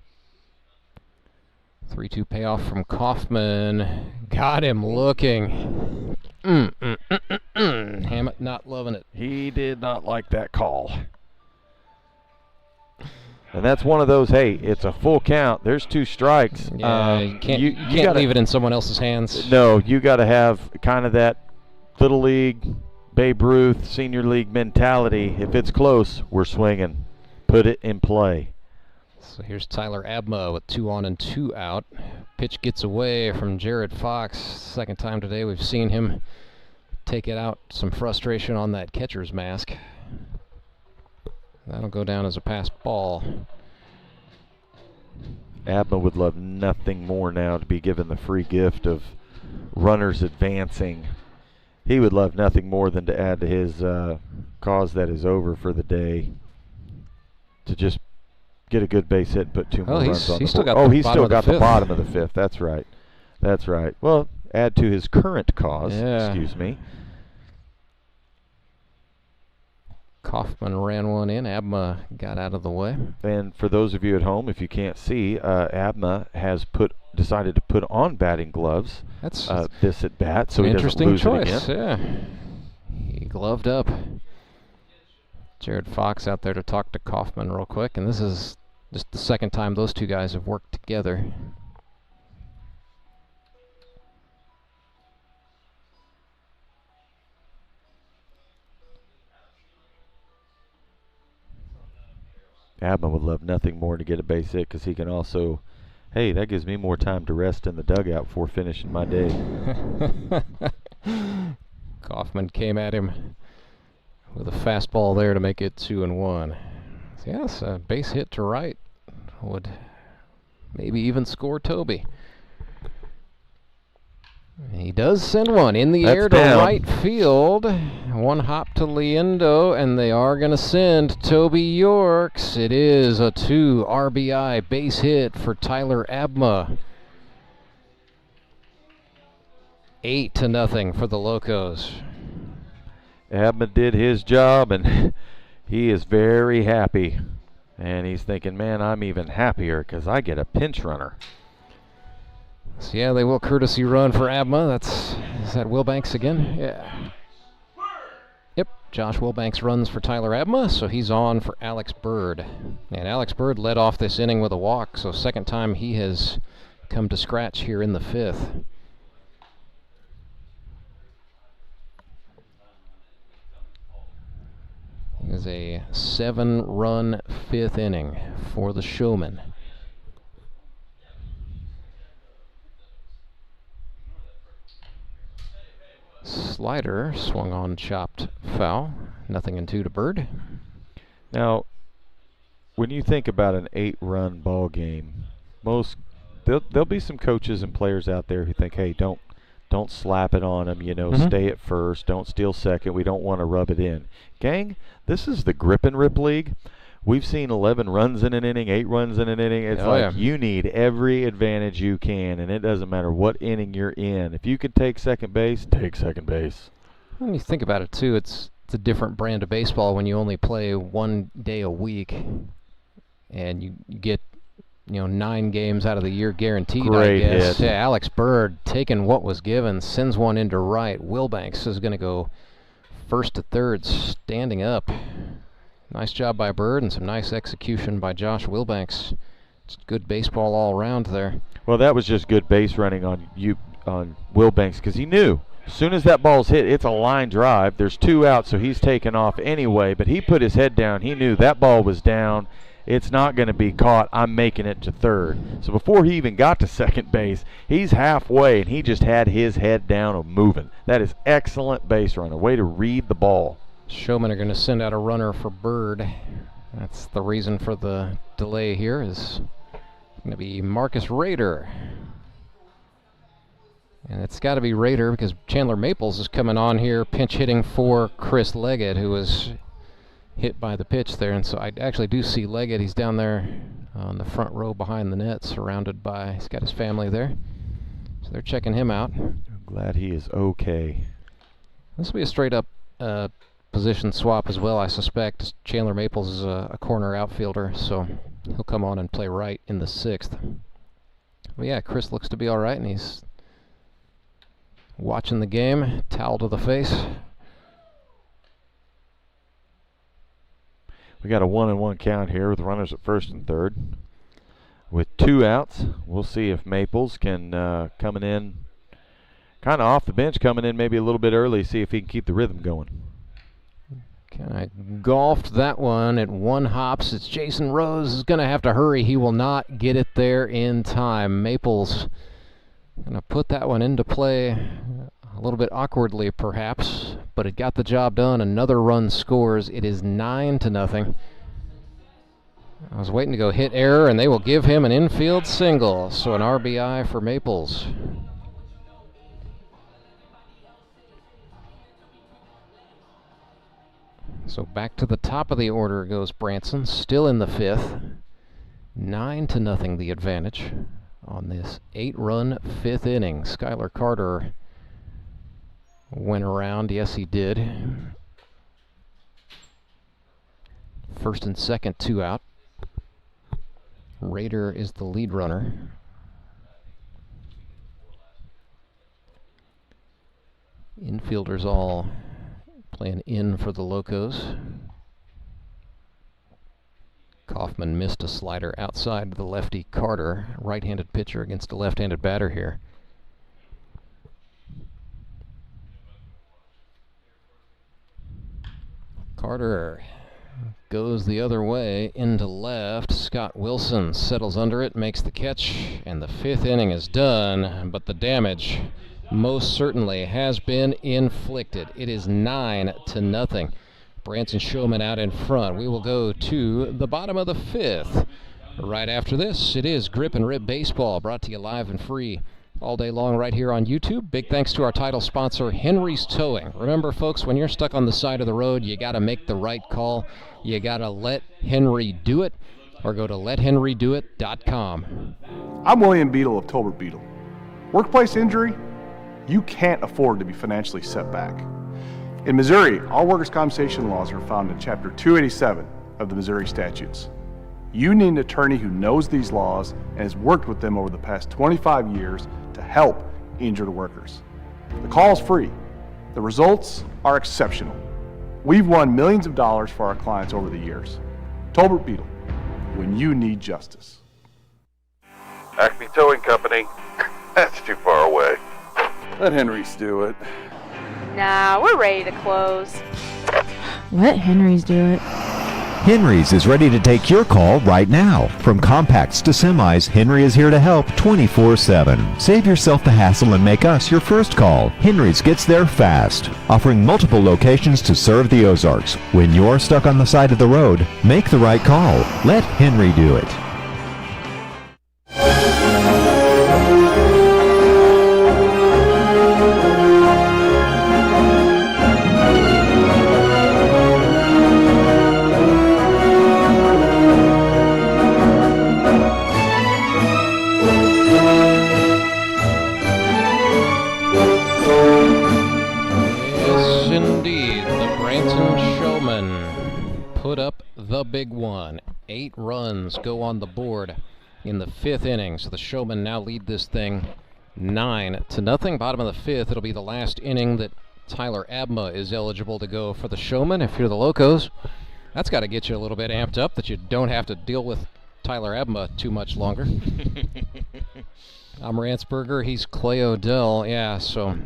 3-2 payoff from Kaufman. Got him looking. Hammett not loving it. He did not like that call. And that's one of those, hey, it's a full count. There's 2 strikes. Yeah, you can't leave it in someone else's hands. No, you got to have kind of that Little League, Babe Ruth, Senior League mentality. If it's close, we're swinging. Put it in play. So here's Tyler Abma with 2 on and 2 out. Pitch gets away from Jared Fox. Second time today we've seen him take it out. Some frustration on that catcher's mask. That'll go down as a passed ball. Abma would love nothing more now to be given the free gift of runners advancing. He would love nothing more than to add to his cause that is over for the day. To just get a good base hit and put 2 more runs on the board. He's still got the bottom of the 5th. That's right. That's right. Well, add to his current cause. Yeah. Excuse me. Kaufman ran one in. Abma got out of the way. And for those of you at home, if you can't see, Abma has decided to put on batting gloves. That's this at bat, so he doesn't lose it again. Yeah. He gloved up. Jared Fox out there to talk to Kaufman real quick, and this is just the second time those 2 guys have worked together. Abma would love nothing more to get a base hit because he can also, hey, that gives me more time to rest in the dugout before finishing my day. Kaufman came at him with a fastball there to make it 2-1. So yes, a base hit to right would maybe even score Toby. He does send one in the air to right field. One hop to Liendo, and they are going to send Toby Yorks. It is a 2 RBI base hit for Tyler Abma. 8-0 for the Locos. Abma did his job, and he is very happy. And he's thinking, man, I'm even happier because I get a pinch runner. So yeah, they will courtesy run for Abma. Is that Wilbanks again? Yeah. Yep, Josh Wilbanks runs for Tyler Abma, so he's on for Alex Bird. And Alex Bird led off this inning with a walk, so second time he has come to scratch here in the 5th. It is a 7-run 5th inning for the Showmen. Slider swung on, chopped foul. 0-2 to Bird. Now, when you think about an 8-run ball game, there'll be some coaches and players out there who think, hey, don't slap it on them, stay at first, don't steal second, we don't want to rub it in. Gang, this is the grip and rip league. We've seen 11 runs in an inning, 8 runs in an inning. It's you need every advantage you can, and it doesn't matter what inning you're in. If you can take second base, take second base. When you think about it, too, it's a different brand of baseball when you only play 1 day a week, and you get 9 games out of the year guaranteed. Great I guess. hit. Yeah, Alex Bird taking what was given, sends one into right. Wilbanks is going to go first to third, standing up. Nice job by Bird and some nice execution by Josh Wilbanks. It's good baseball all around there. Well, that was just good base running on Wilbanks because he knew as soon as that ball's hit, it's a line drive. There's 2 outs, so he's taken off anyway. But he put his head down. He knew that ball was down. It's not going to be caught. I'm making it to third. So before he even got to second base, he's halfway, and he just had his head down and moving. That is excellent base running. Way to read the ball. Showmen are going to send out a runner for Bird. That's the reason for the delay here is going to be Marcus Rader. And it's got to be Rader because Chandler Maples is coming on here pinch hitting for Chris Leggett, who was hit by the pitch there. And so I actually do see Leggett. He's down there on the front row behind the net, surrounded by, he's got his family there. So they're checking him out. I'm glad he is okay. This will be a straight up position swap as well, I suspect. Chandler Maples is a corner outfielder, so he'll come on and play right in the 6th. But yeah, Chris looks to be all right, and he's watching the game, towel to the face. We got a 1-1 count here with runners at first and third. With 2 outs, we'll see if Maples can coming in kind of off the bench, coming in maybe a little bit early, see if he can keep the rhythm going. I golfed that one at 1 hops. It's Jayson Rose is going to have to hurry. He will not get it there in time. Maples going to put that one into play a little bit awkwardly perhaps, but it got the job done. Another run scores. It is 9-0. I was waiting to go hit error, and they will give him an infield single. So an RBI for Maples. So back to the top of the order goes Branson, still in the 5th. 9-0 the advantage on this 8-run 5th inning. Skylar Carter went around. Yes, he did. First and second, 2 out. Rader is the lead runner. Infielders all playing in for the Locos. Kaufman missed a slider outside the lefty Carter. Right-handed pitcher against a left-handed batter here. Carter goes the other way into left. Scott Wilson settles under it, makes the catch, and the 5th inning is done, but the damage most certainly has been inflicted. It is 9-0. Branson Showmen out in front. We will go to the bottom of the 5th. Right after this, it is Grip and Rib Baseball, brought to you live and free all day long right here on YouTube. Big thanks to our title sponsor, Henry's Towing. Remember, folks, when you're stuck on the side of the road, you got to make the right call. You got to let Henry do it, or go to lethenrydoit.com. I'm William Beadle of Tolbert Beadle. Workplace injury? You can't afford to be financially set back. In Missouri, all workers' compensation laws are found in Chapter 287 of the Missouri statutes. You need an attorney who knows these laws and has worked with them over the past 25 years to help injured workers. The call is free. The results are exceptional. We've won millions of dollars for our clients over the years. Tolbert Beadle, when you need justice. Acme Towing Company. That's too far away. Let Henry's do it. Nah, we're ready to close. Let Henry's do it. Henry's is ready to take your call right now. From compacts to semis, Henry is here to help 24/7. Save yourself the hassle and make us your first call. Henry's gets there fast, offering multiple locations to serve the Ozarks. When you're stuck on the side of the road, make the right call. Let Henry do it. Put up the big one. 8 runs go on the board in the 5th inning. So the Showmen now lead this thing 9-0. Bottom of the 5th, it'll be the last inning that Tyler Abma is eligible to go for the Showmen. If you're the Locos, that's got to get you a little bit amped up that you don't have to deal with Tyler Abma too much longer. I'm Rance Berger. He's Clay Odell. Yeah, so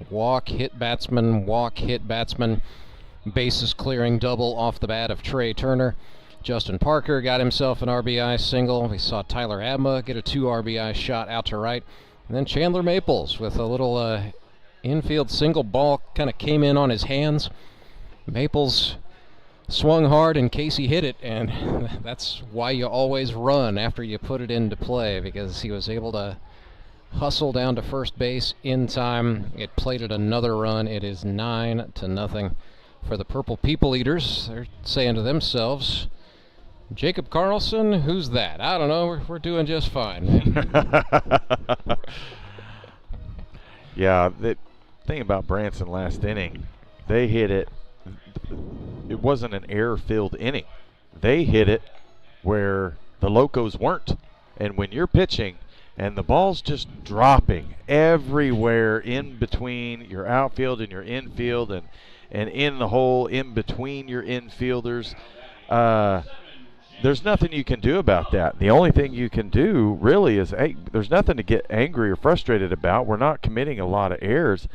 walk, hit batsman, walk, hit batsman. Bases clearing double off the bat of Trey Turner. Justin Parker got himself an RBI single. We saw Tyler Abma get a 2 RBI shot out to right. And then Chandler Maples with a little infield single ball kind of came in on his hands. Maples swung hard and Casey hit it, and that's why you always run after you put it into play, because he was able to hustle down to first base in time. It plated another run. It is 9-0. For the Purple People Eaters. They're saying to themselves, Jacob Carlson, who's that? I don't know. We're doing just fine. Yeah, the thing about Branson last inning, they hit it. It wasn't an air-filled inning. They hit it where the Locos weren't. And when you're pitching and the ball's just dropping everywhere in between your outfield and your infield, and in the hole in between your infielders, there's nothing you can do about that. The only thing you can do really is, hey, there's nothing to get angry or frustrated about. We're not committing a lot of errors.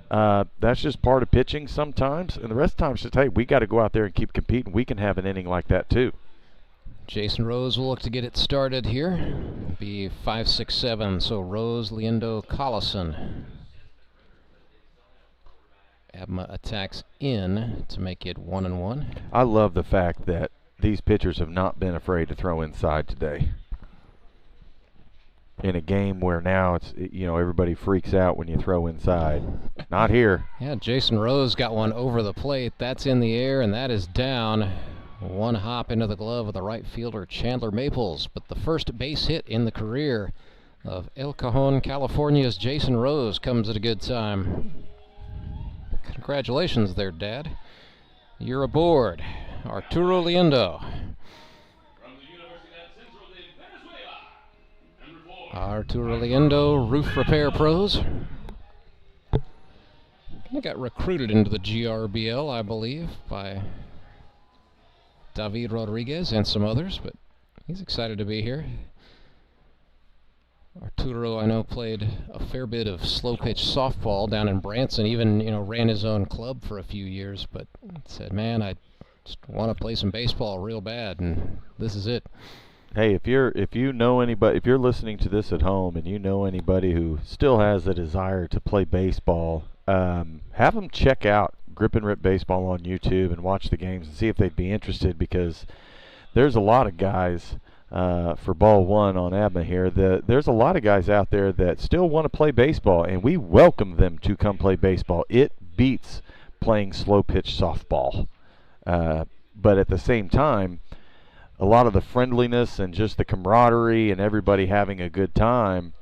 That's just part of pitching sometimes, and the rest of the time it's just, hey, we got to go out there and keep competing. We can have an inning like that too. Jayson Rose will look to get it started here. It'll be 5, 6, 7, so Rose, Liendo, Collison. Abma attacks in to make it 1-1. I love the fact that these pitchers have not been afraid to throw inside today. In a game where now it's, everybody freaks out when you throw inside. Not here. Yeah, Jayson Rose got one over the plate. That's in the air, and that is down. One hop into the glove of the right fielder, Chandler Maples. But the first base hit in the career of El Cajon, California's Jayson Rose comes at a good time. Congratulations there, Dad. You're aboard. Arturo Liendo. Arturo Liendo, Roof Repair Pros. He got recruited into the GRBL, I believe, by David Rodriguez and some others, but he's excited to be here. Arturo, I know, played a fair bit of slow-pitch softball down in Branson, even, ran his own club for a few years, but said, man, I Just want to play some baseball real bad, and this is it. Hey, if you know anybody, if you're listening to this at home and you know anybody who still has a desire to play baseball, have them check out Grip and Rip Baseball on YouTube and watch the games and see if they'd be interested, because there's a lot of guys for Ball 1 on Abma here. There's a lot of guys out there that still want to play baseball, and we welcome them to come play baseball. It beats playing slow pitch softball. But at the same time, a lot of the friendliness and just the camaraderie and everybody having a good time,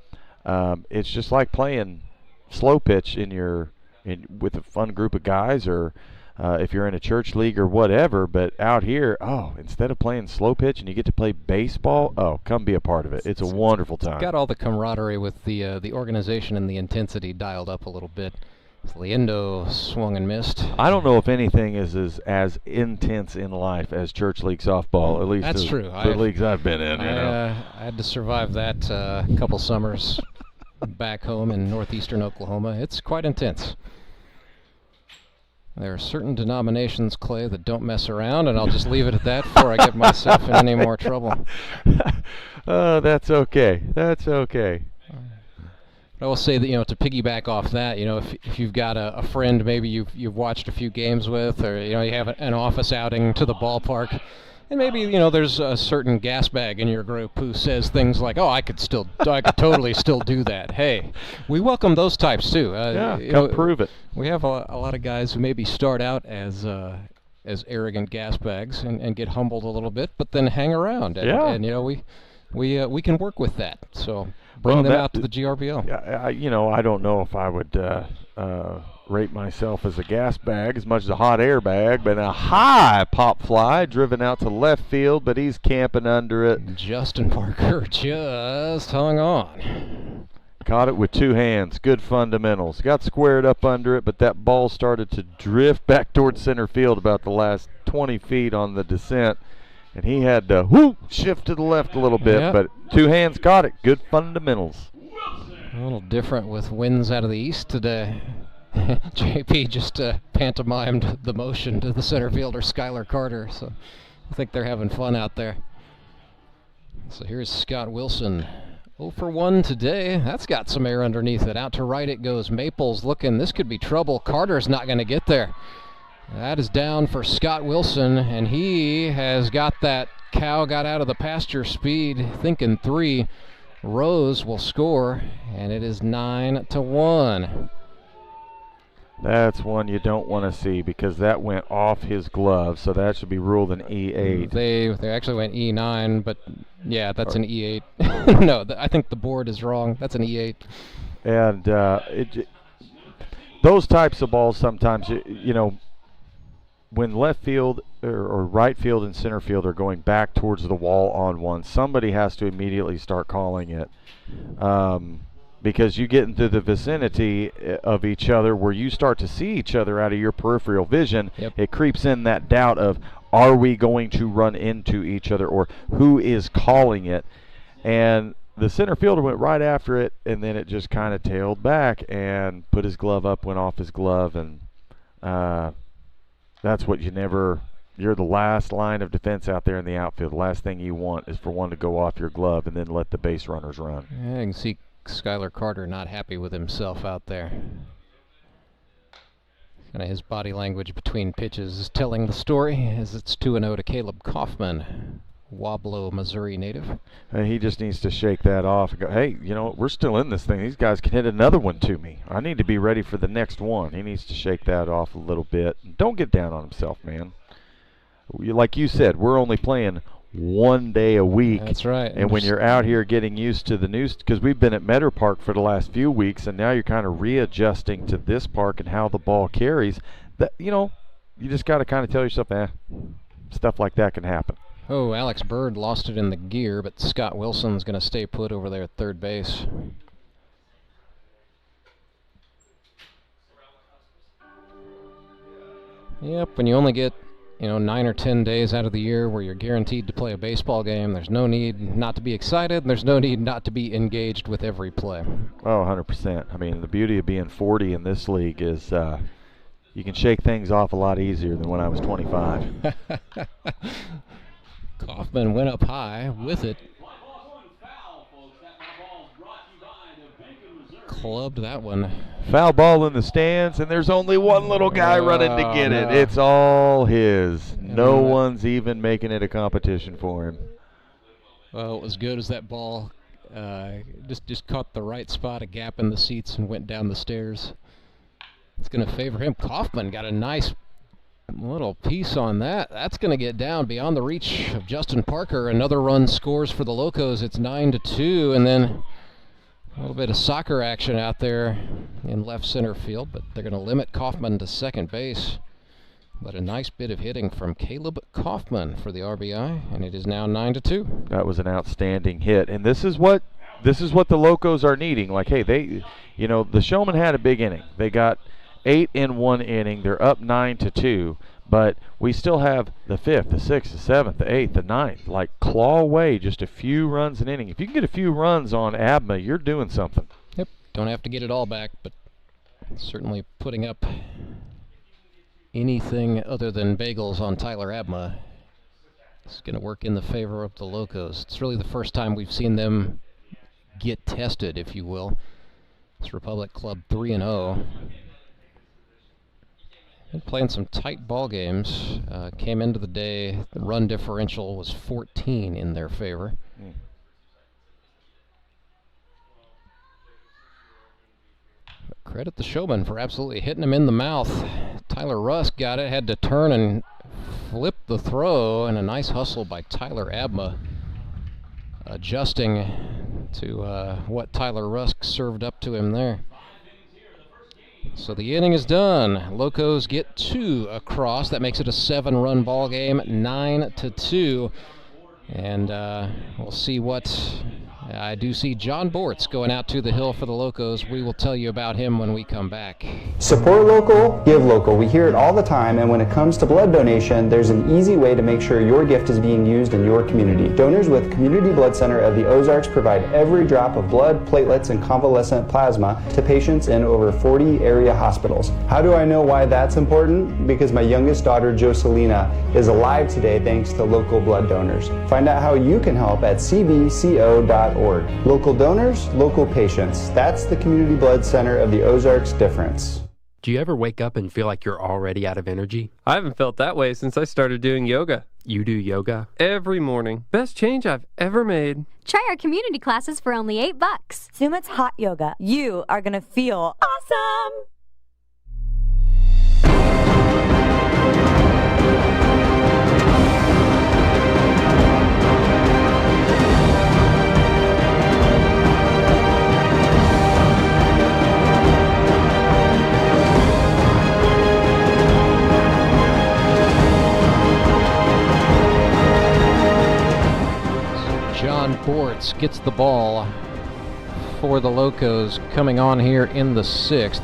it's just like playing slow pitch with a fun group of guys, or if you're in a church league or whatever. But out here, instead of playing slow pitch and you get to play baseball, come be a part of it. It's a wonderful time. It's got all the camaraderie with the organization and the intensity dialed up a little bit. Liendo swung and missed. I don't know if anything is as intense in life as church league softball, at least that's true. The leagues I've been in. I had to survive that a couple summers back home in northeastern Oklahoma. It's quite intense. There are certain denominations, Clay, that don't mess around, and I'll just leave it at that before I get myself in any more trouble. That's okay. That's okay. I will say that, to piggyback off that, if you've got a friend maybe you've watched a few games with, or you have an office outing to the ballpark, and maybe there's a certain gas bag in your group who says things like, I could totally still do that. Hey, we welcome those types too. Come prove it. We have a lot of guys who maybe start out as arrogant gas bags and get humbled a little bit, but then hang around. And we can work with that. So bring them out to the GRBL. I don't know if I would rate myself as a gas bag as much as a hot air bag, but a high pop fly driven out to left field, but he's camping under it. Justin Parker just hung on. Caught it with two hands. Good fundamentals. Got squared up under it, but that ball started to drift back towards center field about the last 20 feet on the descent. And he had to shift to the left a little bit, but two hands caught it. Good fundamentals. A little different with winds out of the east today. JP just pantomimed the motion to the center fielder, Skylar Carter. So I think they're having fun out there. So here's Scott Wilson. 0 for 1 today. That's got some air underneath it. Out to right it goes. Maples looking. This could be trouble. Carter's not going to get there. That is down for Scott Wilson, and he has got that cow got out of the pasture speed, thinking 3. Rose will score, and it is 9-1. That's one you don't want to see because that went off his glove, so that should be ruled an E8. They actually went E9, but yeah, that's an E8. No, I think the board is wrong. That's an E8. And those types of balls sometimes, when left field or right field and center field are going back towards the wall on one, somebody has to immediately start calling it, because you get into the vicinity of each other where you start to see each other out of your peripheral vision. Yep. It creeps in that doubt of, are we going to run into each other, or who is calling it? And the center fielder went right after it, and then it just kind of tailed back and put his glove up, went off his glove, and that's what you're the last line of defense out there in the outfield. The last thing you want is for one to go off your glove and then let the base runners run. Yeah, you can see Skylar Carter not happy with himself out there. Kind of his body language between pitches is telling the story as it's 2-0 to Caleb Kaufman, Wablo, Missouri native. He just needs to shake that off and go, hey, we're still in this thing. These guys can hit another one to me. I need to be ready for the next one. He needs to shake that off a little bit. Don't get down on himself, man. Like you said, we're only playing 1 day a week. That's right. And when you're out here getting used to the news, because we've been at Meador Park for the last few weeks, and now you're kind of readjusting to this park and how the ball carries, that you just got to kind of tell yourself, stuff like that can happen. Oh, Alex Bird lost it in the gear, but Scott Wilson's going to stay put over there at third base. Yep, when you only get 9 or 10 days out of the year where you're guaranteed to play a baseball game, there's no need not to be excited, and there's no need not to be engaged with every play. Oh, 100%. I mean, the beauty of being 40 in this league is You can shake things off a lot easier than when I was 25. Kaufman went up high with it. Clubbed that one. Foul ball in the stands, and there's only one little guy running to get it. It's all his. No one's even making it a competition for him. Well, it was good as that ball just caught the right spot, a gap in the seats, and went down the stairs. It's going to favor him. Kaufman got a nice little piece on that. That's going to get down beyond the reach of Justin Parker. Another run scores for the Locos. It's 9-2, and then a little bit of soccer action out there in left center field, but they're going to limit Kaufman to second base. But a nice bit of hitting from Caleb Kaufman for the RBI, and it is now 9-2. That was an outstanding hit, and this is what the Locos are needing. Like, hey, the Showmen had a big inning. They got 8 in 1 inning. They're up 9-2, but we still have the 5th, the 6th, the 7th, the 8th, the 9th. Like, claw away just a few runs an inning. If you can get a few runs on Abma, you're doing something. Yep, don't have to get it all back, but certainly putting up anything other than bagels on Tyler Abma is going to work in the favor of the Locos. It's really the first time we've seen them get tested, if you will. It's Republic Club 3-0. Been playing some tight ball games. Came into the day, the run differential was 14 in their favor. Credit the Showmen for absolutely hitting him in the mouth. Tyler Rusk got it, had to turn and flip the throw, and a nice hustle by Tyler Abma, adjusting to what Tyler Rusk served up to him there. So the inning is done. Locos get 2 across. That makes it a 7-run ball game, 9-2. And we'll see what... I do see John Bortz going out to the hill for the Locos. We will tell you about him when we come back. Support local, give local. We hear it all the time, and when it comes to blood donation, there's an easy way to make sure your gift is being used in your community. Donors with Community Blood Center of the Ozarks provide every drop of blood, platelets, and convalescent plasma to patients in over 40 area hospitals. How do I know why that's important? Because my youngest daughter, Joselina, is alive today thanks to local blood donors. Find out how you can help at cbco.org. Local donors, local patients. That's the Community Blood Center of the Ozarks difference. Do you ever wake up and feel like you're already out of energy? I haven't felt that way since I started doing yoga. You do yoga? Every morning. Best change I've ever made. Try our community classes for only $8. Sumit's Hot Yoga. You are going to feel awesome! John Bortz gets the ball for the Locos coming on here in the 6th.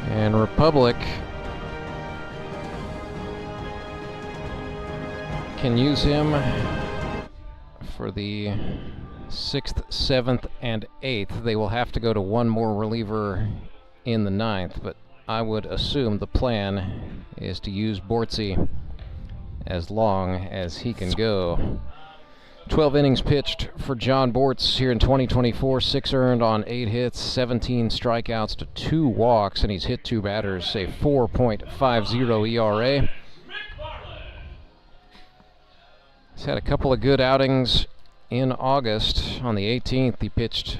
And Republic can use him for the 6th, 7th, and 8th. They will have to go to one more reliever in the 9th, but I would assume the plan is to use Bortzy as long as he can go. 12 innings pitched for John Bortz here in 2024, 6 earned on 8 hits, 17 strikeouts to 2 walks, and he's hit 2 batters, a 4.50 ERA. He's had a couple of good outings in August. On the 18th, he pitched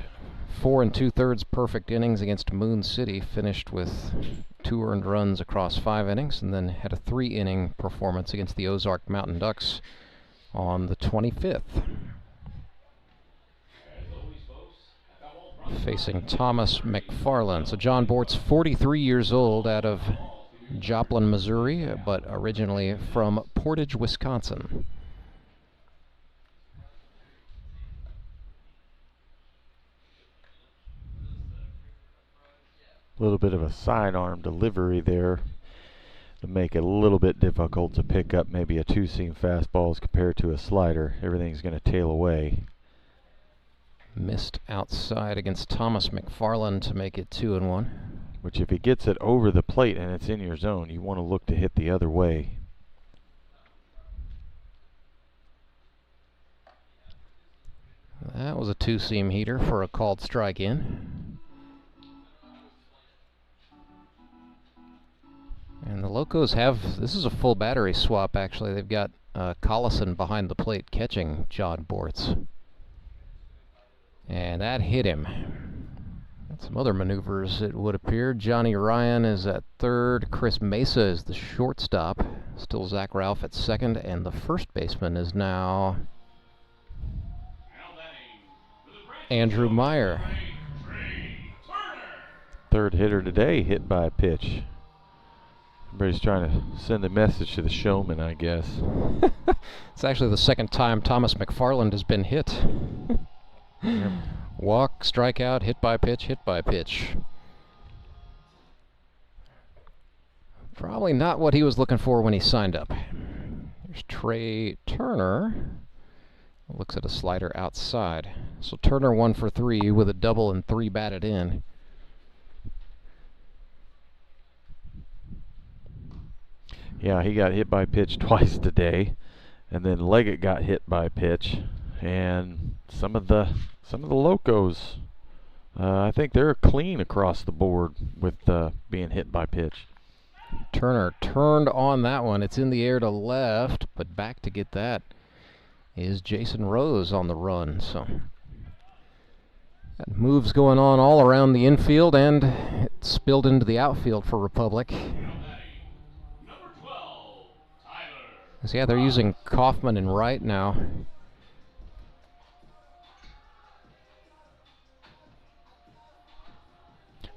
4 2/3 perfect innings against Moon City, finished with 2 earned runs across 5 innings, and then had a 3-inning performance against the Ozark Mountain Ducks on the 25th. Facing Thomas McFarland. So John Bortz, 43 years old, out of Joplin, Missouri, but originally from Portage, Wisconsin. A little bit of a sidearm delivery there to make it a little bit difficult to pick up maybe a 2-seam fastball as compared to a slider. Everything's going to tail away. Missed outside against Thomas McFarland to make it 2-1. Which if he gets it over the plate and it's in your zone, you want to look to hit the other way. That was a two-seam heater for a called strike in. And the Locos have, this is a full battery swap actually. They've got Collison behind the plate catching John Bortz. And that hit him. Some other maneuvers, it would appear. Johnny Ryan is at third. Chris Mesa is the shortstop. Still Zach Ralph at second. And the first baseman is now Andrew Meyer. Third hitter today, hit by a pitch. Everybody's trying to send a message to the showman, I guess. It's actually the second time Thomas McFarland has been hit. Yep. Walk, strikeout, hit by pitch, hit by pitch. Probably not what he was looking for when he signed up. There's Trey Turner. Looks at a slider outside. So Turner 1 for 3 with a double and 3 batted in. Yeah, he got hit by pitch twice today, and then Leggett got hit by pitch, and some of the Locos, I think they're clean across the board with being hit by pitch. Turner turned on that one. It's in the air to left, but back to get that is Jayson Rose on the run. So got moves going on all around the infield, and it spilled into the outfield for Republic. So yeah, they're using Kaufman in right now.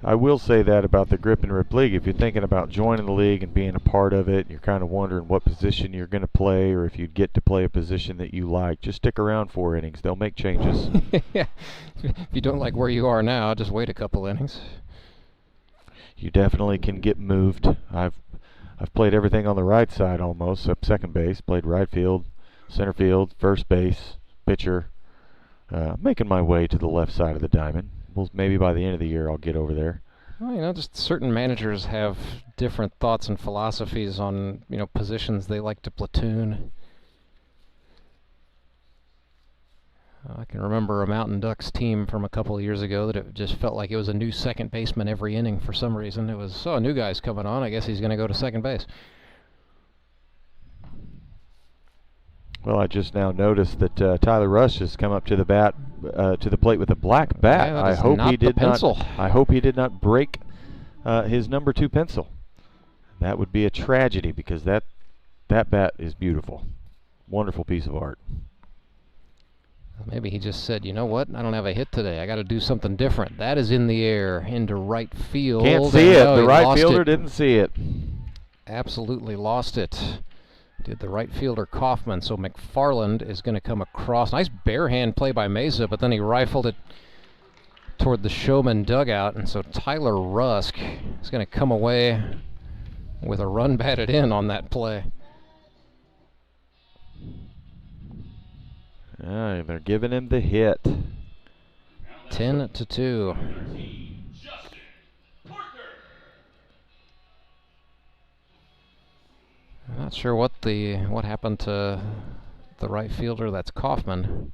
I will say that about the Grip and Rip League. If you're thinking about joining the league and being a part of it, you're kind of wondering what position you're going to play, or if you'd get to play a position that you like, just stick around 4 innings. They'll make changes. Yeah. If you don't like where you are now, just wait a couple innings. You definitely can get moved. I've played everything on the right side almost, except second base. Played right field, center field, first base, pitcher. Making my way to the left side of the diamond. Well, maybe by the end of the year I'll get over there. Well, you know, just certain managers have different thoughts and philosophies on, you know, positions they like to platoon. I can remember a Mountain Ducks team from a couple of years ago that it just felt like it was a new second baseman every inning for some reason. It was, a new guy's coming on, I guess he's going to go to second base. Well, I just now noticed that Tyler Rush has come up to the plate with a black bat. Yeah, I hope he did not break his number 2 pencil. That would be a tragedy, because that bat is beautiful. Wonderful piece of art. Maybe he just said, you know what, I don't have a hit today. I got to do something different. That is in the air into right field. Can't see it. The right fielder didn't see it. Absolutely lost it. Did the right fielder Kaufman. So McFarland is going to come across. Nice bare hand play by Mesa, but then he rifled it toward the Showmen dugout. And so Tyler Rusk is going to come away with a run batted in on that play. They're giving him the hit. 10-2. I'm not sure what happened to the right fielder. That's Kaufman.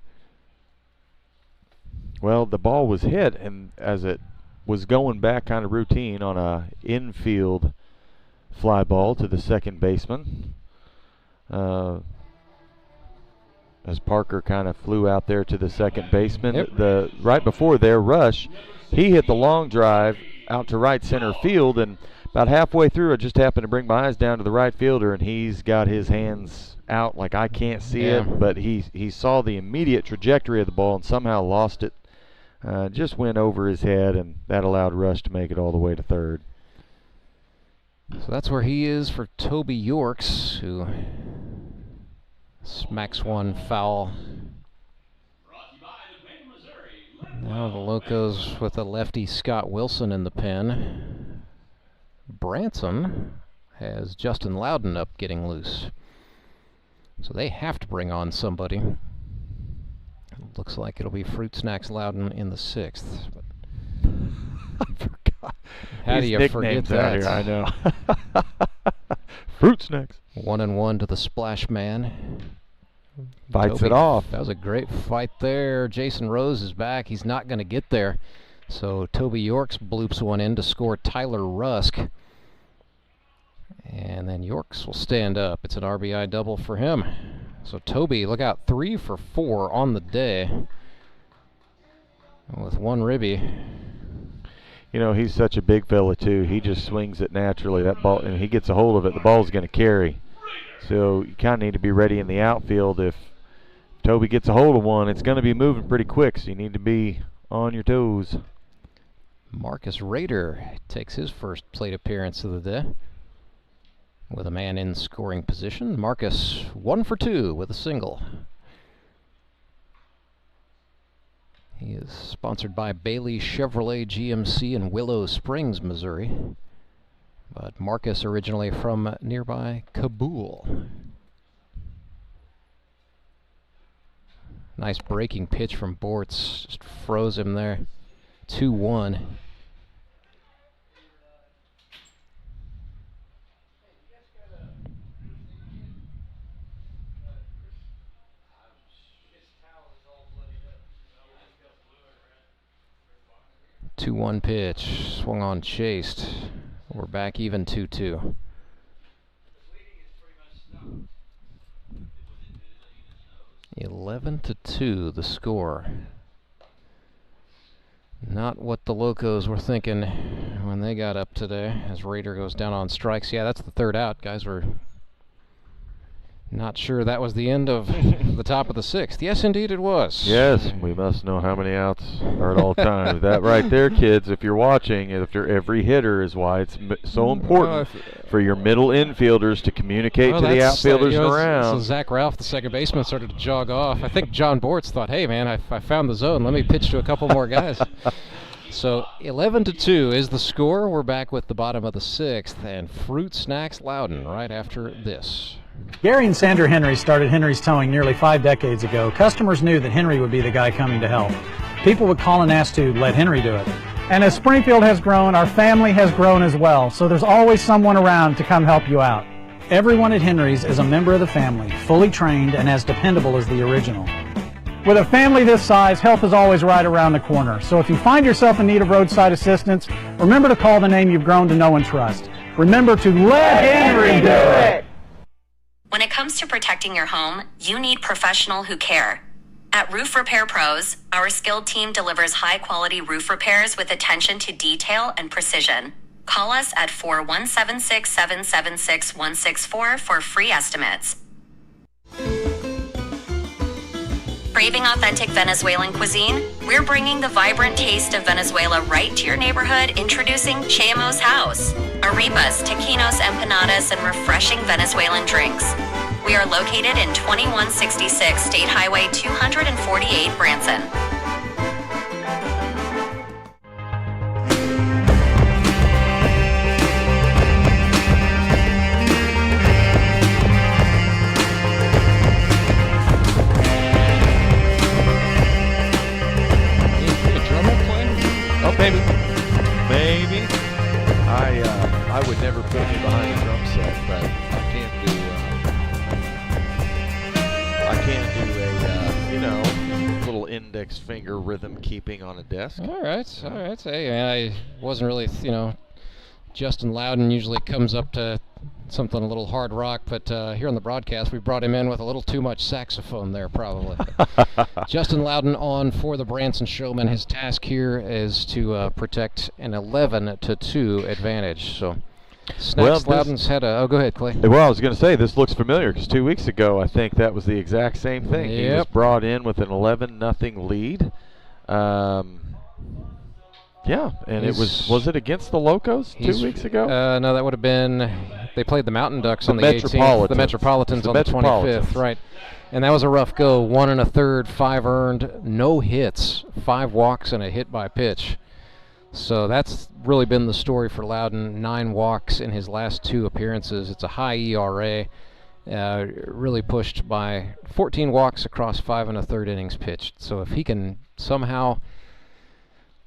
Well, the ball was hit, and as it was going back kind of routine on a infield fly ball to the second baseman. As Parker kind of flew out there to the second baseman. Yep. Right before there, Rush, he hit the long drive out to right center field, and about halfway through, I just happened to bring my eyes down to the right fielder, and he's got his hands out like I can't see it, but he saw the immediate trajectory of the ball and somehow lost it. Just went over his head, and that allowed Rush to make it all the way to third. So that's where he is for Toby Yorks, who smacks one foul. Now the Locos with a lefty Scott Wilson in the pen. Branson has Justin Loudon up getting loose. So they have to bring on somebody. Looks like it'll be Fruit Snacks Loudon in the 6th. But I forgot. How do you forget that? Here, I know. Fruit Snacks. 1-1 to the Splash Man. Fights it off. That was a great fight there. Jayson Rose is back. He's not going to get there. So Toby Yorks bloops one in to score Tyler Rusk. And then Yorks will stand up. It's an RBI double for him. So Toby, look out, 3 for 4 on the day with 1 ribby. You know, he's such a big fella too. He just swings it naturally. That ball, and he gets a hold of it, the ball's going to carry. So you kind of need to be ready in the outfield. If Toby gets a hold of one, it's going to be moving pretty quick, so you need to be on your toes. Marcus Rader takes his first plate appearance of the day with a man in scoring position. Marcus 1 for 2 with a single. He is sponsored by Bailey Chevrolet GMC in Willow Springs, Missouri. But Marcus originally from nearby Kabul. Nice breaking pitch from Bortz. Just froze him there. 2-1. Two-one pitch, swung on, chased. We're back even 2-2. (11-2) the score. Not what the Locos were thinking when they got up today. As Rader goes down on strikes. Yeah, that's the 3rd out. Guys were not sure that was the end of the top of the 6th. Yes, indeed it was. Yes, we must know how many outs are at all times. That right there, kids, if you're watching, after every hitter is why it's so important for your middle infielders to communicate to the outfielders around. So Zach Ralph, the second baseman, started to jog off. I think John Bortz thought, hey, man, I found the zone. Let me pitch to a couple more guys. So 11-2 is the score. We're back with the bottom of the 6th, and Fruit Snacks Loudon right after this. Gary and Sandra Henry started Henry's Towing nearly 5 decades ago. Customers knew that Henry would be the guy coming to help. People would call and ask to let Henry do it. And as Springfield has grown, our family has grown as well, so there's always someone around to come help you out. Everyone at Henry's is a member of the family, fully trained and as dependable as the original. With a family this size, help is always right around the corner. So if you find yourself in need of roadside assistance, remember to call the name you've grown to know and trust. Remember to let Henry do it! When it comes to protecting your home, you need professionals who care. At Roof Repair Pros, our skilled team delivers high-quality roof repairs with attention to detail and precision. Call us at 417-677-6164 for free estimates. Craving authentic Venezuelan cuisine? We're bringing the vibrant taste of Venezuela right to your neighborhood, introducing Chemo's House. Arepas, taquinos, empanadas, and refreshing Venezuelan drinks. We are located in 2166 State Highway 248, Branson. Oh, maybe. I would never put me behind a drum set, but I can do a little index finger rhythm keeping on a desk. All right. Hey, man, I wasn't really, Justin Loudon usually comes up to something a little hard rock, but here on the broadcast we brought him in with a little too much saxophone there, probably. Justin Loudon on for the Branson Showmen. His task here is to protect an 11-2 advantage. So Snacks Loudon's had a... Oh, go ahead, Clay. Well, I was going to say, this looks familiar because 2 weeks ago I think that was the exact same thing. Yep. He was brought in with an 11-0 lead. Yeah, and it was it against the Locos 2 weeks ago? No, that would have been, they played the Mountain Ducks on the 18th. The Metropolitans on the 25th, right. And that was a rough go. 1 1/3, 5 earned, no hits, 5 walks and a hit by pitch. So that's really been the story for Loudon. 9 walks in his last 2 appearances. It's a high ERA. really pushed by 14 walks across 5 1/3 innings pitched. So if he can somehow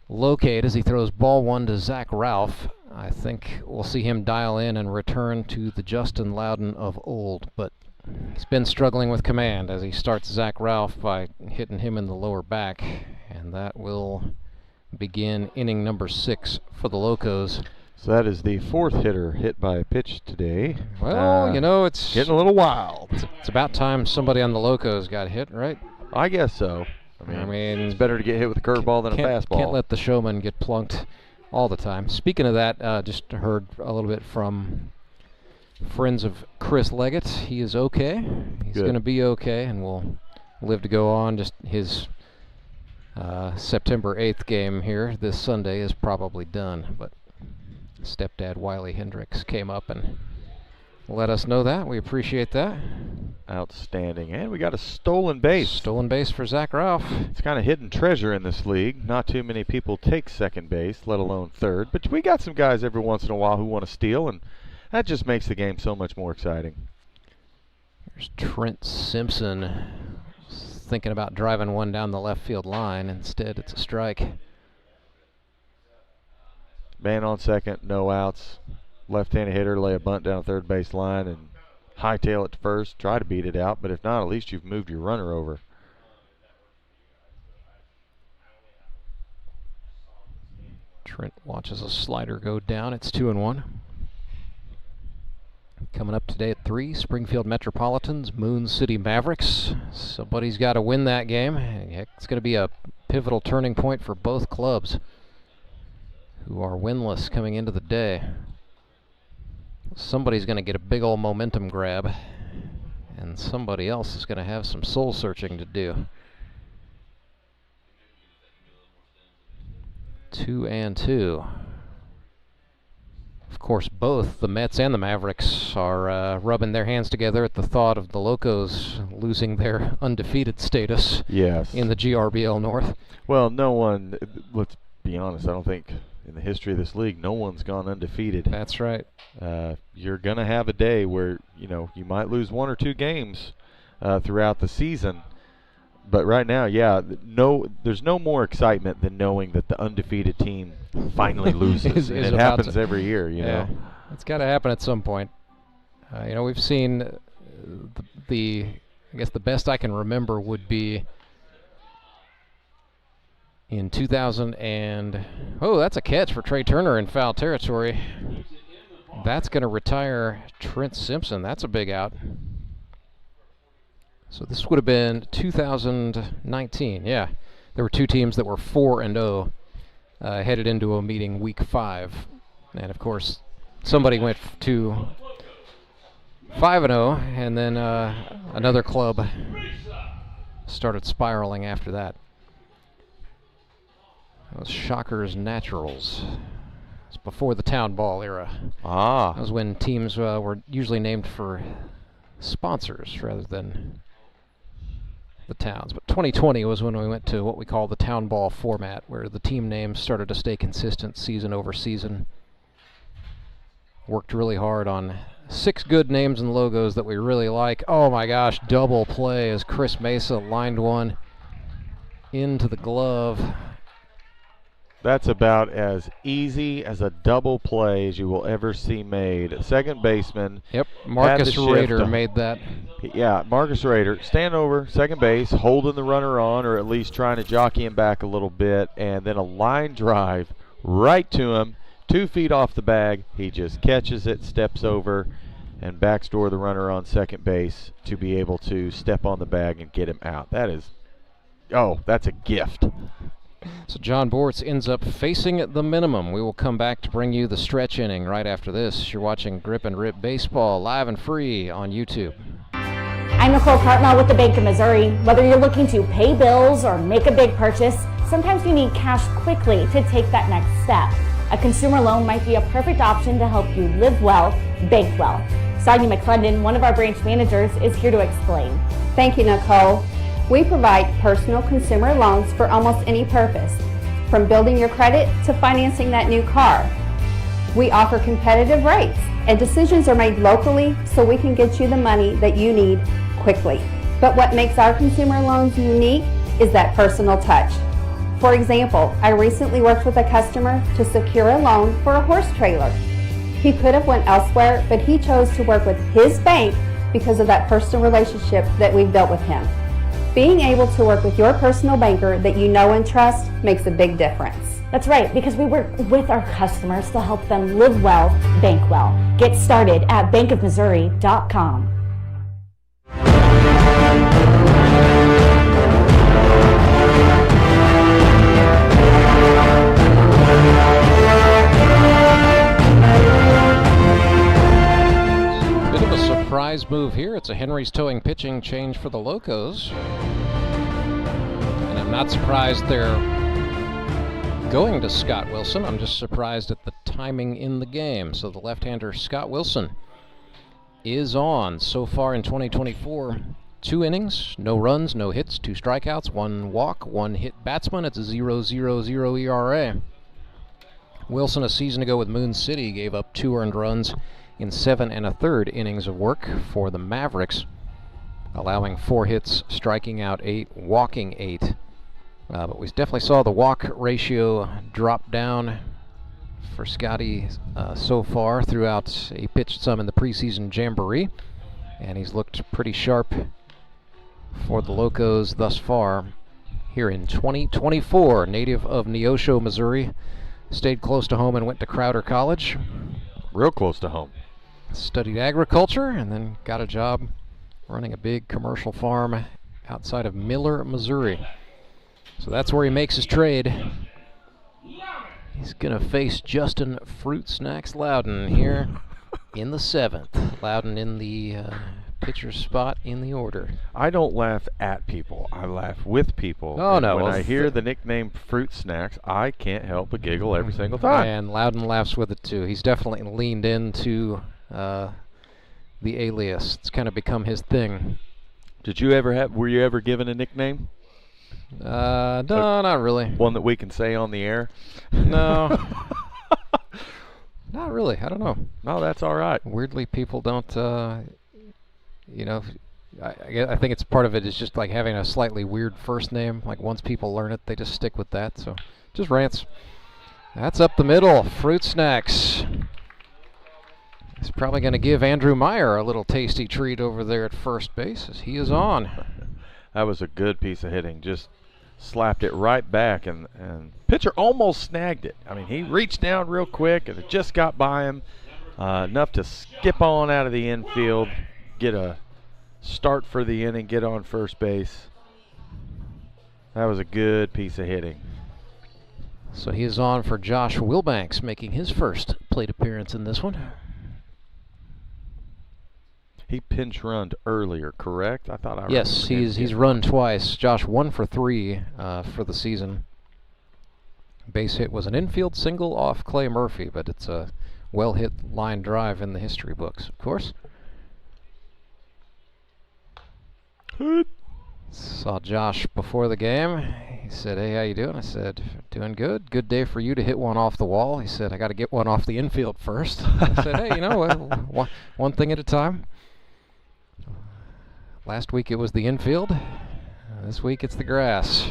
locate as he throws ball 1 to Zach Ralph, I think we'll see him dial in and return to the Justin Loudon of old. But he's been struggling with command as he starts Zach Ralph by hitting him in the lower back, and that will begin inning number 6 for the Locos. So that is the 4th hitter hit by a pitch today. Well, you know, it's getting a little wild. It's about time somebody on the Locos got hit, right? I guess so. I mean, it's better to get hit with a curveball than a fastball. Can't let the showman get plunked all the time. Speaking of that, just heard a little bit from friends of Chris Leggett. He is okay. He's going to be okay, and will live to go on. Just his September 8th game here this Sunday is probably done. But stepdad Wiley Hendricks came up and let us know that. We appreciate that. Outstanding. And we got a stolen base. Stolen base for Zach Ralph. It's kind of hidden treasure in this league. Not too many people take second base, let alone third. But we got some guys every once in a while who want to steal, and that just makes the game so much more exciting. There's Trent Simpson thinking about driving one down the left field line. Instead, it's a strike. Man on second, no outs. Left-handed hitter lay a bunt down third base line and hightail it to first. Try to beat it out, but if not, at least you've moved your runner over. Trent watches a slider go down. It's 2-1. Coming up today at 3, Springfield Metropolitans, Moon City Mavericks. Somebody's got to win that game. Heck, it's going to be a pivotal turning point for both clubs, who are winless coming into the day. Somebody's going to get a big old momentum grab, and somebody else is going to have some soul searching to do. 2-2. Of course, both the Mets and the Mavericks are rubbing their hands together at the thought of the Locos losing their undefeated status in the GRBL North. Well, no one, let's be honest, I don't think in the history of this league, no one's gone undefeated. That's right. You're going to have a day where, you know, you might lose 1 or 2 games throughout the season. But right now, there's no more excitement than knowing that the undefeated team finally loses. And it happens every year, you know. It's got to happen at some point. You know, we've seen I guess the best I can remember would be in 2000 and, that's a catch for Trey Turner in foul territory. That's going to retire Trent Simpson. That's a big out. So this would have been 2019. Yeah, there were 2 teams that were 4-0 headed into a meeting week 5. And, of course, somebody went to 5-0, and then another club started spiraling after that. That was Shockers Naturals. It's before the town ball era. That was when teams were usually named for sponsors rather than the towns. But 2020 was when we went to what we call the town ball format, where the team names started to stay consistent season over season. Worked really hard on 6 good names and logos that we really like. Oh my gosh, double play as Chris Mesa lined one into the glove. That's about as easy as a double play as you will ever see made. Second baseman. Yep, Marcus Rader made that. Yeah, Marcus Rader. Stand over, second base, holding the runner on, or at least trying to jockey him back a little bit, and then a line drive right to him, 2 feet off the bag. He just catches it, steps over, and backdoor the runner on second base to be able to step on the bag and get him out. That is, that's a gift. So John Bortz ends up facing the minimum. We will come back to bring you the stretch inning right after this. You're watching Grip and Rip Baseball live and free on YouTube. I'm Nicole Cartmel with the Bank of Missouri. Whether you're looking to pay bills or make a big purchase, sometimes you need cash quickly to take that next step. A consumer loan might be a perfect option to help you live well, bank well. Sonia McClendon, one of our branch managers, is here to explain. Thank you, Nicole. We provide personal consumer loans for almost any purpose, from building your credit to financing that new car. We offer competitive rates and decisions are made locally so we can get you the money that you need quickly. But what makes our consumer loans unique is that personal touch. For example, I recently worked with a customer to secure a loan for a horse trailer. He could have went elsewhere, but he chose to work with his bank because of that personal relationship that we've built with him. Being able to work with your personal banker that you know and trust makes a big difference. That's right, because we work with our customers to help them live well, bank well. Get started at bankofmissouri.com. Bit of a surprise move here. It's a Henry's towing pitching change for the Locos. And I'm not surprised they're going to Scott Wilson. I'm just surprised at the timing in the game. So the left-hander Scott Wilson is on so far in 2024. 2 innings, no runs, no hits, 2 strikeouts, 1 walk, 1 hit batsman. It's a 0.00 ERA. Wilson a season ago with Moon City gave up 2 earned runs in 7 1/3 innings of work for the Mavericks, allowing 4 hits, striking out 8, walking 8. But we definitely saw the walk ratio drop down for Scotty so far throughout. He pitched some in the preseason jamboree, and he's looked pretty sharp for the Locos thus far here in 2024. Native of Neosho, Missouri, stayed close to home and went to Crowder College. Real close to home. Studied agriculture and then got a job running a big commercial farm outside of Miller, Missouri. So that's where he makes his trade. He's going to face Justin Fruit Snacks Loudon here in the 7th. Loudon in the pitcher spot in the order. I don't laugh at people. I laugh with people. Oh, no. When I hear the nickname Fruit Snacks, I can't help but giggle every single time. And Loudon laughs with it, too. He's definitely leaned into the alias. It's kind of become his thing. Were you ever given a nickname? No, not really. One that we can say on the air? No. Not really. I don't know. No, that's all right. Weirdly, people don't, you know, I think it's part of it is just like having a slightly weird first name. Like once people learn it, they just stick with that. So just Rance. That's up the middle. Fruit Snacks. He's probably going to give Andrew Meyer a little tasty treat over there at first base as he is on. That was a good piece of hitting. Just slapped it right back, and pitcher almost snagged it. I mean, he reached down real quick, and it just got by him enough to skip on out of the infield, get a start for the inning, get on first base. That was a good piece of hitting. So he is on for Josh Wilbanks, making his first plate appearance in this one. He pinch runned earlier, correct? I thought I Yes, he's run twice. Josh 1 for 3 for the season. Base hit was an infield single off Clay Murphy, but it's a well-hit line drive in the history books, of course. Saw Josh before the game. He said, "Hey, how you doing?" I said, "Doing good. Good day for you to hit one off the wall." He said, "I got to get one off the infield first." I said, "Hey, you know, one thing at a time." Last week it was the infield. This week it's the grass.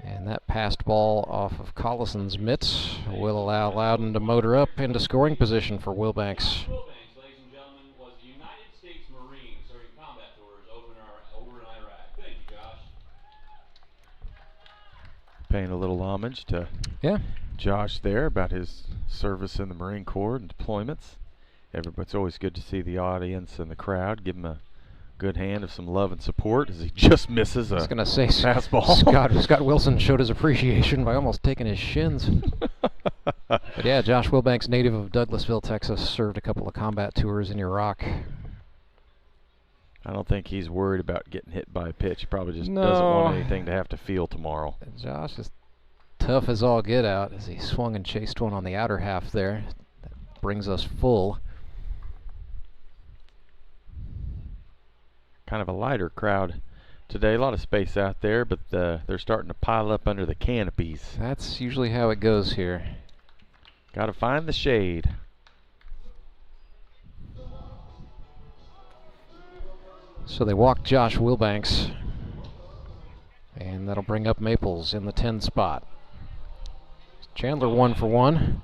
And that passed ball off of Collison's mitts will allow Loudon to motor up into scoring position for Wilbanks. Paying a little homage to Josh there about his service in the Marine Corps and deployments. It's always good to see the audience and the crowd give him a good hand of some love and support as he just misses a I was going to say, fastball. Scott Wilson showed his appreciation by almost taking his shins. But yeah, Josh Wilbanks, native of Douglasville, Texas, served a couple of combat tours in Iraq. I don't think he's worried about getting hit by a pitch. He probably just doesn't want anything to have to feel tomorrow. Josh is tough as all get out as he swung and chased one on the outer half there. That brings us full. Kind of a lighter crowd today. A lot of space out there, but they're starting to pile up under the canopies. That's usually how it goes here. Got to find the shade. So they walk Josh Wilbanks. And that'll bring up Maples in the 10 spot. Chandler 1 for 1.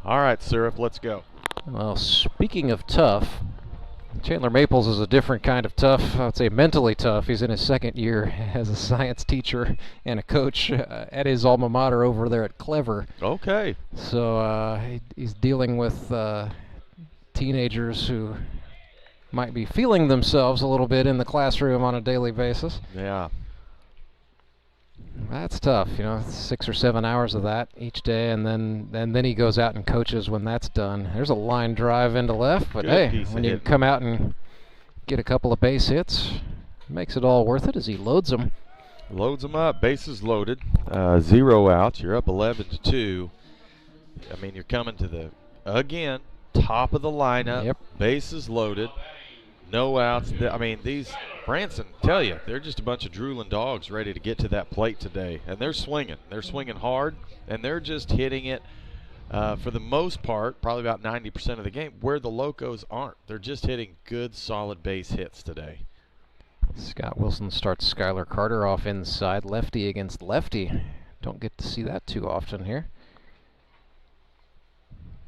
All right, Syrup, let's go. Well, speaking of tough, Chandler Maples is a different kind of tough. I would say mentally tough. He's in his second year as a science teacher and a coach at his alma mater over there at Clever. Okay. So he's dealing with teenagers who might be feeling themselves a little bit in the classroom on a daily basis. Yeah. That's tough, 6 or 7 hours of that each day, and then he goes out and coaches when that's done. There's a line drive into left, but hey, when you come out and get a couple of base hits, makes it all worth it as he loads them. Loads them up, bases loaded, 0 outs. You're up 11-2. I mean, you're coming to the, again, top of the lineup. Yep. Bases loaded. No outs. I mean, these Branson, tell you, they're just a bunch of drooling dogs ready to get to that plate today. And they're swinging. They're swinging hard, and they're just hitting it for the most part, probably about 90% of the game, where the Locos aren't. They're just hitting good, solid base hits today. Scott Wilson starts Skylar Carter off inside. Lefty against lefty. Don't get to see that too often here.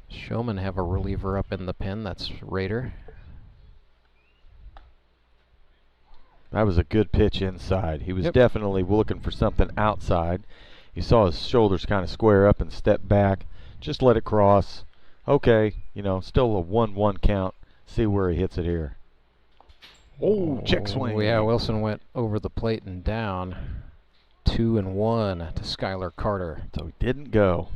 Showmen have a reliever up in the pen. That's Raider. That was a good pitch inside. He was definitely looking for something outside. You saw his shoulders kind of square up and step back. Just let it cross. Okay, still a 1-1 count. See where he hits it here. Oh, check swing. Yeah, Wilson went over the plate and down. 2-1 to Skylar Carter. So he didn't go.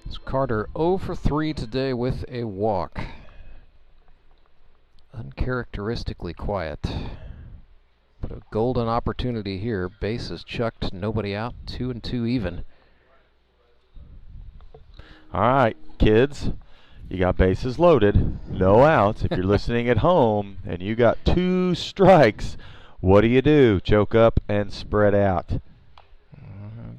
It's Carter 0 for 3 today with a walk. Uncharacteristically quiet. But a golden opportunity here. Bases chucked, nobody out, 2-2 even. All right, kids. You got bases loaded, no outs. If you're listening at home and you got 2 strikes, what do? Choke up and spread out.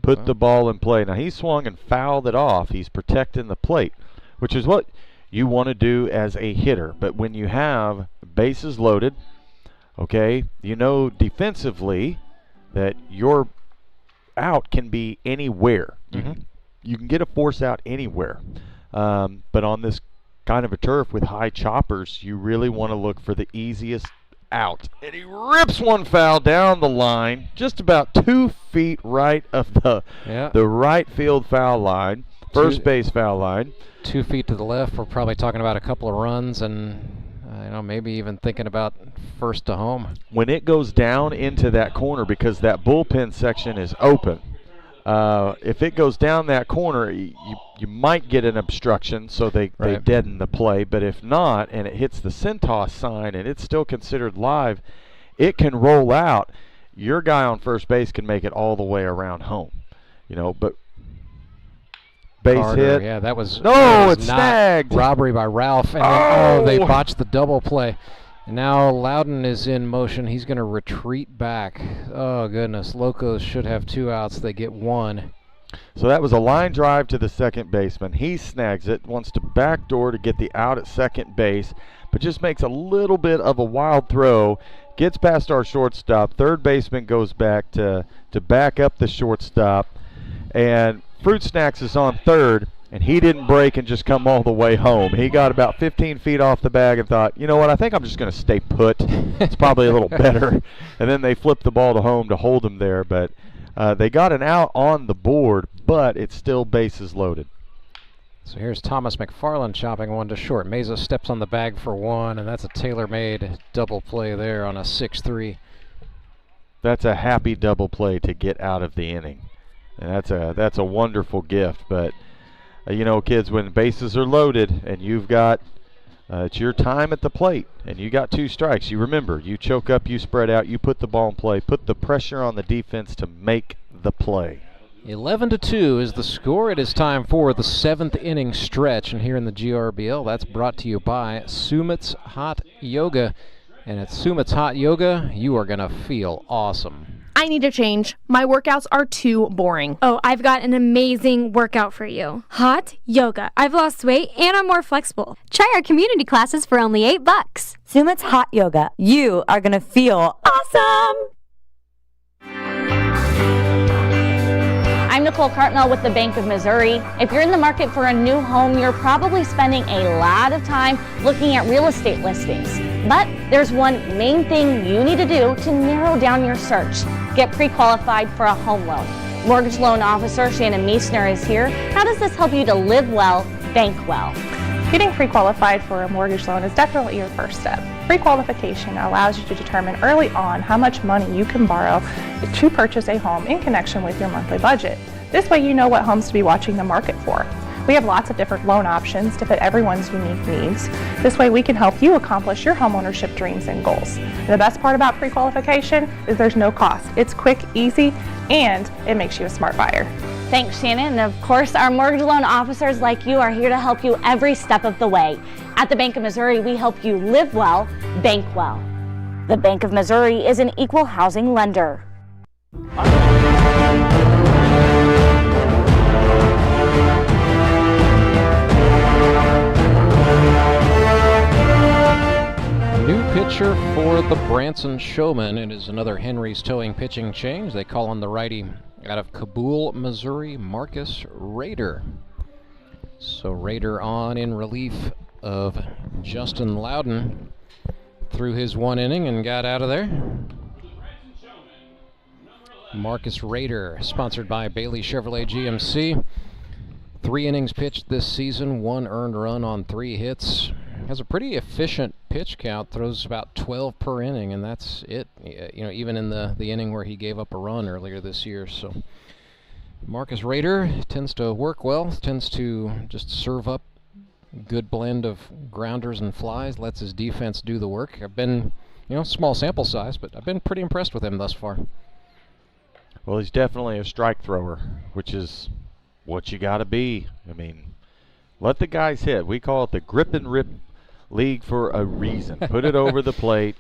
Put the ball in play. Now, he swung and fouled it off. He's protecting the plate, which is what you want to do as a hitter. But when you have bases loaded, okay, defensively that your out can be anywhere. You can get a force out anywhere. But on this kind of a turf with high choppers, you really want to look for the easiest out. And he rips one foul down the line, just about 2 feet right of the right field foul line, first base foul line. 2 feet to the left. We're probably talking about a couple of runs and maybe even thinking about first to home. When it goes down into that corner, because that bullpen section is open, if it goes down that corner, you might get an obstruction, so they deaden the play. But if not, and it hits the Centos sign and it's still considered live, it can roll out. Your guy on first base can make it all the way around home. But base Carter, hit. Yeah, that was it's snagged. Robbery by Ralph, and then, they botched the double play. And now Loudon is in motion. He's going to retreat back. Oh, goodness. Locos should have 2 outs. They get 1. So that was a line drive to the second baseman. He snags it, wants to backdoor to get the out at second base, but just makes a little bit of a wild throw. Gets past our shortstop. Third baseman goes back to back up the shortstop. And Fruit Snacks is on third, and he didn't break and just come all the way home. He got about 15 feet off the bag and thought, you know what, I think I'm just going to stay put. It's probably a little better. And then they flipped the ball to home to hold him there. But they got an out on the board, but it's still bases loaded. So here's Thomas McFarland chopping one to short. Meza steps on the bag for 1, and that's a tailor-made double play there on a 6-3. That's a happy double play to get out of the inning. And that's a wonderful gift. But kids, when bases are loaded and you've got it's your time at the plate and you got 2 strikes, you remember, you choke up, you spread out, you put the ball in play, put the pressure on the defense to make the play. 11-2 is the score. It is time for the 7th inning stretch, and here in the GRBL, that's brought to you by Sumit's Hot Yoga. And at Sumit's Hot Yoga, you are going to feel awesome. I need a change. My workouts are too boring. Oh, I've got an amazing workout for you. Hot yoga. I've lost weight and I'm more flexible. Try our community classes for only $8. Sumit's hot yoga. You are going to feel awesome. I'm Nicole Cartmell with the Bank of Missouri. If you're in the market for a new home, you're probably spending a lot of time looking at real estate listings. But there's one main thing you need to do to narrow down your search. Get pre-qualified for a home loan. Mortgage loan officer Shannon Meisner is here. How does this help you to live well, bank well? Getting pre-qualified for a mortgage loan is definitely your first step. Pre-qualification allows you to determine early on how much money you can borrow to purchase a home in connection with your monthly budget. This way you know what homes to be watching the market for. We have lots of different loan options to fit everyone's unique needs. This way we can help you accomplish your homeownership dreams and goals. And the best part about pre-qualification is there's no cost. It's quick, easy, and it makes you a smart buyer. Thanks, Shannon. And of course, our mortgage loan officers like you are here to help you every step of the way. At the Bank of Missouri, we help you live well, bank well. The Bank of Missouri is an equal housing lender. New pitcher for the Branson Showmen. It is another Henry's Towing pitching change. They call on the righty out of Cabool, Missouri, Marcus Rader. So Rader on in relief of Justin Loudon through his one inning and got out of there. Marcus Rader, sponsored by Bailey Chevrolet GMC. 3 innings pitched this season, 1 earned run on 3 hits. Has a pretty efficient pitch count, throws about 12 per inning, and that's it. You know, even in the inning where he gave up a run earlier this year. So Marcus Rader tends to work well, tends to just serve up good blend of grounders and flies, lets his defense do the work. I've been, small sample size, but I've been pretty impressed with him thus far. Well, he's definitely a strike thrower, which is what you got to be. I mean, let the guys hit. We call it the grip and rip league for a reason. Put it over the plate.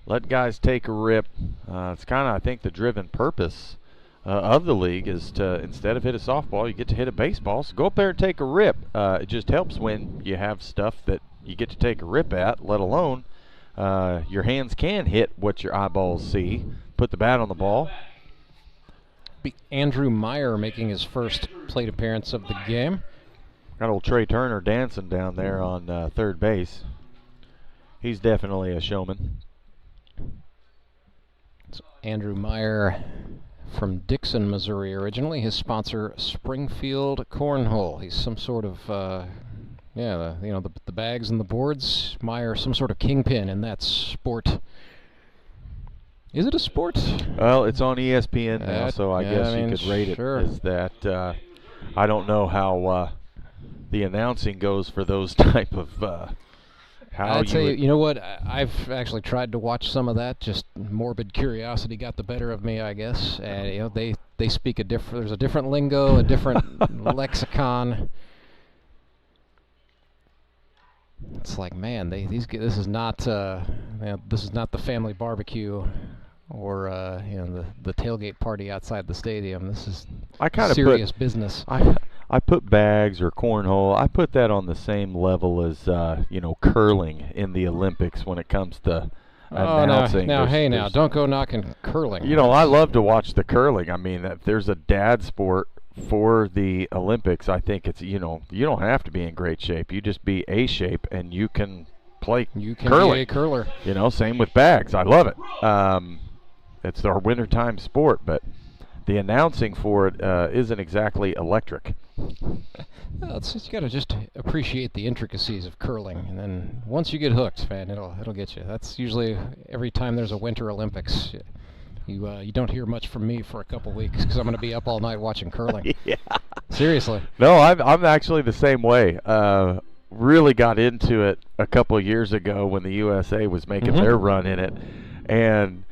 Let guys take a rip. It's kind of, I think, the driven purpose of the league is to, instead of hit a softball, you get to hit a baseball. So go up there and take a rip. It just helps when you have stuff that you get to take a rip at, let alone your hands can hit what your eyeballs see. Put the bat on the ball. Andrew Meyer making his first plate appearance of the game. Got old Trey Turner dancing down there on third base. He's definitely a showman. It's Andrew Meyer from Dixon, Missouri originally. His sponsor, Springfield Cornhole. He's some sort of, the bags and the boards. Meyer, some sort of kingpin in that sport. Is it a sport? Well, it's on ESPN now, so I guess you could rate it as that. I don't know how the announcing goes for those type of how I'd say, you know what, I've actually tried to watch some of that. Just morbid curiosity got the better of me, I guess. And they speak there's a different lingo, a different lexicon. It's like, man, this is not the family barbecue or the tailgate party outside the stadium. This is serious business. I put bags or cornhole. I put that on the same level as curling in the Olympics when it comes to announcing. Now, don't go knocking curling. I love to watch the curling. I mean, if there's a dad sport for the Olympics, I think it's you don't have to be in great shape. You just be A shape and you can play curling. Be a curler. Same with bags. I love it. It's our wintertime sport, but the announcing for it isn't exactly electric. You got to just appreciate the intricacies of curling, and then once you get hooked, man, it'll get you. That's usually every time there's a Winter Olympics. You don't hear much from me for a couple weeks because I'm going to be up all night watching curling. Yeah. Seriously. No, I'm actually the same way. Really got into it a couple years ago when the USA was making their run in it, and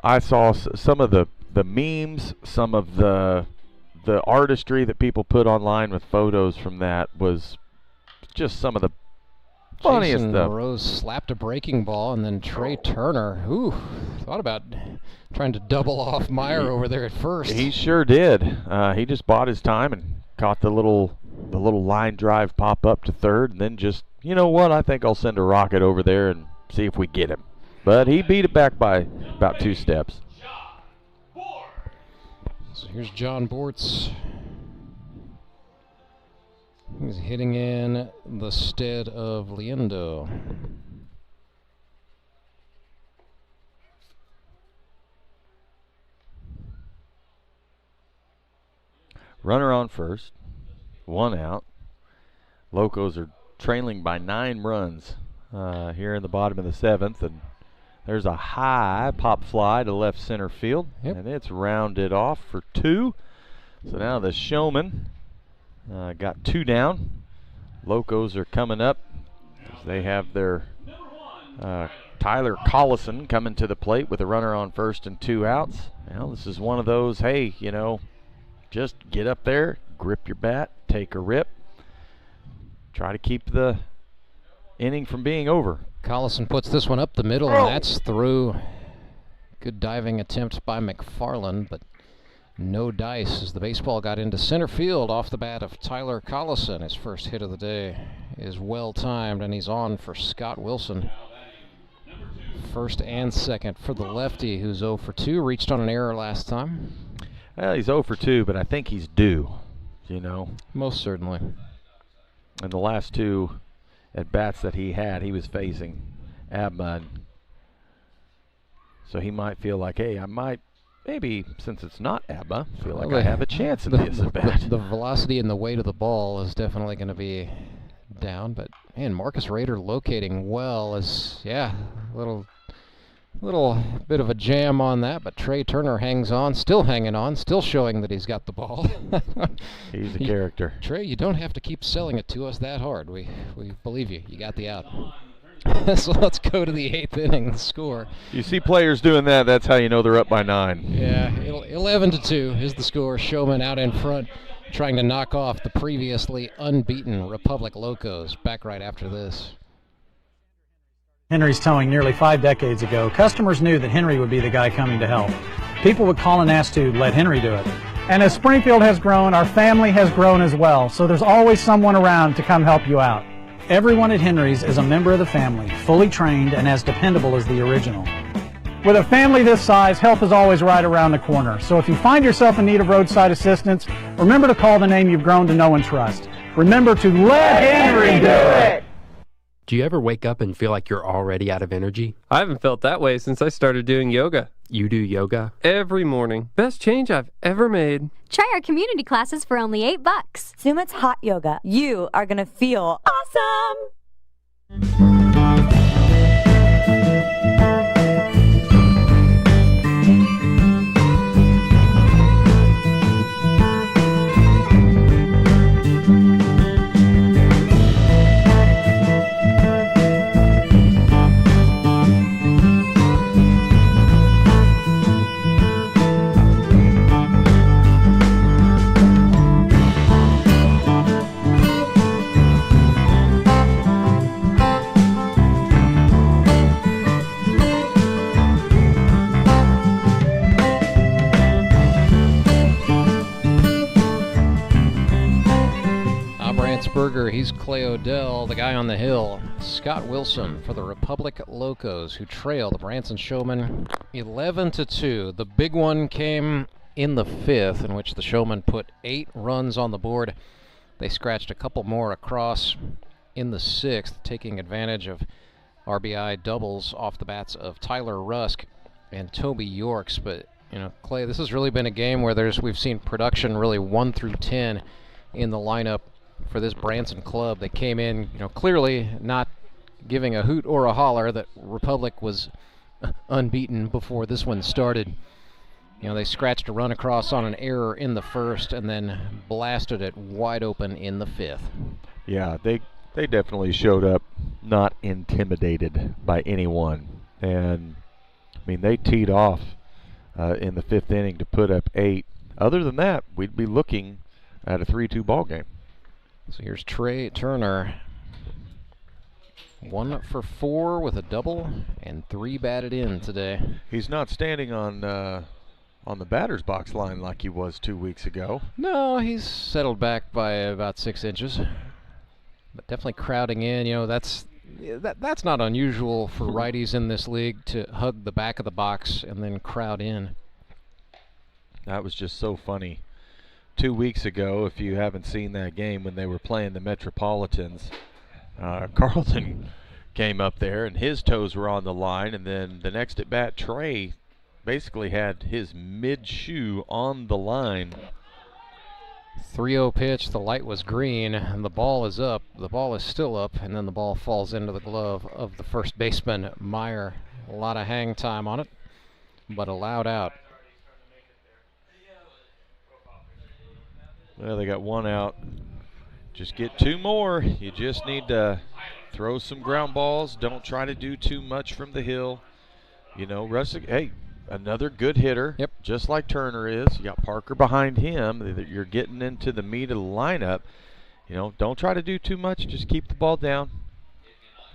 I saw some of the memes, some of the artistry that people put online with photos from that was just some of Funny Jayson stuff. Rose slapped a breaking ball, and then Trey Turner, thought about trying to double off Meyer over there at first. He sure did. He just bought his time and caught the little line drive pop up to third, and then just, you know what, I think I'll send a rocket over there and see if we get him. But he beat it back by about 2 steps. So here's John Bortz. He's hitting in the stead of Liendo. Runner on first, 1 out. Locos are trailing by 9 runs here in the bottom of the 7th, and there's a high pop fly to left center field, and it's rounded off for 2. So now the Showmen got 2 down. Locos are coming up. They have their Tyler Collison coming to the plate with a runner on first and 2 outs. Well, this is one of those, hey, you know, just get up there, grip your bat, take a rip, try to keep the inning from being over. Collison puts this one up the middle, and that's through. Good diving attempt by McFarland, but no dice as the baseball got into center field off the bat of Tyler Collison. His first hit of the day is well timed, and he's on for Scott Wilson. First and second for the lefty, who's 0 for 2, reached on an error last time. Well, he's 0 for 2, but I think he's due, you know. Most certainly. And the last 2 at-bats that he had, he was facing Abma. So he might feel like, hey, I might, maybe since it's not Abma, feel like I have a chance in this at-bat. The velocity and the weight of the ball is definitely going to be down, but man, Marcus Rader locating well is, yeah, a little bit of a jam on that, but Trey Turner hangs on, still hanging on, still showing that he's got the ball. He's a character. Trey, you don't have to keep selling it to us that hard. We believe you. You got the out. So let's go to the 8th inning, the score. You see players doing that, that's how you know they're up by 9. Yeah, 11-2 is the score. Showman out in front, trying to knock off the previously unbeaten Republic Locos. Back right after this. Henry's towing nearly 5 decades ago, customers knew that Henry would be the guy coming to help. People would call and ask to let Henry do it. And as Springfield has grown, our family has grown as well, so there's always someone around to come help you out. Everyone at Henry's is a member of the family, fully trained and as dependable as the original. With a family this size, help is always right around the corner. So if you find yourself in need of roadside assistance, remember to call the name you've grown to know and trust. Remember to let Henry do it! Do you ever wake up and feel like you're already out of energy? I haven't felt that way since I started doing yoga. You do yoga? Every morning. Best change I've ever made. Try our community classes for only $8. Sumit's hot yoga. You are going to feel awesome! He's Clay Odell, the guy on the hill. Scott Wilson for the Republic Locos, who trail the Branson Showmen 11-2. The big one came in the 5th, in which the Showmen put 8 runs on the board. They scratched a couple more across in the 6th, taking advantage of RBI doubles off the bats of Tyler Rusk and Toby Yorks. But, you know, Clay, this has really been a game where we've seen production really 1 through 10 in the lineup for this Branson club. They came in, you know, clearly not giving a hoot or a holler that Republic was unbeaten before this one started. You know, they scratched a run across on an error in the 1st and then blasted it wide open in the 5th. Yeah, they definitely showed up not intimidated by anyone. And, I mean, they teed off in the 5th inning to put up 8. Other than that, we'd be looking at a 3-2 ball game. So here's Trey Turner. 1 for 4 with a double and 3 batted in today. He's not standing on the batter's box line like he was 2 weeks ago. No, he's settled back by about 6 inches. But definitely crowding in. You know, that's not unusual for righties in this league to hug the back of the box and then crowd in. That was just so funny. 2 weeks ago, if you haven't seen that game when they were playing the Metropolitans, Carlton came up there and his toes were on the line, and then the next at bat, Trey basically had his mid-shoe on the line. 3-0 pitch, the light was green, and the ball is up. The ball is still up, and then the ball falls into the glove of the first baseman, Meyer. A lot of hang time on it, but allowed out. Well, they got 1 out. Just get 2 more. You just need to throw some ground balls. Don't try to do too much from the hill. You know, Russick, hey, another good hitter. Yep. Just like Turner is. You got Parker behind him. You're getting into the meat of the lineup. You know, don't try to do too much. Just keep the ball down.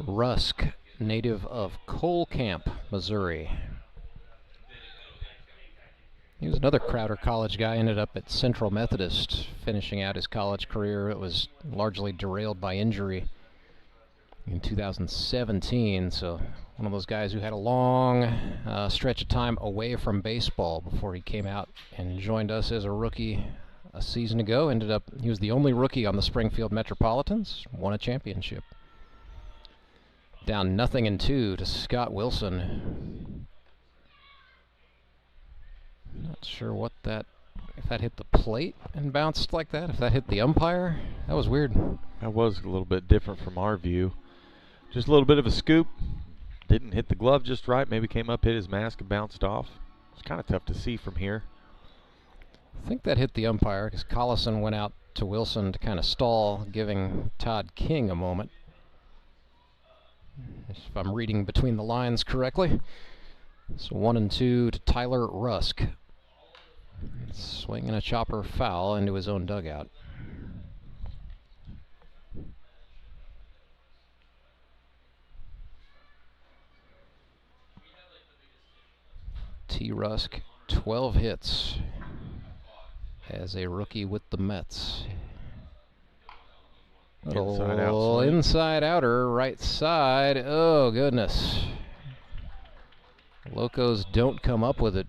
Rusk, native of Cole Camp, Missouri. He was another Crowder College guy, ended up at Central Methodist, finishing out his college career. It was largely derailed by injury in 2017, so one of those guys who had a long stretch of time away from baseball before he came out and joined us as a rookie a season ago. He was the only rookie on the Springfield Metropolitans, won a championship. Down 0-2 to Scott Wilson. Not sure if that hit the plate and bounced like that, if that hit the umpire. That was weird. That was a little bit different from our view. Just a little bit of a scoop. Didn't hit the glove just right. Maybe came up, hit his mask, and bounced off. It's kind of tough to see from here. I think that hit the umpire because Collison went out to Wilson to kind of stall, giving Todd King a moment. If I'm reading between the lines correctly. So 1-2 to Tyler Rusk. Swinging a chopper foul into his own dugout. T. Rusk, 12 hits as a rookie with the Mets. Little inside outer, right side. Oh, goodness. Locos don't come up with it.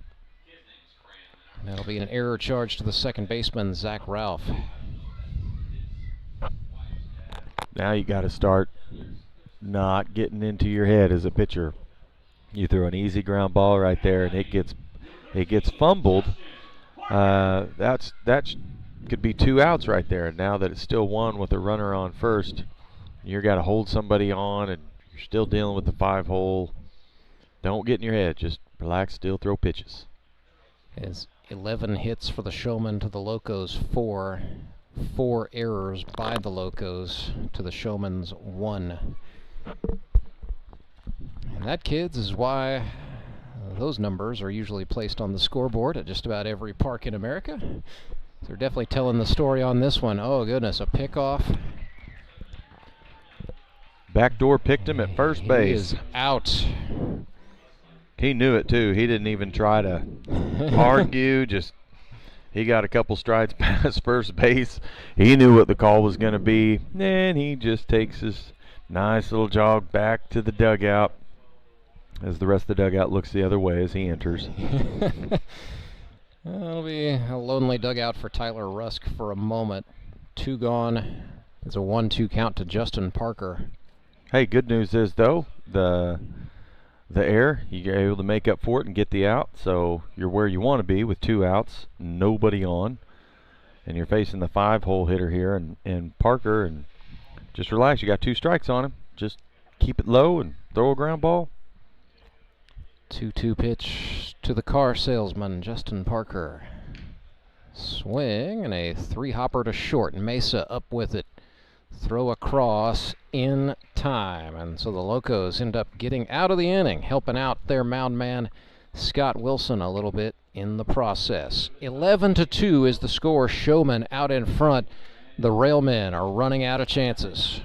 That'll be an error charge to the second baseman, Zach Ralph. Now you got to start not getting into your head as a pitcher. You throw an easy ground ball right there, and it gets fumbled. That could be 2 outs right there. And now that it's still 1 with a runner on first, you're got to hold somebody on, and you're still dealing with the 5-hole. Don't get in your head. Just relax, still throw pitches. As 11 hits for the Showmen to the Locos 4. 4 errors by the Locos to the Showmen's 1. And that, kids, is why those numbers are usually placed on the scoreboard at just about every park in America. They're definitely telling the story on this one. Oh, goodness, a pickoff. Backdoor picked him at first base. He is out. He knew it, too. He didn't even try to argue. He got a couple strides past first base. He knew what the call was going to be. And he just takes his nice little jog back to the dugout as the rest of the dugout looks the other way as he enters. It'll be a lonely dugout for Tyler Rusk for a moment. 2 gone. It's a 1-2 count to Justin Parker. Hey, good news is, though, the error, you're able to make up for it and get the out, so you're where you want to be with 2 outs, nobody on, and you're facing the 5-hole hitter here, and Parker, and just relax. You got 2 strikes on him. Just keep it low and throw a ground ball. 2-2 pitch to the car salesman, Justin Parker. Swing and a 3-hopper to short. Mesa up with it. Throw across in time. And so the Locos end up getting out of the inning, helping out their mound man, Scott Wilson, a little bit in the process. 11-2 is the score. Showmen out in front. The Railmen are running out of chances.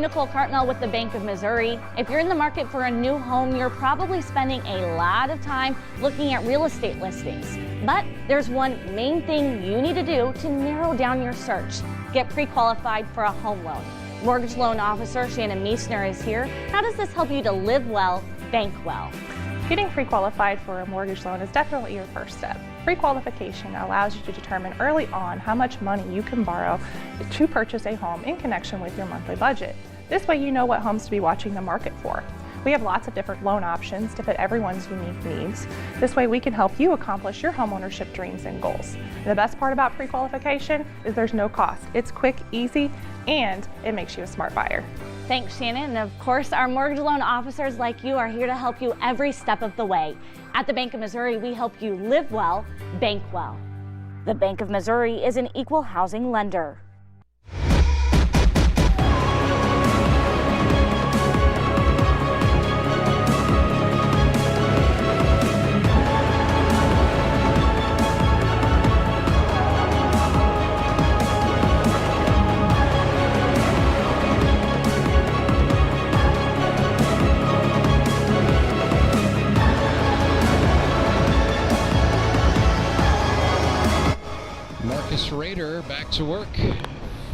Nicole Cartmell with the Bank of Missouri. If you're in the market for a new home, you're probably spending a lot of time looking at real estate listings. But there's one main thing you need to do to narrow down your search. Get pre-qualified for a home loan. Mortgage loan officer Shannon Meisner is here. How does this help you to live well, bank well? Getting pre-qualified for a mortgage loan is definitely your first step. Pre-qualification allows you to determine early on how much money you can borrow to purchase a home in connection with your monthly budget. This way you know what homes to be watching the market for. We have lots of different loan options to fit everyone's unique needs. This way we can help you accomplish your homeownership dreams and goals. And the best part about pre-qualification is there's no cost. It's quick, easy, and it makes you a smart buyer. Thanks, Shannon. And of course, our mortgage loan officers like you are here to help you every step of the way. At the Bank of Missouri, we help you live well, bank well. The Bank of Missouri is an equal housing lender. Raider back to work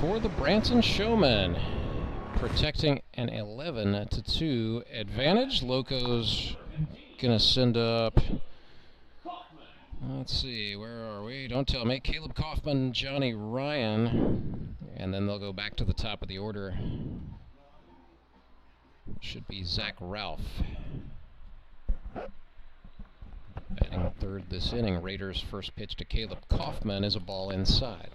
for the Branson Showmen, protecting an 11-2 advantage. Locos gonna send up, let's see, where are we? Don't tell me. Caleb Kaufman, Johnny Ryan, and then they'll go back to the top of the order. Should be Zach Ralph. Batting third this inning. Raiders' first pitch to Caleb Kaufman is a ball inside.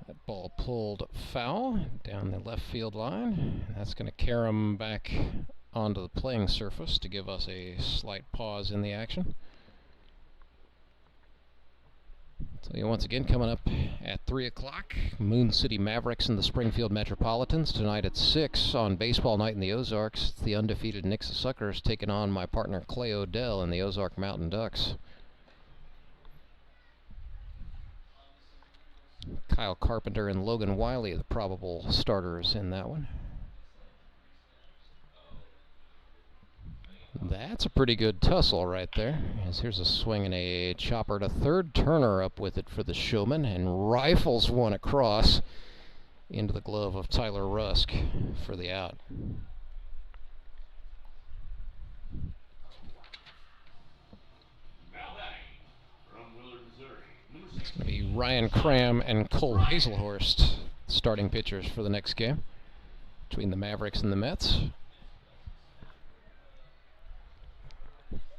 That ball pulled foul down the left field line. That's going to carry him back onto the playing surface to give us a slight pause in the action. So once again, coming up at 3 o'clock, Moon City Mavericks and the Springfield Metropolitans. Tonight at 6 on Baseball Night in the Ozarks, it's the undefeated Nixa Suckers taking on my partner Clay Odell and the Ozark Mountain Ducks. Kyle Carpenter and Logan Wiley, the probable starters in that one. That's a pretty good tussle right there. As here's a swing and a chopper to third. Turner up with it for the Showman and rifles one across into the glove of Tyler Rusk for the out. It's going to be Ryan Cram and Cole Hazelhorst starting pitchers for the next game between the Mavericks and the Mets.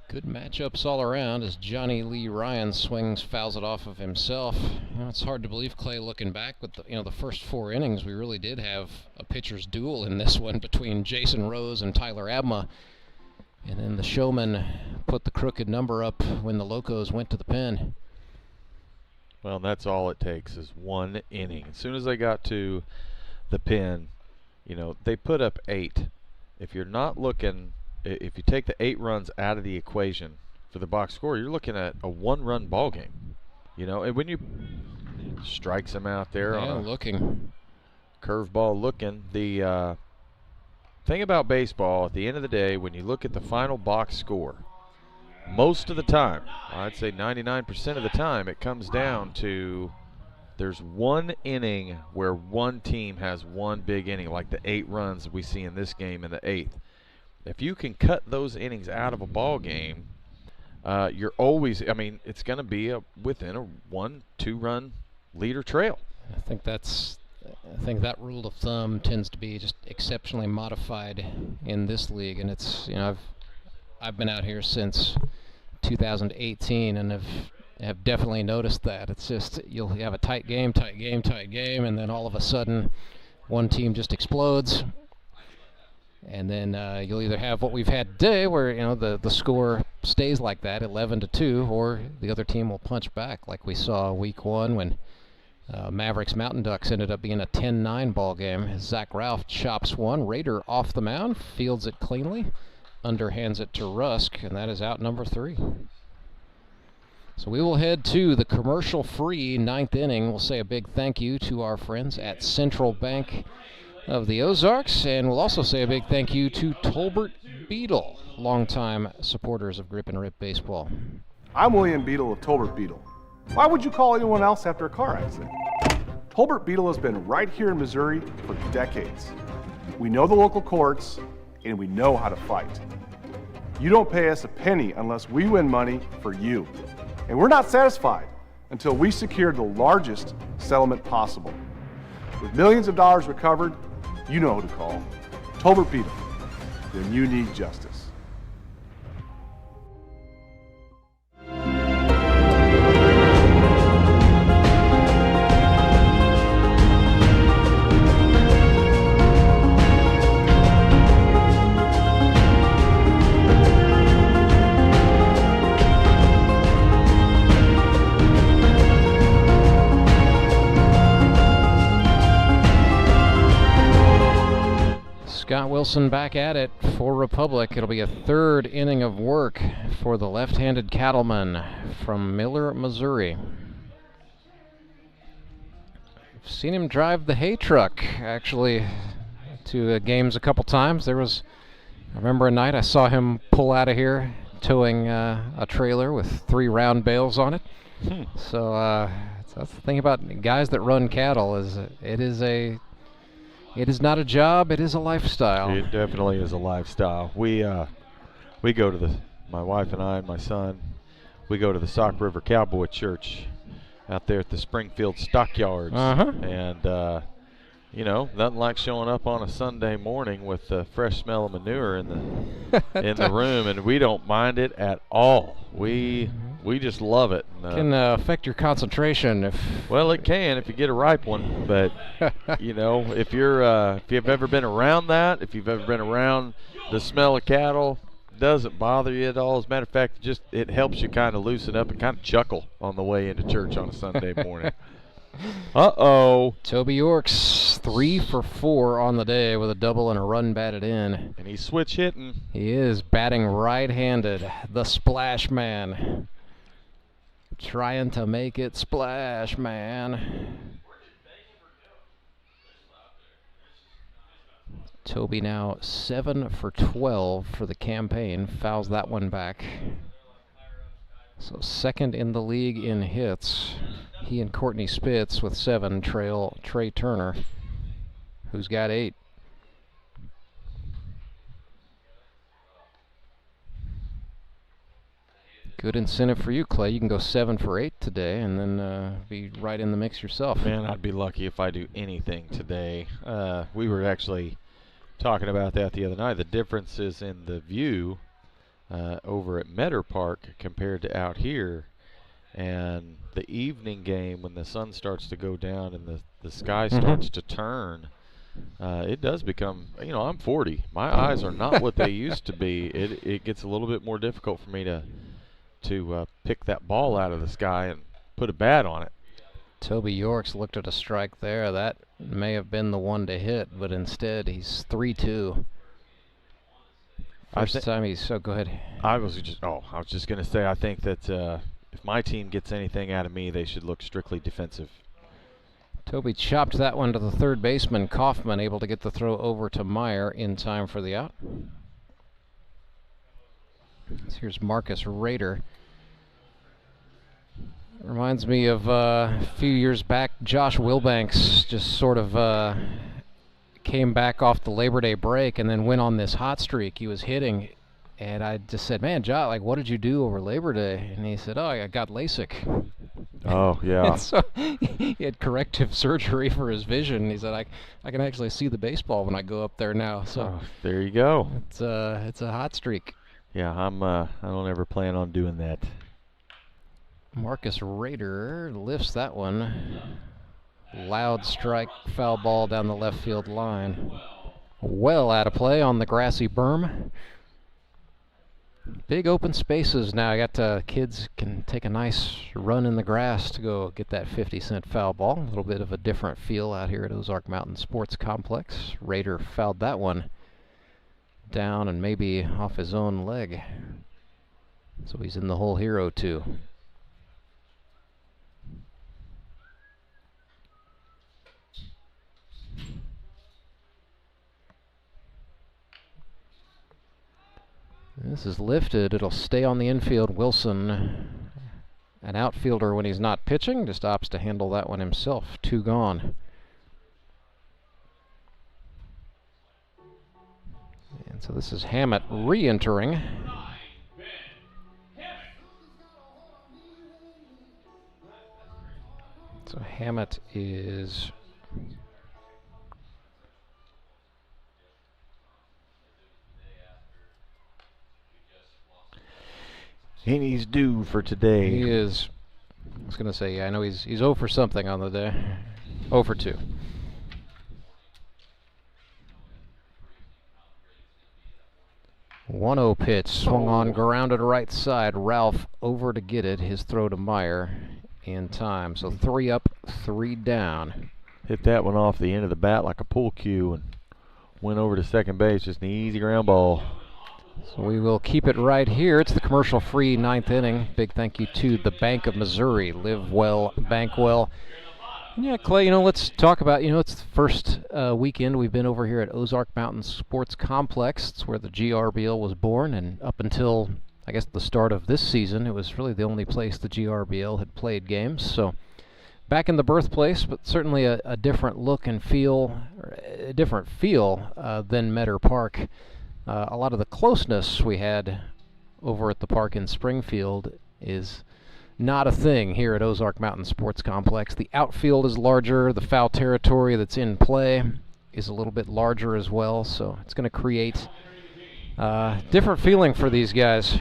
Good matchups all around as Johnny Lee Ryan swings, fouls it off of himself. You know, it's hard to believe, Clay, looking back with the first 4 innings, we really did have a pitcher's duel in this one between Jayson Rose and Tyler Abma. And then the Showmen put the crooked number up when the Locos went to the pen. Well, that's all it takes is 1 inning. As soon as they got to the pen, they put up 8. If you're not looking... If you take the 8 runs out of the equation for the box score, you're looking at a 1-run ball game. And when you strikes him out there on a looking curveball looking, the thing about baseball at the end of the day, when you look at the final box score, most of the time, I'd say 99% of the time, it comes down to there's 1 inning where one team has 1 big inning, like the 8 runs we see in this game in the 8th. If you can cut those innings out of a ball game, you're always, it's going to be within a 1-2 run leader trail. I think that rule of thumb tends to be just exceptionally modified in this league, and it's, I've been out here since 2018 and have definitely noticed that. It's just, you'll have a tight game, and then all of a sudden one team just explodes. And then you'll either have what we've had today, where the score stays like that, 11-2, or the other team will punch back, like we saw week 1 when Mavericks Mountain Ducks ended up being a 10-9 ball game. Zach Ralph chops one, Raider off the mound, fields it cleanly, underhands it to Rusk, and that is out number 3. So we will head to the commercial-free ninth inning. We'll say a big thank you to our friends at Central Bank of the Ozarks, and we'll also say a big thank you to Tolbert Beetle, longtime supporters of Grip and Rip Baseball. I'm William Beetle of Tolbert Beetle. Why would you call anyone else after a car accident? Tolbert Beetle has been right here in Missouri for decades. We know the local courts, and we know how to fight. You don't pay us a penny unless we win money for you. And we're not satisfied until we secure the largest settlement possible. With millions of dollars recovered, you know who to call. Tolbert Beetle, when you need justice. Scott Wilson back at it for Republic. It'll be a third inning of work for the left-handed cattleman from Miller, Missouri. I've seen him drive the hay truck, actually, to games a couple times. I remember a night I saw him pull out of here towing a trailer with 3 round bales on it. So that's the thing about guys that run cattle, is it is not a job, it is a lifestyle. It definitely is a lifestyle. We go to my wife and I and my son, we go to the Sauk River Cowboy Church out there at the Springfield Stockyards. And, nothing like showing up on a Sunday morning with the fresh smell of manure in the room, and we don't mind it at all. We just love it. It can affect your concentration Well, it can if you get a ripe one, but if you've ever been around that, if you've ever been around the smell of cattle, it doesn't bother you at all. As a matter of fact, it helps you kind of loosen up and kind of chuckle on the way into church on a Sunday morning. Uh-oh. Toby Yorks 3 for 4 on the day with a double and a run batted in. And he's switch hitting. He is batting right-handed. The splash man. Trying to make it splash, man. Toby now 7 for 12 for the campaign. Fouls that one back. So second in the league in hits. He and Courtney Spitz with 7 trail Trey Turner, who's got 8. Good incentive for you, Clay. You can go 7 for 8 today and then be right in the mix yourself. Man, I'd be lucky if I do anything today. We were actually talking about that the other night. The difference is in the view over at Meador Park compared to out here. And the evening game, when the sun starts to go down and the sky starts to turn, it does become, I'm 40. My eyes are not what they used to be. It gets a little bit more difficult for me to pick that ball out of the sky and put a bat on it. Toby Yorks looked at a strike there. That may have been the one to hit, but instead he's 3-2. First time he's, so go ahead. I was just going to say, I think that if my team gets anything out of me, they should look strictly defensive. Toby chopped that one to the third baseman. Kaufman able to get the throw over to Meyer in time for the out. Here's Marcus Rader. Reminds me of a few years back, Josh Wilbanks just sort of came back off the Labor Day break and then went on this hot streak. He was hitting, and I just said, man, Josh, what did you do over Labor Day? And he said, I got LASIK. Oh, yeah. So he had corrective surgery for his vision. He said, I can actually see the baseball when I go up there now. So there you go. It's a hot streak. Yeah, I don't ever plan on doing that. Marcus Rader lifts that one. Loud strike, foul ball down the left field line. Well out of play on the grassy berm. Big open spaces now. Kids can take a nice run in the grass to go get that 50-cent foul ball. A little bit of a different feel out here at Ozark Mountain Sports Complex. Rader fouled that one down and maybe off his own leg. So he's in the hole here, 0-2. This is lifted. It'll stay on the infield. Wilson, an outfielder when he's not pitching, just opts to handle that one himself. 2 gone. And so this is Hammett re-entering. So Hammett is he's due for today. He is. I was going to say, yeah, I know he's 0 for something on the day. 0 for 2. 1-0 pitch, swung on, grounded right side. Ralph over to get it. His throw to Meyer in time. So 3 up, 3 down. Hit that one off the end of the bat like a pool cue and went over to second base. Just an easy ground ball. So we will keep it right here. It's the commercial-free 9th inning. Big thank you to the Bank of Missouri. Live well, bank well. Yeah, Clay, let's talk about, it's the first weekend we've been over here at Ozark Mountain Sports Complex. It's where the GRBL was born, and up until, I guess, the start of this season, it was really the only place the GRBL had played games. So back in the birthplace, but certainly a different look and feel, a different feel than Meador Park. A lot of the closeness we had over at the park in Springfield is not a thing here at Ozark Mountain Sports Complex. The outfield is larger. The foul territory that's in play is a little bit larger as well. So it's going to create a different feeling for these guys.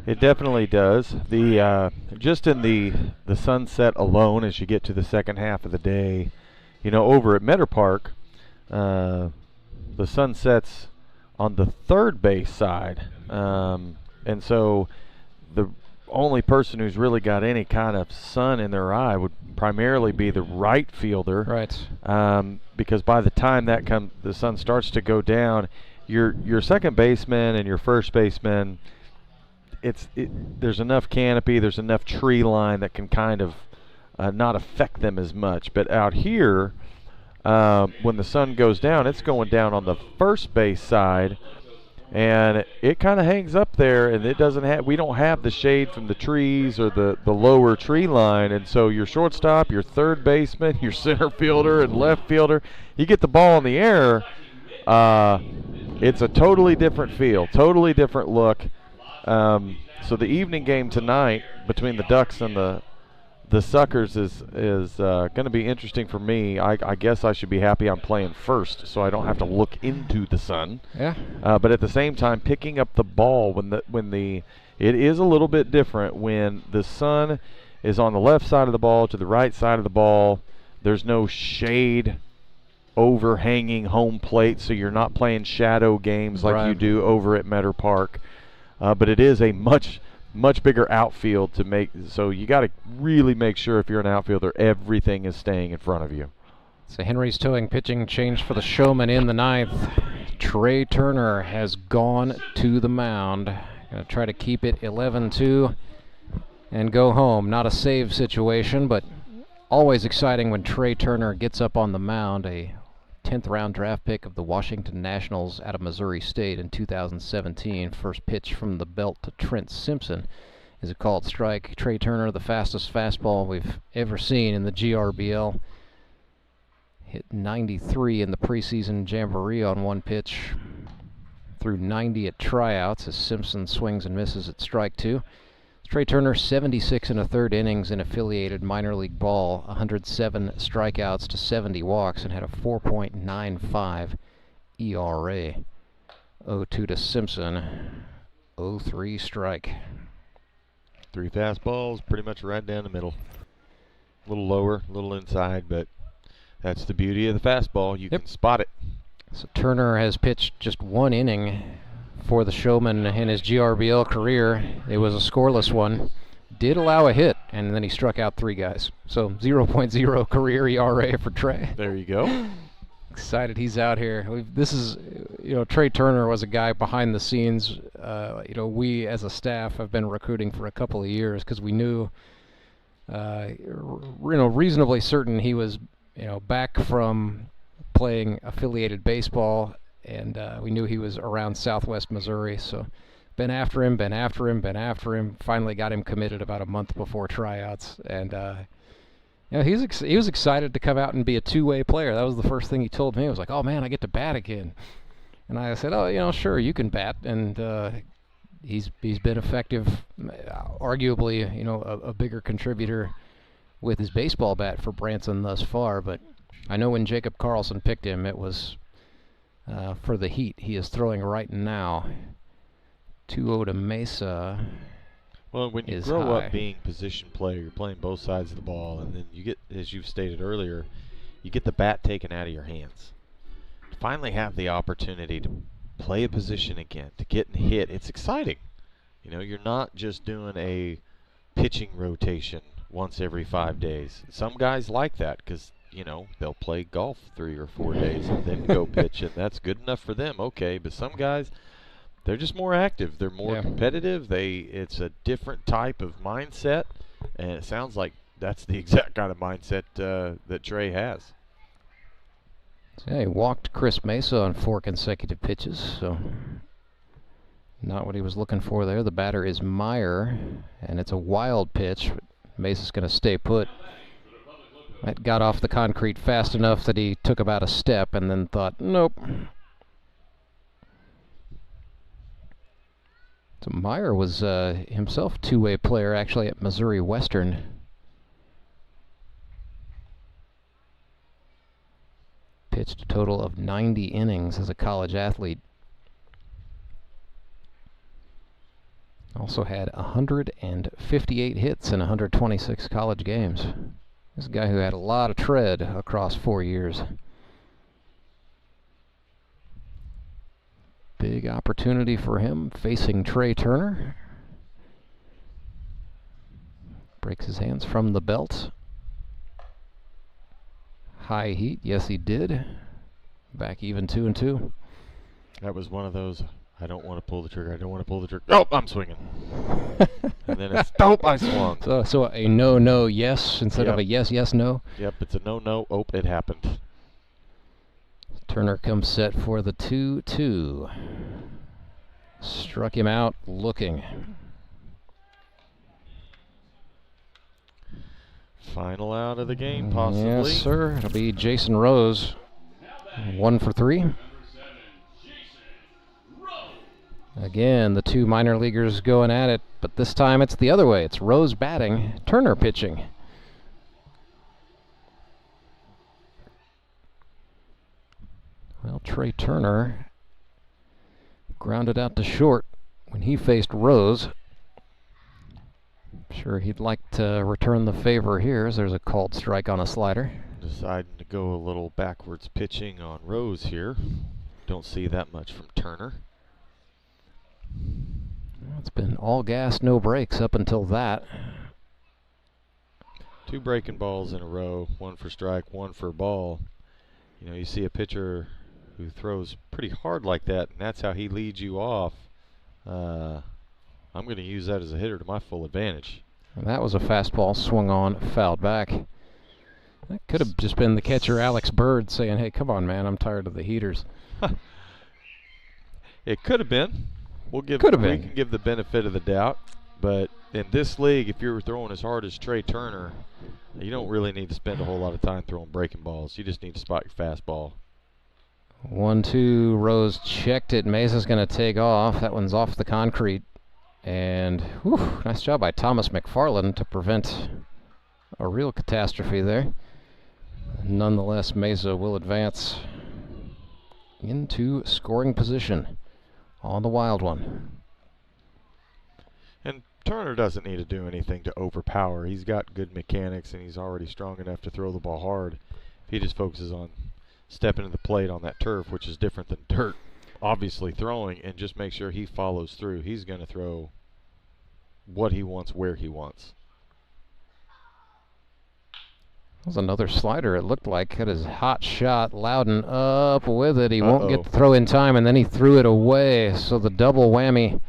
It definitely does. The just in the sunset alone, as you get to the second half of the day, over at Meador Park, the sun sets on the third base side, and so the only person who's really got any kind of sun in their eye would primarily be the right fielder. Right. Because by the time the sun starts to go down, your second baseman and your first baseman, there's enough canopy, there's enough tree line that can kind of not affect them as much. But out here, when the sun goes down, it's going down on the first base side, and it kind of hangs up there, and we don't have the shade from the trees or the lower tree line, and so your shortstop, your third baseman, your center fielder, and left fielder, you get the ball in the air, it's a totally different feel, totally different look. So the evening game tonight between the Ducks and the Suckers is going to be interesting for me. I guess I should be happy I'm playing first, so I don't have to look into the sun. Yeah. But at the same time, picking up the ball it is a little bit different when the sun is on the left side of the ball to the right side of the ball. There's no shade overhanging home plate, so you're not playing shadow games like you do over at Meador Park. But it is a much bigger outfield so you got to really make sure if you're an outfielder, everything is staying in front of you. So Henry's towing pitching change for the Showmen in the 9th. Trey Turner has gone to the mound. Going to try to keep it 11-2 and go home. Not a save situation, but always exciting when Trey Turner gets up on the mound. A 10th round draft pick of the Washington Nationals out of Missouri State in 2017. First pitch from the belt to Trent Simpson is a called strike. Trey Turner, the fastest fastball we've ever seen in the GRBL. Hit 93 in the preseason jamboree on one pitch. Threw 90 at tryouts as Simpson swings and misses at strike 2. Trey Turner, 76 and a third innings in affiliated minor league ball, 107 strikeouts to 70 walks, and had a 4.95 ERA. 0-2 to Simpson, 0-3 strike. 3 fastballs, pretty much right down the middle. A little lower, a little inside, but that's the beauty of the fastball. You can spot it. So Turner has pitched just 1 inning for the Showman in his GRBL career. It was a scoreless one. Did allow a hit, and then he struck out 3 guys. So 0.0 career ERA for Trey. There you go. Excited he's out here. This is, Trey Turner was a guy behind the scenes. We as a staff have been recruiting for a couple of years because we knew, reasonably certain he was, back from playing affiliated baseball, and we knew he was around Southwest Missouri, so Been after him. Finally got him committed about a month before tryouts. And, he was excited to come out and be a two-way player. That was the first thing he told me. He was like, oh, man, I get to bat again. And I said, oh, sure, you can bat. And he's been effective, arguably, a bigger contributor with his baseball bat for Branson thus far. But I know when Jacob Carlson picked him, it was for the heat. He is throwing right now. 2-0 to Mesa. Well, when you grow up being position player, you're playing both sides of the ball, and then you get, as you've stated earlier, you get the bat taken out of your hands. To finally have the opportunity to play a position again, to get and hit, it's exciting. You're not just doing a pitching rotation once every 5 days. Some guys like that because, they'll play golf 3 or 4 days and then go pitch, and that's good enough for them, okay. But some guys, they're just more active. They're more competitive. It's a different type of mindset, and it sounds like that's the exact kind of mindset that Trey has. So he walked Chris Mesa on 4 consecutive pitches, so not what he was looking for there. The batter is Meyer, and it's a wild pitch. Mesa's going to stay put. That got off the concrete fast enough that he took about a step and then thought, nope. So Meyer was himself two-way player actually at Missouri Western. Pitched a total of 90 innings as a college athlete. Also had 158 hits in 126 college games. This is a guy who had a lot of tread across 4 years. Big opportunity for him facing Trey Turner. Breaks his hands from the belt. High heat, yes he did. Back even 2-2. That was one of those, I don't want to pull the trigger, I don't want to pull the trigger. Oh, I'm swinging. And then it's, nope, I swung. So a no, yes instead of a yes, no? Yep, it's a no, oh, it happened. Turner comes set for the 2-2. Struck him out looking. Final out of the game, possibly. Yes, sir. It'll be Jayson Rose. 1 for 3. Again, the 2 minor leaguers going at it, but this time it's the other way. It's Rose batting, Turner pitching. Well, Trey Turner grounded out to short when he faced Rose. I'm sure he'd like to return the favor here as there's a called strike on a slider. Deciding to go a little backwards pitching on Rose here. Don't see that much from Turner. It's been all gas, no brakes up until that. 2 breaking balls in a row, 1 for strike, 1 for ball. You see a pitcher who throws pretty hard like that, and that's how he leads you off. I'm going to use that as a hitter to my full advantage. And that was a fastball swung on, fouled back. That could have just been the catcher, Alex Bird, saying, hey, come on, man, I'm tired of the heaters. It could have been. We can give the benefit of the doubt. But in this league, if you're throwing as hard as Trey Turner, you don't really need to spend a whole lot of time throwing breaking balls. You just need to spot your fastball. 1-2, Rose checked it. Mesa's going to take off. That one's off the concrete. And whew, nice job by Thomas McFarland to prevent a real catastrophe there. Nonetheless, Mesa will advance into scoring position on the wild one. And Turner doesn't need to do anything to overpower. He's got good mechanics, and he's already strong enough to throw the ball hard. If he just focuses on stepping to the plate on that turf, which is different than dirt, obviously throwing, and just make sure he follows through, he's going to throw what he wants, where he wants. That was another slider, it looked like. Got his hot shot. Loudon up with it. He won't get the throw in time, and then he threw it away. So the double whammy.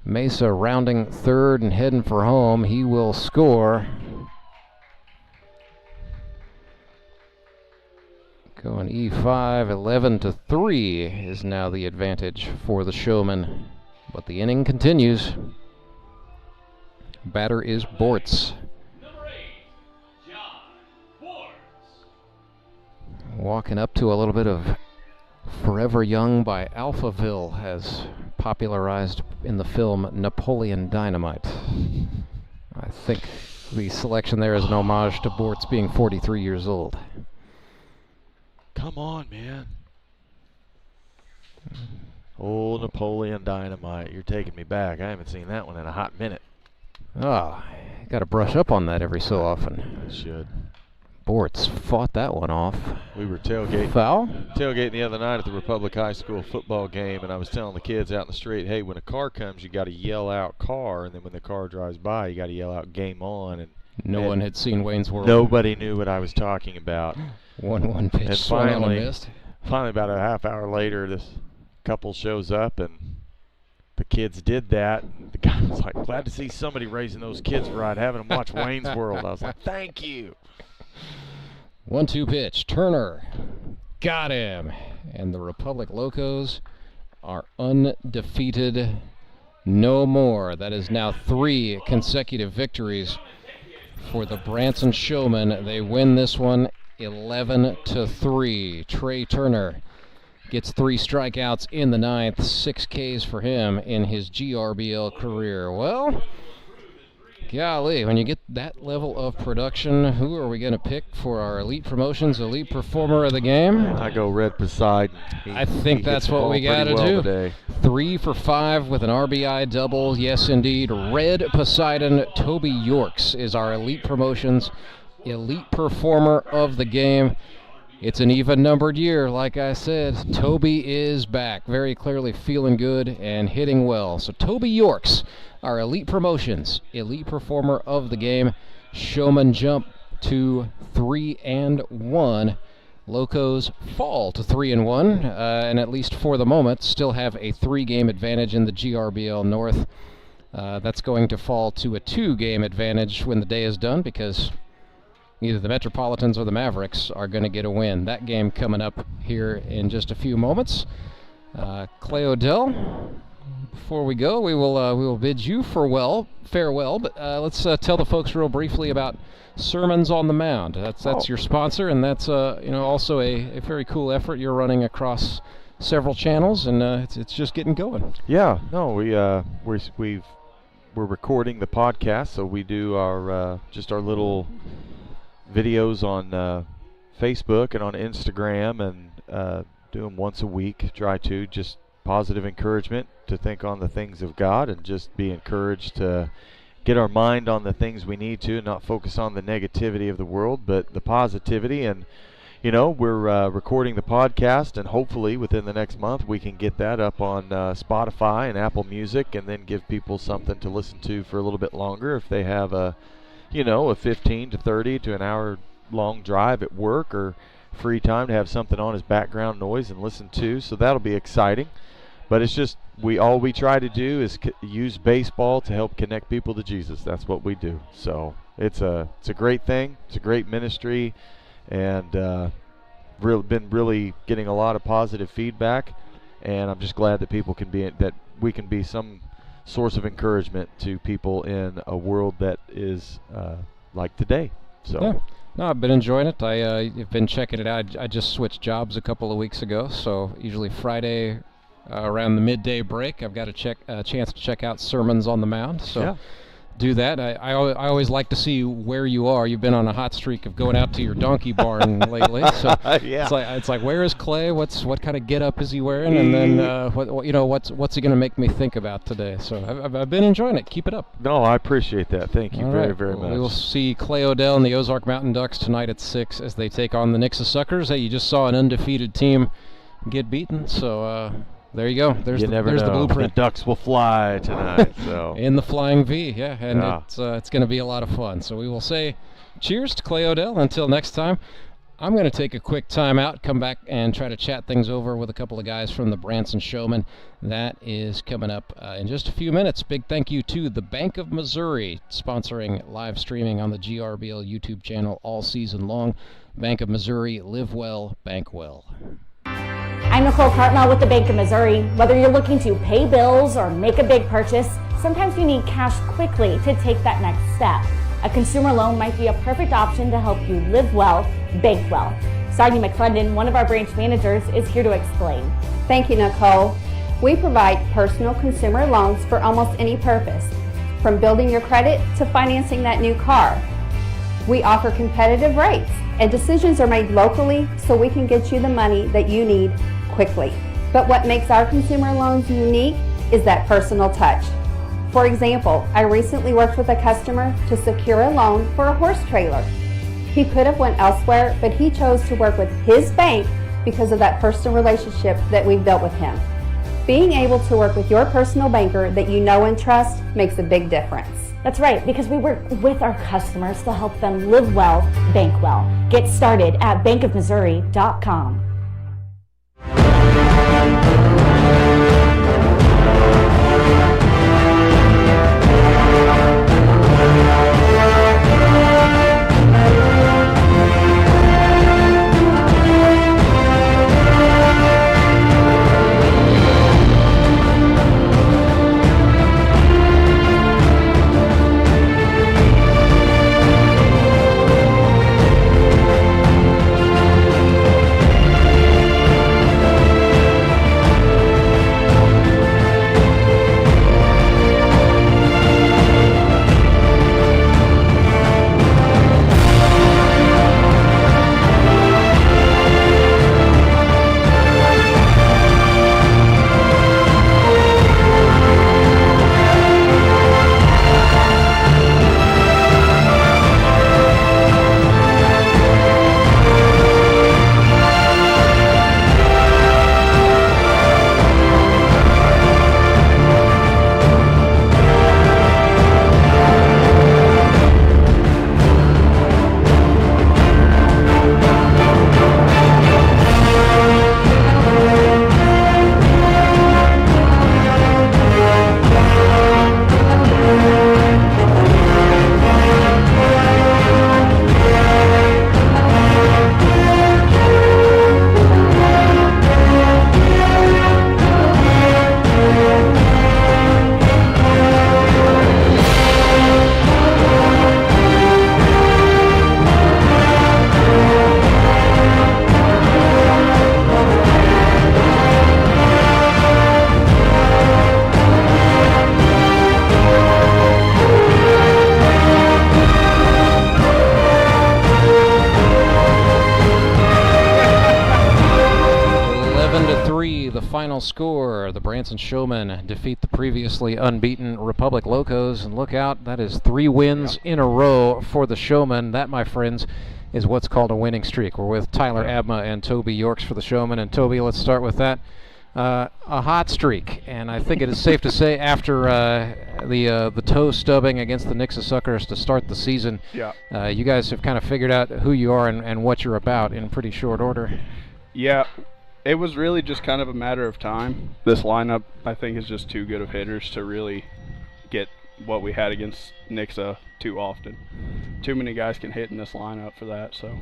Mesa rounding third and heading for home. He will score. Going E5, 11-3 is now the advantage for the Showmen. But the inning continues. Batter is Bortz. Walking up to a little bit of Forever Young by Alphaville, as popularized in the film Napoleon Dynamite. I think the selection there is an homage to Bortz being 43 years old. Come on, man. Old Napoleon Dynamite. You're taking me back. I haven't seen that one in a hot minute. Ah, you got to brush up on that every so often. I should. Bortz fought that one off. We were tailgating the other night at the Republic High School football game, and I was telling the kids out in the street, hey, when a car comes, you got to yell out car, and then when the car drives by, you got to yell out game on. And no one had seen Wayne's World. Nobody knew what I was talking about. 1-1 pitch, and finally about a half hour later, this couple shows up, and the kids did that. The guy was like, glad to see somebody raising those kids right, having them watch Wayne's World. I was like, thank you. 1-2 pitch. Turner got him. And the Republic Locos are undefeated no more. That is now 3 consecutive victories for the Branson Showmen. They win this one 11-3. Trey Turner gets 3 strikeouts in the 9th, 6 Ks for him in his GRBL career. Well, golly, when you get that level of production, who are we going to pick for our Elite Promotions Elite Performer of the game? I go Red Poseidon. I think that's what we got to do. Today. 3 for 5 with an RBI double. Yes, indeed. Red Poseidon. Toby Yorks is our Elite Promotions Elite Performer of the game. It's an even-numbered year, like I said. Toby is back, very clearly feeling good and hitting well. So Toby Yorks, our Elite Promotions Elite Performer of the game. Showmen jump to 3-1. Locos fall to 3-1, and at least for the moment, still have a 3-game advantage in the GRBL North. That's going to fall to a 2-game advantage when the day is done, because either the Metropolitans or the Mavericks are going to get a win. That game coming up here in just a few moments. Clay Odell, before we go, we will bid you farewell. But let's tell the folks real briefly about Sermons on the Mound. That's your sponsor, and that's also a very cool effort you're running across several channels, and it's just getting going. Yeah, no, we're recording the podcast, so we do our little videos on Facebook and on Instagram, and do them once a week. Try to just positive encouragement to think on the things of God and just be encouraged to get our mind on the things we need to, not focus on the negativity of the world, but the positivity. And we're recording the podcast, and hopefully within the next month we can get that up on Spotify and Apple Music, and then give people something to listen to for a little bit longer if they have a 15 to 30 to an hour long drive at work, or free time to have something on as background noise and listen to. So that'll be exciting. But it's just all we try to do is use baseball to help connect people to Jesus. That's what we do. So it's a great thing. It's a great ministry, and been really getting a lot of positive feedback. And I'm just glad that we can be some source of encouragement to people in a world that is like today. So. Yeah. No, I've been enjoying it. I've been checking it out. I just switched jobs a couple of weeks ago, so usually Friday around the midday break, I've got a chance to check out Sermons on the Mound. So yeah. Do that. I always like to see where you are. You've been on a hot streak of going out to your donkey barn lately. So yeah. It's like where is Clay? What kind of get-up is he wearing? And then what's he going to make me think about today? So I've been enjoying it. Keep it up. No, I appreciate that. Thank you very much. We will see Clay Odell and the Ozark Mountain Ducks tonight at 6 as they take on the Nixa Suckers. Hey, you just saw an undefeated team get beaten, so there you go. There's the blueprint. The Ducks will fly tonight. So in the Flying V, yeah, and it's going to be a lot of fun. So we will say cheers to Clay Odell. Until next time, I'm going to take a quick time out, come back and try to chat things over with a couple of guys from the Branson Showmen. That is coming up in just a few minutes. Big thank you to the Bank of Missouri, sponsoring live streaming on the GRBL YouTube channel all season long. Bank of Missouri, live well, bank well. I'm Nicole Cartmel with the Bank of Missouri. Whether you're looking to pay bills or make a big purchase, sometimes you need cash quickly to take that next step. A consumer loan might be a perfect option to help you live well, bank well. Sonia McClendon, one of our branch managers, is here to explain. Thank you, Nicole. We provide personal consumer loans for almost any purpose, from building your credit to financing that new car. We offer competitive rates, and decisions are made locally so we can get you the money that you need quickly. But what makes our consumer loans unique is that personal touch. For example, I recently worked with a customer to secure a loan for a horse trailer. He could have went elsewhere, but he chose to work with his bank because of that personal relationship that we've built with him. Being able to work with your personal banker that you know and trust makes a big difference. That's right, because we work with our customers to help them live well, bank well. Get started at bankofmissouri.com. Score, the Branson Showmen defeat the previously unbeaten Republic Locos, and look out, that is 3 wins in a row for the Showmen. That, my friends, is what's called a winning streak. We're with Tyler Abma and Toby Yorks for the Showmen, and Toby, let's start with that. A hot streak, and I think it is safe to say after the toe stubbing against the Nixa Suckers to start the season, you guys have kind of figured out who you are and what you're about in pretty short order. Yeah. It was really just kind of a matter of time. This lineup, I think, is just too good of hitters to really get what we had against Nixa too often. Too many guys can hit in this lineup for that. So.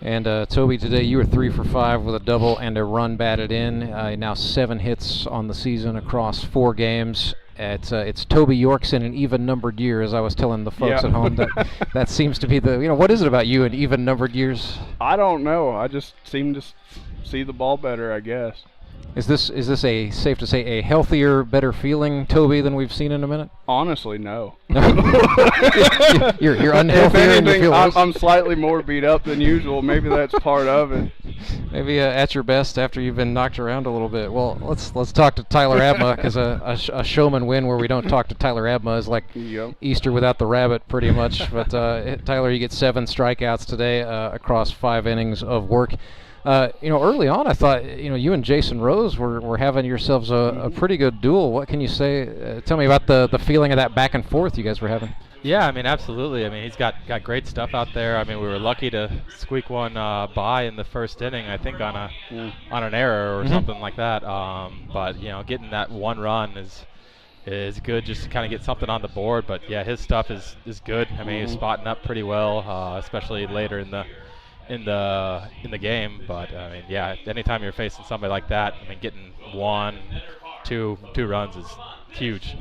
And Toby, today you were 3 for 5 with a double and a run batted in. Now 7 hits on the season across 4 games. It's Toby Yorks in an even-numbered year, as I was telling the folks at home. That seems to be the, what is it about you in even-numbered years? I don't know. I just seem to see the ball better, I guess. Is this a safe to say a healthier, better feeling Toby than we've seen in a minute? Honestly, no. You're unhealthy. If anything, I'm slightly more beat up than usual. Maybe that's part of it. Maybe at your best after you've been knocked around a little bit. Well, let's talk to Tyler Abma, because a Showman win where we don't talk to Tyler Abma is like Easter without the rabbit, pretty much. But Tyler, you get 7 strikeouts today across 5 innings of work. Early on, I thought, you and Jayson Rose were having yourselves a pretty good duel. What can you say? Tell me about the feeling of that back and forth you guys were having. Yeah, absolutely. He's got great stuff out there. We were lucky to squeak one by in the first inning, I think on an error or something like that. But getting that 1 run is good just to kind of get something on the board. But yeah, his stuff is good. He was spotting up pretty well, especially later in in the game. But I mean, yeah, anytime you're facing somebody like that, I mean, getting 1, 2 runs is huge.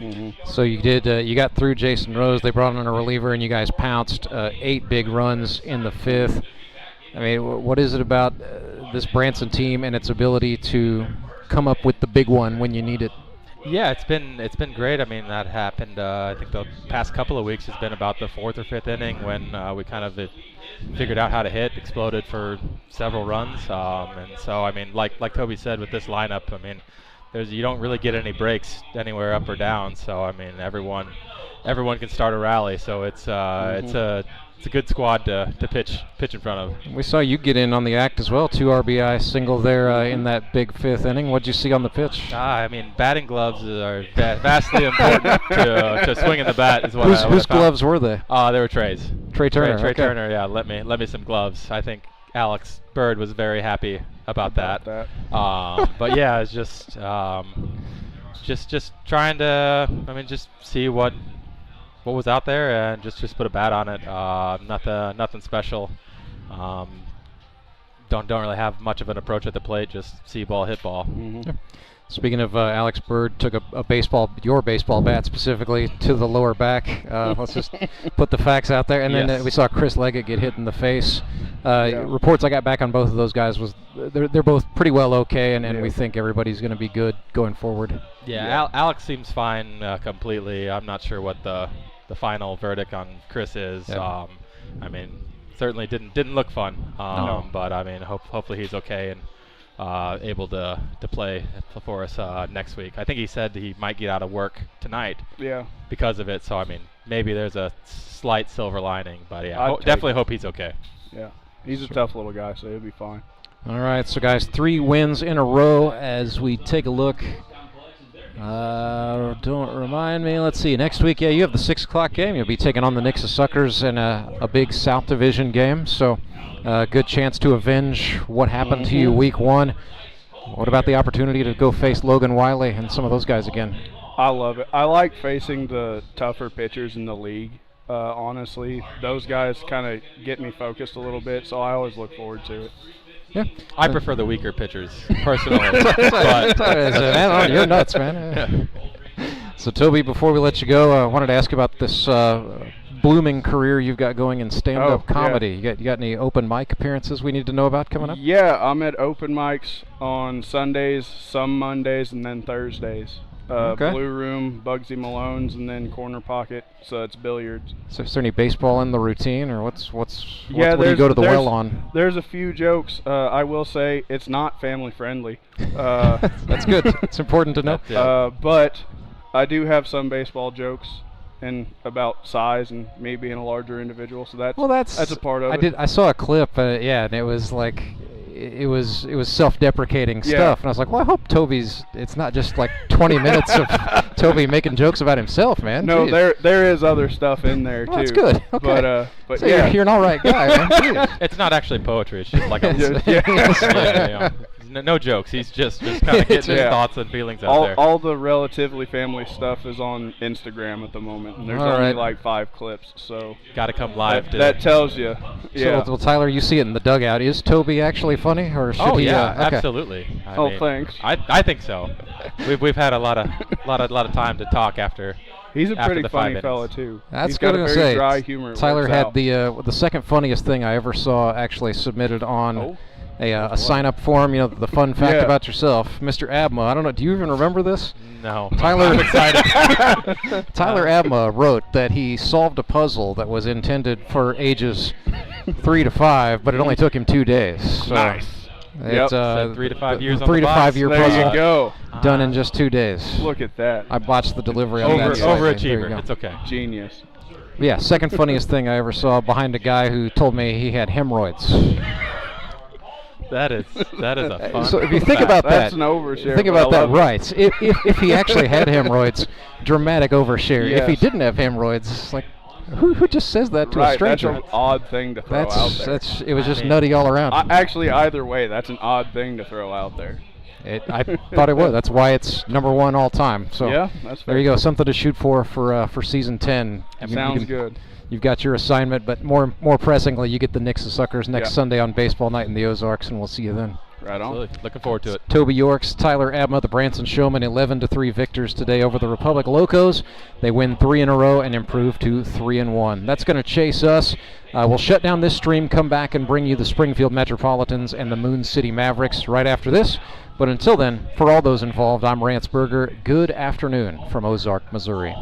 So you got through Jayson Rose. They brought in a reliever, and you guys pounced 8 big runs in the 5th. I mean, what is it about this Branson team and its ability to come up with the big one when you need it? Yeah, it's been great. I mean, that happened. I think the past couple of weeks has been about the 4th or 5th inning when we kind of figured out how to hit, exploded for several runs, and so I mean, like Toby said, with this lineup, I mean, you don't really get any breaks anywhere up or down. So I mean, everyone can start a rally. So it's a good squad to pitch in front of. We saw you get in on the act as well. 2 RBI single there in that big 5th inning. What'd you see on the pitch? I mean, batting gloves are vastly important to swinging the bat. Is what whose gloves were they? They were Trey's. Trey Turner. Trey okay. Turner. Yeah, let me some gloves. I think Alex Bird was very happy about that. But yeah, it's just trying to, I mean, just see what was out there and just put a bat on it. Nothing special. Don't really have much of an approach at the plate. Just see ball, hit ball. Yeah. Speaking of Alex Bird, took your baseball bat specifically to the lower back. Let's just put the facts out there. And then we saw Chris Leggett get hit in the face. Reports I got back on both of those guys was they're both pretty well okay, and we think everybody's going to be good going forward. Yeah. Alex seems fine completely. I'm not sure what the final verdict on Chris is. I mean, certainly didn't look fun. No. But I mean, hopefully he's okay and able to play for us next week. I think he said he might get out of work tonight. Yeah. Because of it. So I mean, maybe there's a slight silver lining. But yeah, definitely hope he's okay. Yeah. He's a tough little guy, so he'll be fine. All right, so guys, 3 wins in a row as we take a look. Don't remind me. Let's see. Next week, you have the 6 o'clock game. You'll be taking on the Nixa Suckers in a big South Division game. So, good chance to avenge what happened to you week 1. What about the opportunity to go face Logan Wiley and some of those guys again? I love it. I like facing the tougher pitchers in the league. Honestly, those guys kind of get me focused a little bit, so I always look forward to it. Yeah, I prefer the weaker pitchers personally. But you're nuts, man. So, Toby, before we let you go, I wanted to ask about this blooming career you've got going in stand-up comedy. Yeah. You got any open mic appearances we need to know about coming up? Yeah, I'm at open mics on Sundays, some Mondays, and then Thursdays. Blue Room, Bugsy Malone's, and then Corner Pocket. So it's billiards. So is there any baseball in the routine, or what do you go to the well on? There's a few jokes. I will say it's not family friendly. That's good. It's important to know. But I do have some baseball jokes and about size and me being a larger individual. So that's a part of it. I saw a clip. And it was like. It was self-deprecating stuff, and I was like, well, I hope it's not just like 20 minutes of Toby making jokes about himself, man. No, Jeez. there is other stuff in there too. That's good. Okay. But so you're an all right guy, man. It's not actually poetry. It's just like no jokes. He's just kind of getting his thoughts and feelings out there. All the relatively family stuff is on Instagram at the moment, and there's only like 5 clips. So got to come live. That tells you. Yeah. So, well, Tyler, you see it in the dugout. Is Toby actually funny, or should he? Absolutely. I mean, thanks. I think so. We've had a lot of time to talk after. He's a pretty funny minutes. fella too. That's He's got good a to very say. Dry humor. Tyler had the second funniest thing I ever saw actually submitted on a sign-up form. You know, the fun fact about yourself, Mr. Abma. I don't know. Do you even remember this? No. Tyler Abma wrote that he solved a puzzle that was intended for ages 3 to 5, but it only took him 2 days. So nice. It's 3 to 5 years. 3 to 5 year puzzle. There you go. Done in just 2 days. Look at that. I botched the delivery on that. Overachiever. It's okay. Genius. Yeah, second funniest thing I ever saw behind a guy who told me he had hemorrhoids. That is a fun. So if you think about that, that's an overshare. Think about that, right? If he actually had hemorrhoids, dramatic overshare. Yes. If he didn't have hemorrhoids, it's like, who just says that to a stranger? That's an odd thing to throw out there. It was just nutty all around. Actually, either way, that's an odd thing to throw out there. I thought it was. That's why it's #1 all time. So yeah, that's fair. there you go. Something to shoot for season 10. Sounds good. You've got your assignment, but more pressingly, you get the Knicks and Suckers next Sunday on Baseball Night in the Ozarks, and we'll see you then. Right on. Absolutely. Looking forward to it. Toby Yorks, Tyler Abma, the Branson Showmen, 11-3 victors today over the Republic Locos. They win 3 in a row and improve to 3-1. That's going to chase us. We'll shut down this stream, come back and bring you the Springfield Metropolitans and the Moon City Mavericks right after this. But until then, for all those involved, I'm Rance Berger. Good afternoon from Ozark, Missouri.